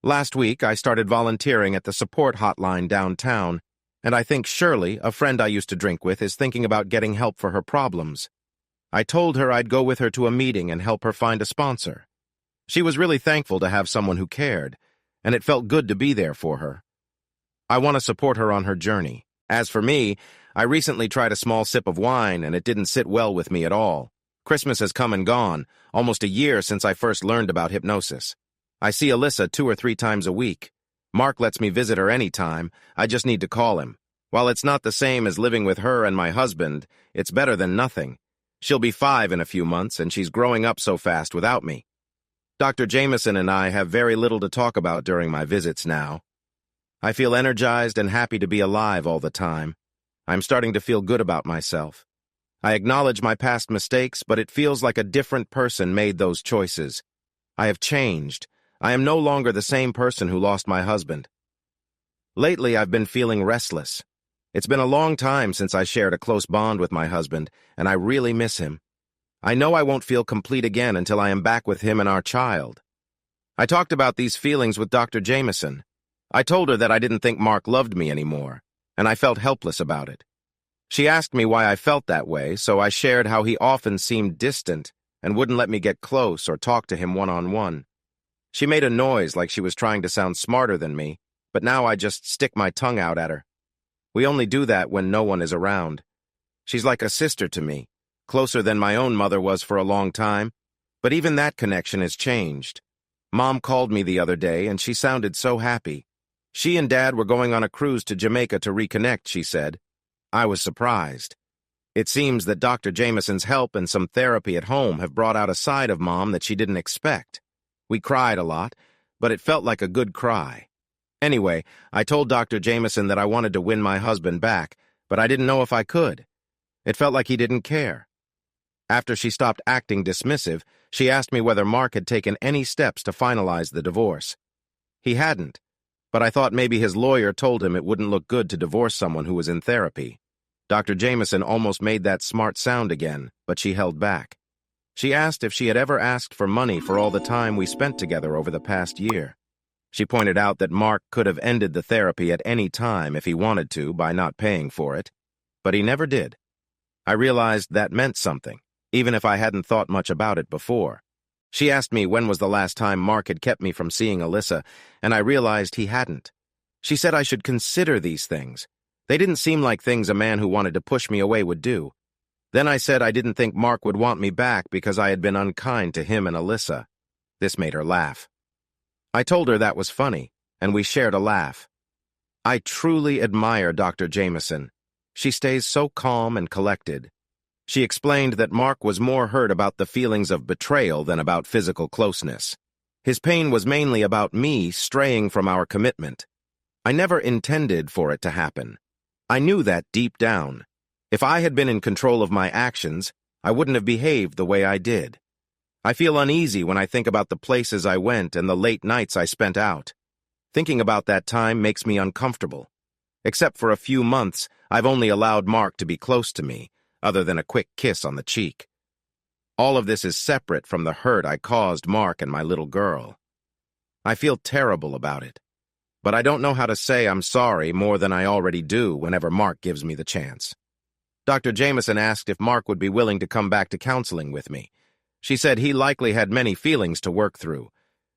Last week, I started volunteering at the support hotline downtown. And I think Shirley, a friend I used to drink with, is thinking about getting help for her problems. I told her I'd go with her to a meeting and help her find a sponsor. She was really thankful to have someone who cared, and it felt good to be there for her. I want to support her on her journey. As for me, I recently tried a small sip of wine, and it didn't sit well with me at all. Christmas has come and gone, almost a year since I first learned about hypnosis. I see Alyssa 2 or 3 times a week. Mark lets me visit her anytime. I just need to call him. While it's not the same as living with her and my husband, it's better than nothing. She'll be 5 in a few months, and she's growing up so fast without me. Dr. Jameson and I have very little to talk about during my visits now. I feel energized and happy to be alive all the time. I'm starting to feel good about myself. I acknowledge my past mistakes, but it feels like a different person made those choices. I have changed. I am no longer the same person who lost my husband. Lately, I've been feeling restless. It's been a long time since I shared a close bond with my husband, and I really miss him. I know I won't feel complete again until I am back with him and our child. I talked about these feelings with Dr. Jameson. I told her that I didn't think Mark loved me anymore, and I felt helpless about it. She asked me why I felt that way, so I shared how he often seemed distant and wouldn't let me get close or talk to him one-on-one. She made a noise like she was trying to sound smarter than me, but now I just stick my tongue out at her. We only do that when no one is around. She's like a sister to me, closer than my own mother was for a long time, but even that connection has changed. Mom called me the other day, and she sounded so happy. She and Dad were going on a cruise to Jamaica to reconnect, she said. I was surprised. It seems that Dr. Jameson's help and some therapy at home have brought out a side of Mom that she didn't expect. We cried a lot, but it felt like a good cry. Anyway, I told Dr. Jameson that I wanted to win my husband back, but I didn't know if I could. It felt like he didn't care. After she stopped acting dismissive, she asked me whether Mark had taken any steps to finalize the divorce. He hadn't, but I thought maybe his lawyer told him it wouldn't look good to divorce someone who was in therapy. Dr. Jameson almost made that smart sound again, but she held back. She asked if she had ever asked for money for all the time we spent together over the past year. She pointed out that Mark could have ended the therapy at any time if he wanted to by not paying for it, but he never did. I realized that meant something, even if I hadn't thought much about it before. She asked me when was the last time Mark had kept me from seeing Alyssa, and I realized he hadn't. She said I should consider these things. They didn't seem like things a man who wanted to push me away would do. Then I said I didn't think Mark would want me back because I had been unkind to him and Alyssa. This made her laugh. I told her that was funny, and we shared a laugh. I truly admire Dr. Jameson. She stays so calm and collected. She explained that Mark was more hurt about the feelings of betrayal than about physical closeness. His pain was mainly about me straying from our commitment. I never intended for it to happen. I knew that deep down. If I had been in control of my actions, I wouldn't have behaved the way I did. I feel uneasy when I think about the places I went and the late nights I spent out. Thinking about that time makes me uncomfortable. Except for a few months, I've only allowed Mark to be close to me, other than a quick kiss on the cheek. All of this is separate from the hurt I caused Mark and my little girl. I feel terrible about it, but I don't know how to say I'm sorry more than I already do whenever Mark gives me the chance. Dr. Jameson asked if Mark would be willing to come back to counseling with me. She said he likely had many feelings to work through.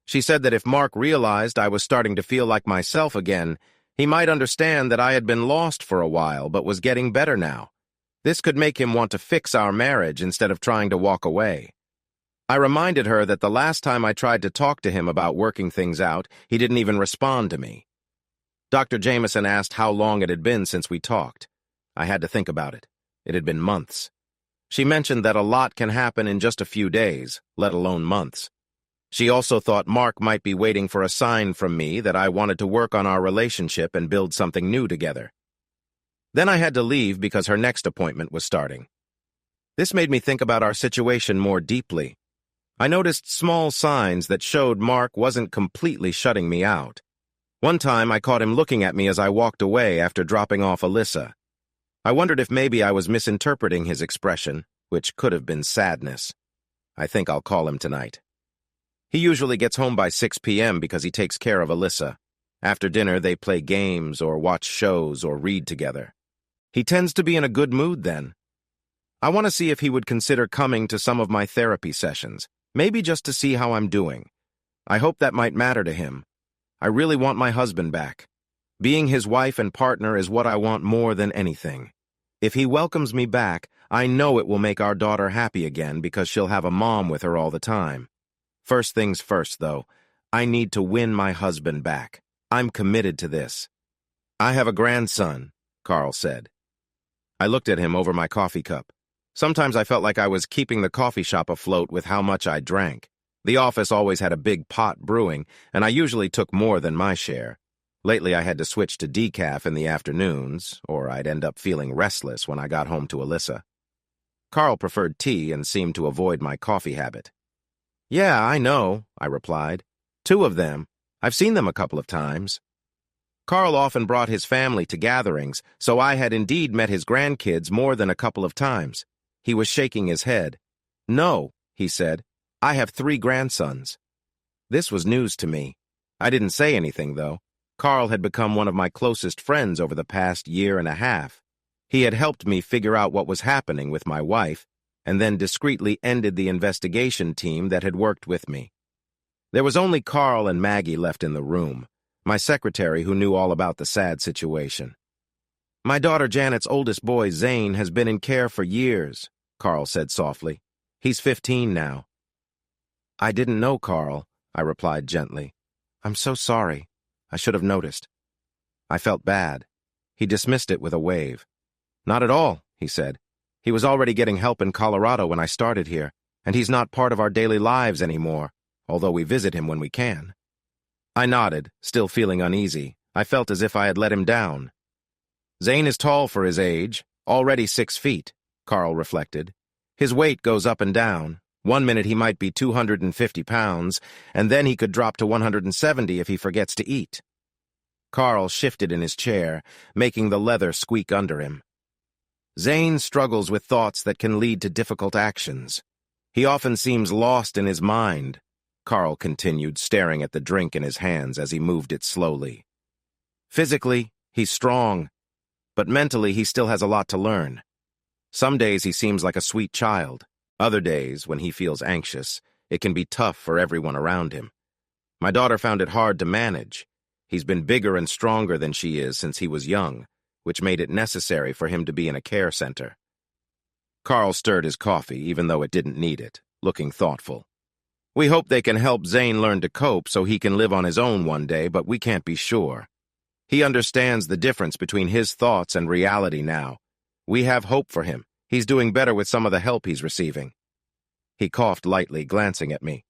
She said that if Mark realized I was starting to feel like myself again, he might understand that I had been lost for a while but was getting better now. This could make him want to fix our marriage instead of trying to walk away. I reminded her that the last time I tried to talk to him about working things out, he didn't even respond to me. Dr. Jameson asked how long it had been since we talked. I had to think about it. It had been months. She mentioned that a lot can happen in just a few days, let alone months. She also thought Mark might be waiting for a sign from me that I wanted to work on our relationship and build something new together. Then I had to leave because her next appointment was starting. This made me think about our situation more deeply. I noticed small signs that showed Mark wasn't completely shutting me out. One time I caught him looking at me as I walked away after dropping off Alyssa. I wondered if maybe I was misinterpreting his expression, which could have been sadness. I think I'll call him tonight. He usually gets home by 6 p.m. because he takes care of Alyssa, After dinner, they play games or watch shows or read together. He tends to be in a good mood then. I want to see if he would consider coming to some of my therapy sessions, maybe just to see how I'm doing. I hope that might matter to him. I really want my husband back. Being his wife and partner is what I want more than anything. If he welcomes me back, I know it will make our daughter happy again because she'll have a mom with her all the time. First things first, though, I need to win my husband back. I'm committed to this. I have a grandson, Carl said. I looked at him over my coffee cup. Sometimes I felt like I was keeping the coffee shop afloat with how much I drank. The office always had a big pot brewing, and I usually took more than my share. Lately, I had to switch to decaf in the afternoons, or I'd end up feeling restless when I got home to Alyssa. Carl preferred tea and seemed to avoid my coffee habit. Yeah, I know, I replied. 2 of them. I've seen them a couple of times. Carl often brought his family to gatherings, so I had indeed met his grandkids more than a couple of times. He was shaking his head. No, he said, I have 3 grandsons. This was news to me. I didn't say anything, though. Carl had become one of my closest friends over the past year and a half. He had helped me figure out what was happening with my wife, and then discreetly ended the investigation team that had worked with me. There was only Carl and Maggie left in the room, my secretary who knew all about the sad situation. My daughter Janet's oldest boy, Zane, has been in care for years, Carl said softly. He's 15 now. I didn't know Carl, I replied gently. I'm so sorry. I should have noticed. I felt bad. He dismissed it with a wave. Not at all, he said. He was already getting help in Colorado when I started here, and he's not part of our daily lives anymore, although we visit him when we can. I nodded, still feeling uneasy. I felt as if I had let him down. Zane is tall for his age, already 6 feet, Carl reflected. His weight goes up and down. 1 minute he might be 250 pounds, and then he could drop to 170 if he forgets to eat. Carl shifted in his chair, making the leather squeak under him. Zane struggles with thoughts that can lead to difficult actions. He often seems lost in his mind, Carl continued, staring at the drink in his hands as he moved it slowly. Physically, he's strong, but mentally he still has a lot to learn. Some days he seems like a sweet child. Other days, when he feels anxious, it can be tough for everyone around him. My daughter found it hard to manage. He's been bigger and stronger than she is since he was young, which made it necessary for him to be in a care center. Carl stirred his coffee, even though it didn't need it, looking thoughtful. We hope they can help Zane learn to cope so he can live on his own one day, but we can't be sure. He understands the difference between his thoughts and reality now. We have hope for him. He's doing better with some of the help he's receiving. He coughed lightly, glancing at me.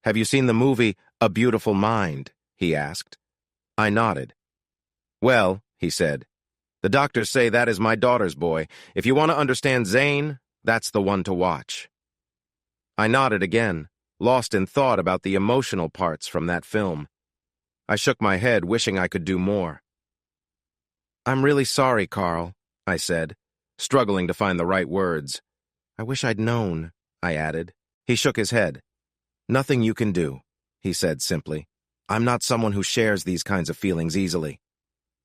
Have you seen the movie A Beautiful Mind? He asked. I nodded. Well, he said, the doctors say that is my daughter's boy. If you want to understand Zane, that's the one to watch. I nodded again, lost in thought about the emotional parts from that film. I shook my head, wishing I could do more. I'm really sorry, Carl, I said, struggling to find the right words. I wish I'd known, I added. He shook his head. Nothing you can do, he said simply. I'm not someone who shares these kinds of feelings easily.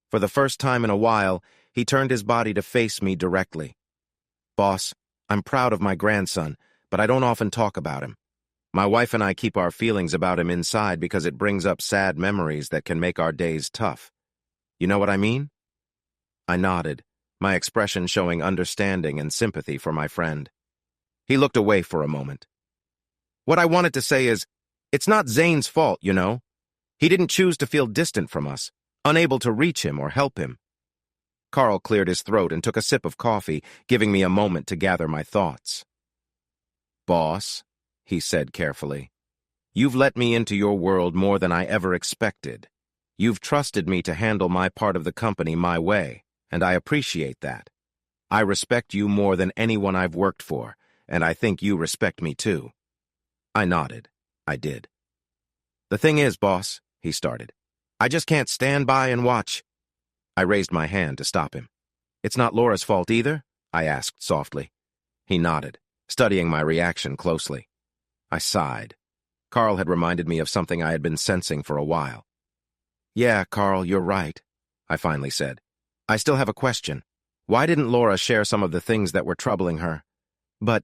For the first time in a while, he turned his body to face me directly. Boss, I'm proud of my grandson, but I don't often talk about him. My wife and I keep our feelings about him inside because it brings up sad memories that can make our days tough. You know what I mean? I nodded, my expression showing understanding and sympathy for my friend. He looked away for a moment. What I wanted to say is, it's not Zane's fault, you know. He didn't choose to feel distant from us, unable to reach him or help him. Carl cleared his throat and took a sip of coffee, giving me a moment to gather my thoughts. Boss, he said carefully, you've let me into your world more than I ever expected. You've trusted me to handle my part of the company my way, and I appreciate that. I respect you more than anyone I've worked for, and I think you respect me too. I nodded. I did. The thing is, boss, he started, I just can't stand by and watch. I raised my hand to stop him. It's not Laura's fault either? I asked softly. He nodded, studying my reaction closely. I sighed. Carl had reminded me of something I had been sensing for a while. Yeah, Carl, you're right, I finally said. I still have a question. Why didn't Laura share some of the things that were troubling her? But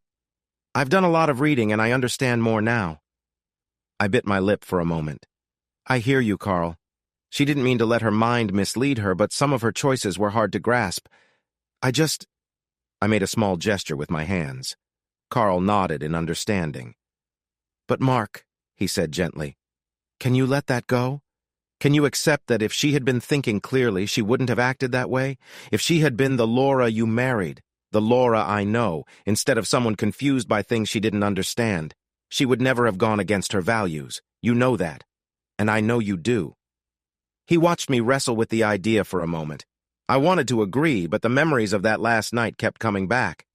I've done a lot of reading and I understand more now. I bit my lip for a moment. I hear you, Carl. She didn't mean to let her mind mislead her, but some of her choices were hard to grasp. I made a small gesture with my hands. Carl nodded in understanding. But Mark, he said gently, can you let that go? Can you accept that if she had been thinking clearly, she wouldn't have acted that way? If she had been the Laura you married, the Laura I know, instead of someone confused by things she didn't understand, she would never have gone against her values. You know that. And I know you do. He watched me wrestle with the idea for a moment. I wanted to agree, but the memories of that last night kept coming back.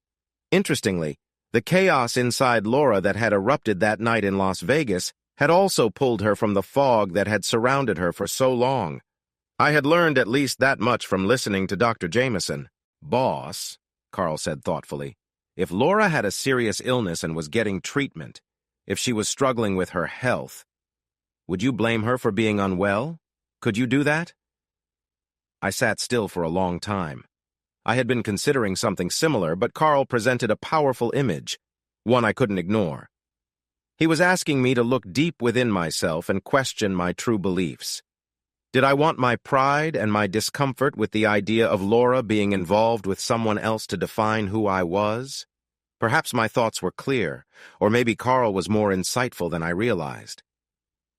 Interestingly, the chaos inside Laura that had erupted that night in Las Vegas had also pulled her from the fog that had surrounded her for so long. I had learned at least that much from listening to Dr. Jameson. Boss, Carl said thoughtfully, if Laura had a serious illness and was getting treatment, if she was struggling with her health, would you blame her for being unwell? Could you do that? I sat still for a long time. I had been considering something similar, but Carl presented a powerful image, one I couldn't ignore. He was asking me to look deep within myself and question my true beliefs. Did I want my pride and my discomfort with the idea of Laura being involved with someone else to define who I was? Perhaps my thoughts were clear, or maybe Carl was more insightful than I realized.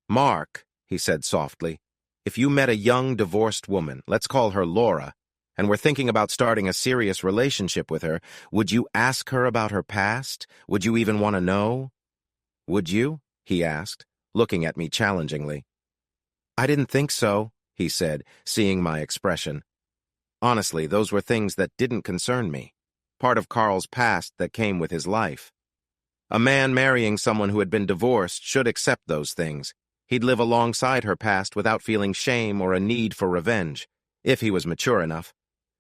Mark, he said softly, if you met a young divorced woman, let's call her Laura, and were thinking about starting a serious relationship with her, would you ask her about her past? Would you even want to know? Would you? He asked, looking at me challengingly. I didn't think so, he said, seeing my expression. Honestly, those were things that didn't concern me, part of Carl's past that came with his life. A man marrying someone who had been divorced should accept those things. He'd live alongside her past without feeling shame or a need for revenge, if he was mature enough.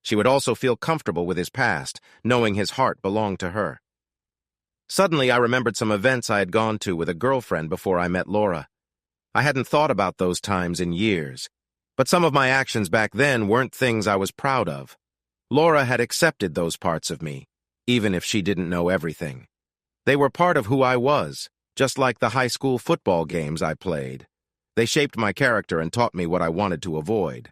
She would also feel comfortable with his past, knowing his heart belonged to her. Suddenly, I remembered some events I had gone to with a girlfriend before I met Laura. I hadn't thought about those times in years, but some of my actions back then weren't things I was proud of. Laura had accepted those parts of me, even if she didn't know everything. They were part of who I was, just like the high school football games I played. They shaped my character and taught me what I wanted to avoid.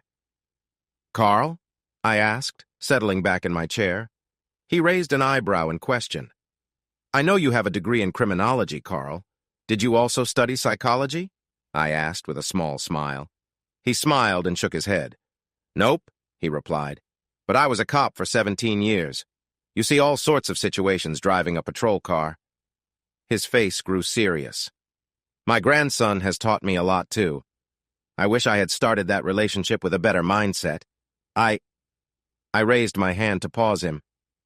Carl? I asked, settling back in my chair. He raised an eyebrow in question. I know you have a degree in criminology, Carl. Did you also study psychology? I asked with a small smile. He smiled and shook his head. Nope, he replied. But I was a cop for 17 years. You see all sorts of situations driving a patrol car. His face grew serious. My grandson has taught me a lot, too. I wish I had started that relationship with a better mindset. I raised my hand to pause him.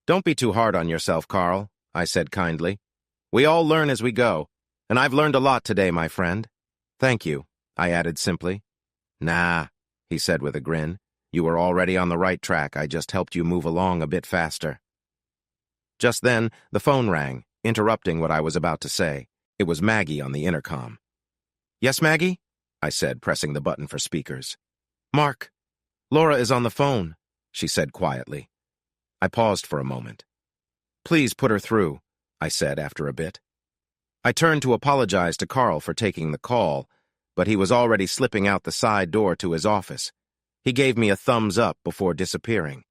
Don't be too hard on yourself, Carl, I said kindly. We all learn as we go, and I've learned a lot today, my friend. Thank you, I added simply. Nah, he said with a grin. You were already on the right track. I just helped you move along a bit faster. Just then, the phone rang, interrupting what I was about to say. It was Maggie on the intercom. Yes, Maggie? I said, pressing the button for speakers. Mark, Laura is on the phone, she said quietly. I paused for a moment. Please put her through, I said after a bit. I turned to apologize to Carl for taking the call, but he was already slipping out the side door to his office. He gave me a thumbs up before disappearing.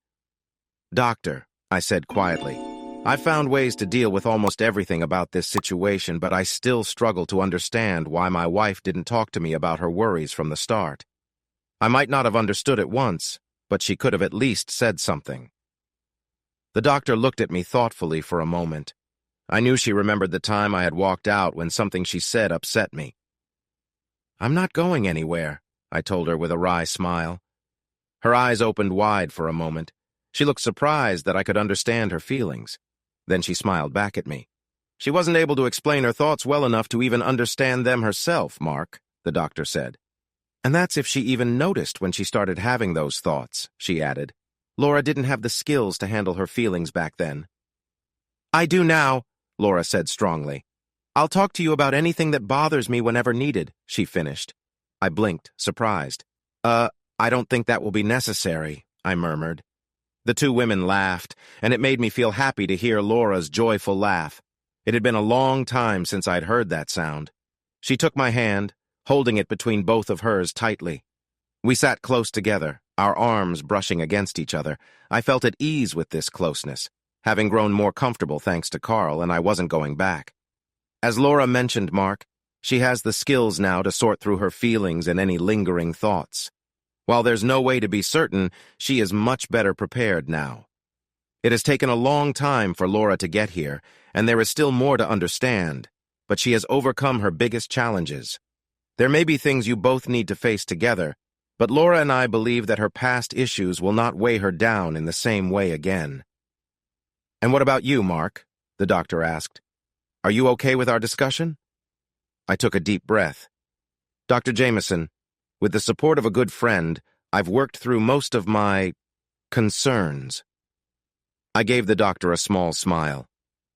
Doctor, I said quietly, I've found ways to deal with almost everything about this situation, but I still struggle to understand why my wife didn't talk to me about her worries from the start. I might not have understood at once, but she could have at least said something. The doctor looked at me thoughtfully for a moment. I knew she remembered the time I had walked out when something she said upset me. I'm not going anywhere, I told her with a wry smile. Her eyes opened wide for a moment. She looked surprised that I could understand her feelings. Then she smiled back at me. She wasn't able to explain her thoughts well enough to even understand them herself, Mark, the doctor said. And that's if she even noticed when she started having those thoughts, she added. Laura didn't have the skills to handle her feelings back then. I do now, Laura said strongly. I'll talk to you about anything that bothers me whenever needed, she finished. I blinked, surprised. I don't think that will be necessary, I murmured. The two women laughed, and it made me feel happy to hear Laura's joyful laugh. It had been a long time since I'd heard that sound. She took my hand, holding it between both of hers tightly. We sat close together, our arms brushing against each other. I felt at ease with this closeness, having grown more comfortable thanks to Carl, and I wasn't going back. As Laura mentioned, Mark, she has the skills now to sort through her feelings and any lingering thoughts. While there's no way to be certain, she is much better prepared now. It has taken a long time for Laura to get here, and there is still more to understand, but she has overcome her biggest challenges. There may be things you both need to face together, but Laura and I believe that her past issues will not weigh her down in the same way again. "And what about you, Mark?" the doctor asked. "Are you okay with our discussion?" I took a deep breath. "Dr. Jameson, with the support of a good friend, I've worked through most of my concerns." I gave the doctor a small smile.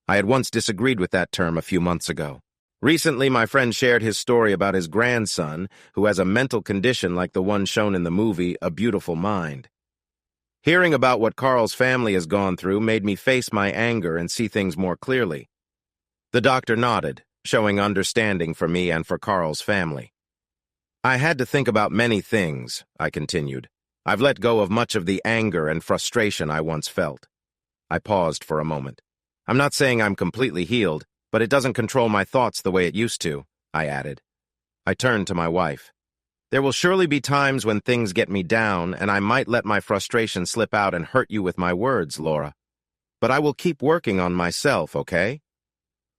I had once disagreed with that term a few months ago. Recently, my friend shared his story about his grandson, who has a mental condition like the one shown in the movie A Beautiful Mind. Hearing about what Carl's family has gone through made me face my anger and see things more clearly. The doctor nodded, showing understanding for me and for Carl's family. "I had to think about many things," I continued. "I've let go of much of the anger and frustration I once felt." I paused for a moment. "I'm not saying I'm completely healed, but it doesn't control my thoughts the way it used to," I added. I turned to my wife. "There will surely be times when things get me down, and I might let my frustration slip out and hurt you with my words, Laura. But I will keep working on myself, okay?"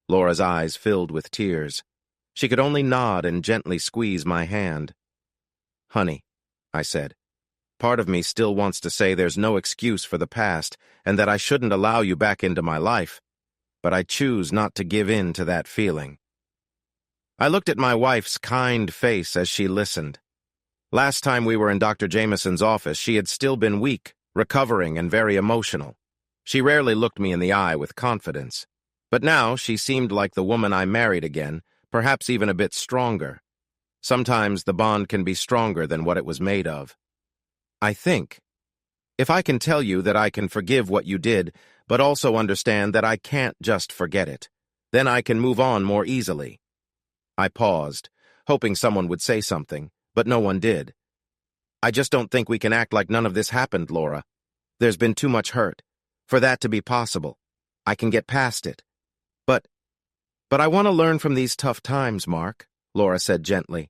Laura's eyes filled with tears. She could only nod and gently squeeze my hand. "Honey," I said, "part of me still wants to say there's no excuse for the past and that I shouldn't allow you back into my life, but I choose not to give in to that feeling." I looked at my wife's kind face as she listened. Last time we were in Dr. Jameson's office, she had still been weak, recovering, and very emotional. She rarely looked me in the eye with confidence. But now she seemed like the woman I married again, perhaps even a bit stronger. Sometimes the bond can be stronger than what it was made of. "I think, if I can tell you that I can forgive what you did, but also understand that I can't just forget it, then I can move on more easily." I paused, hoping someone would say something, but no one did. "I just don't think we can act like none of this happened, Laura. There's been too much hurt for that to be possible. I can get past it. But I want to learn from these tough times, Mark," Laura said gently.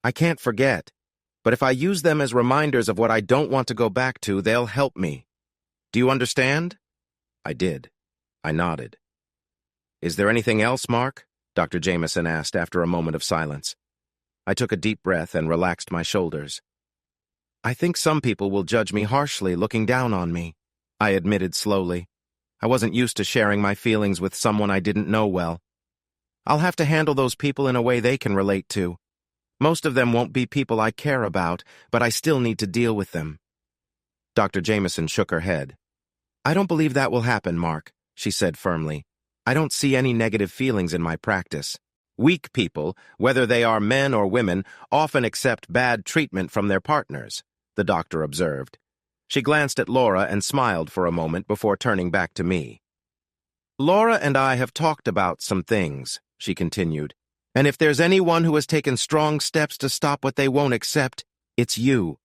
"I can't forget, but if I use them as reminders of what I don't want to go back to, they'll help me. Do you understand?" I did. I nodded. "Is there anything else, Mark?" Dr. Jameson asked after a moment of silence. I took a deep breath and relaxed my shoulders. "I think some people will judge me harshly, looking down on me," I admitted slowly. I wasn't used to sharing my feelings with someone I didn't know well. I'll have to handle those people in a way they can relate to. Most of them won't be people I care about, but I still need to deal with them." Dr. Jameson shook her head. "I don't believe that will happen, Mark," she said firmly. "I don't see any negative feelings in my practice. Weak people, whether they are men or women, often accept bad treatment from their partners," the doctor observed. She glanced at Laura and smiled for a moment before turning back to me. "Laura and I have talked about some things," she continued, "and if there's anyone who has taken strong steps to stop what they won't accept, it's you."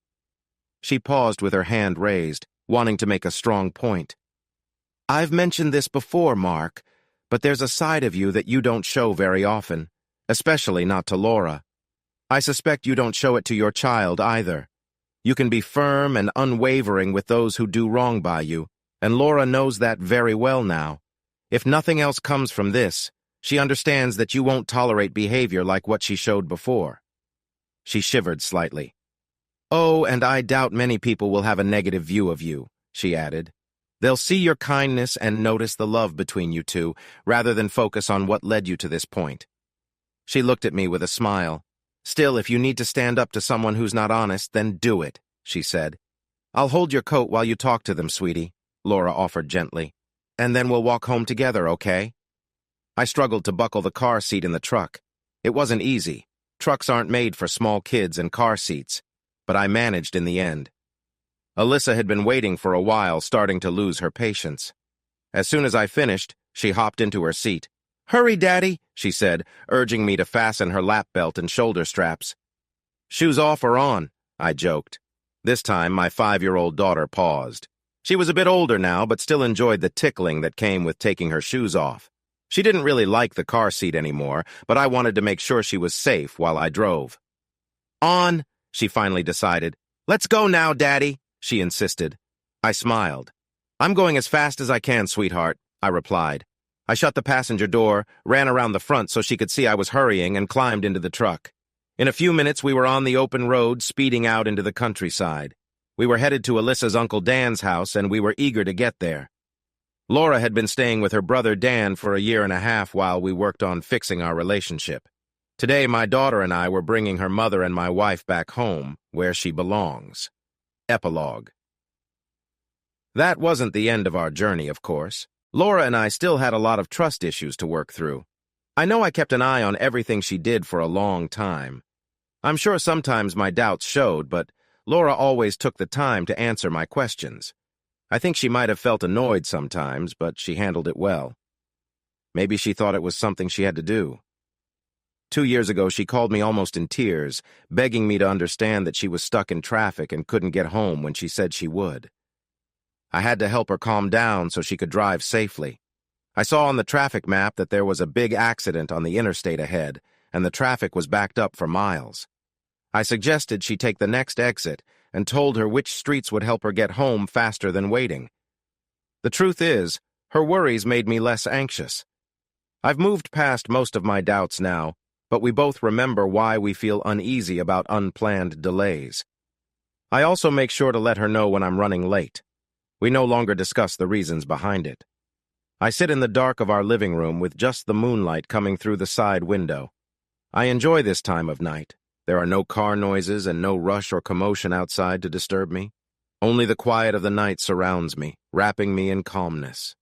She paused with her hand raised, wanting to make a strong point. "I've mentioned this before, Mark, but there's a side of you that you don't show very often, especially not to Laura. I suspect you don't show it to your child either. You can be firm and unwavering with those who do wrong by you, and Laura knows that very well now. If nothing else comes from this, she understands that you won't tolerate behavior like what she showed before." She shivered slightly. "Oh, and I doubt many people will have a negative view of you," she added. "They'll see your kindness and notice the love between you two, rather than focus on what led you to this point." She looked at me with a smile. "Still, if you need to stand up to someone who's not honest, then do it," she said. "I'll hold your coat while you talk to them, sweetie," Laura offered gently. "And then we'll walk home together, okay?" I struggled to buckle the car seat in the truck. It wasn't easy. Trucks aren't made for small kids and car seats. but I managed in the end. Alyssa had been waiting for a while, starting to lose her patience. As soon as I finished, she hopped into her seat. "Hurry, Daddy," she said, urging me to fasten her lap belt and shoulder straps. "Shoes off or on?" I joked. This time, my 5-year-old daughter paused. She was a bit older now, but still enjoyed the tickling that came with taking her shoes off. She didn't really like the car seat anymore, but I wanted to make sure she was safe while I drove. "On," she finally decided. "Let's go now, Daddy," she insisted. I smiled. "I'm going as fast as I can, sweetheart," I replied. I shut the passenger door, ran around the front so she could see I was hurrying, and climbed into the truck. In a few minutes, we were on the open road, speeding out into the countryside. We were headed to Alyssa's Uncle Dan's house, and we were eager to get there. Laura had been staying with her brother Dan for a year and a half while we worked on fixing our relationship. Today, my daughter and I were bringing her mother and my wife back home, where she belongs. Epilogue. That wasn't the end of our journey, of course. Laura and I still had a lot of trust issues to work through. I know I kept an eye on everything she did for a long time. I'm sure sometimes my doubts showed, but Laura always took the time to answer my questions. I think she might have felt annoyed sometimes, but she handled it well. Maybe she thought it was something she had to do. 2 years ago, she called me almost in tears, begging me to understand that she was stuck in traffic and couldn't get home when she said she would. I had to help her calm down so she could drive safely. I saw on the traffic map that there was a big accident on the interstate ahead, and the traffic was backed up for miles. I suggested she take the next exit and told her which streets would help her get home faster than waiting. The truth is, her worries made me less anxious. I've moved past most of my doubts now, but we both remember why we feel uneasy about unplanned delays. I also make sure to let her know when I'm running late. We no longer discuss the reasons behind it. I sit in the dark of our living room with just the moonlight coming through the side window. I enjoy this time of night. There are no car noises and no rush or commotion outside to disturb me. Only the quiet of the night surrounds me, wrapping me in calmness.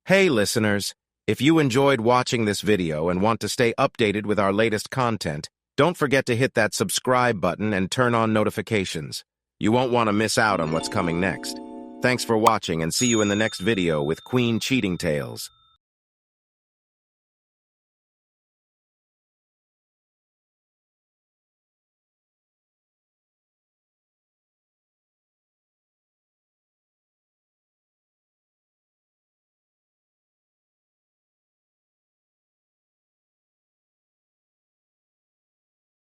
Hey, listeners! If you enjoyed watching this video and want to stay updated with our latest content, don't forget to hit that subscribe button and turn on notifications. You won't want to miss out on what's coming next. Thanks for watching, and see you in the next video with Queen Cheating Tales.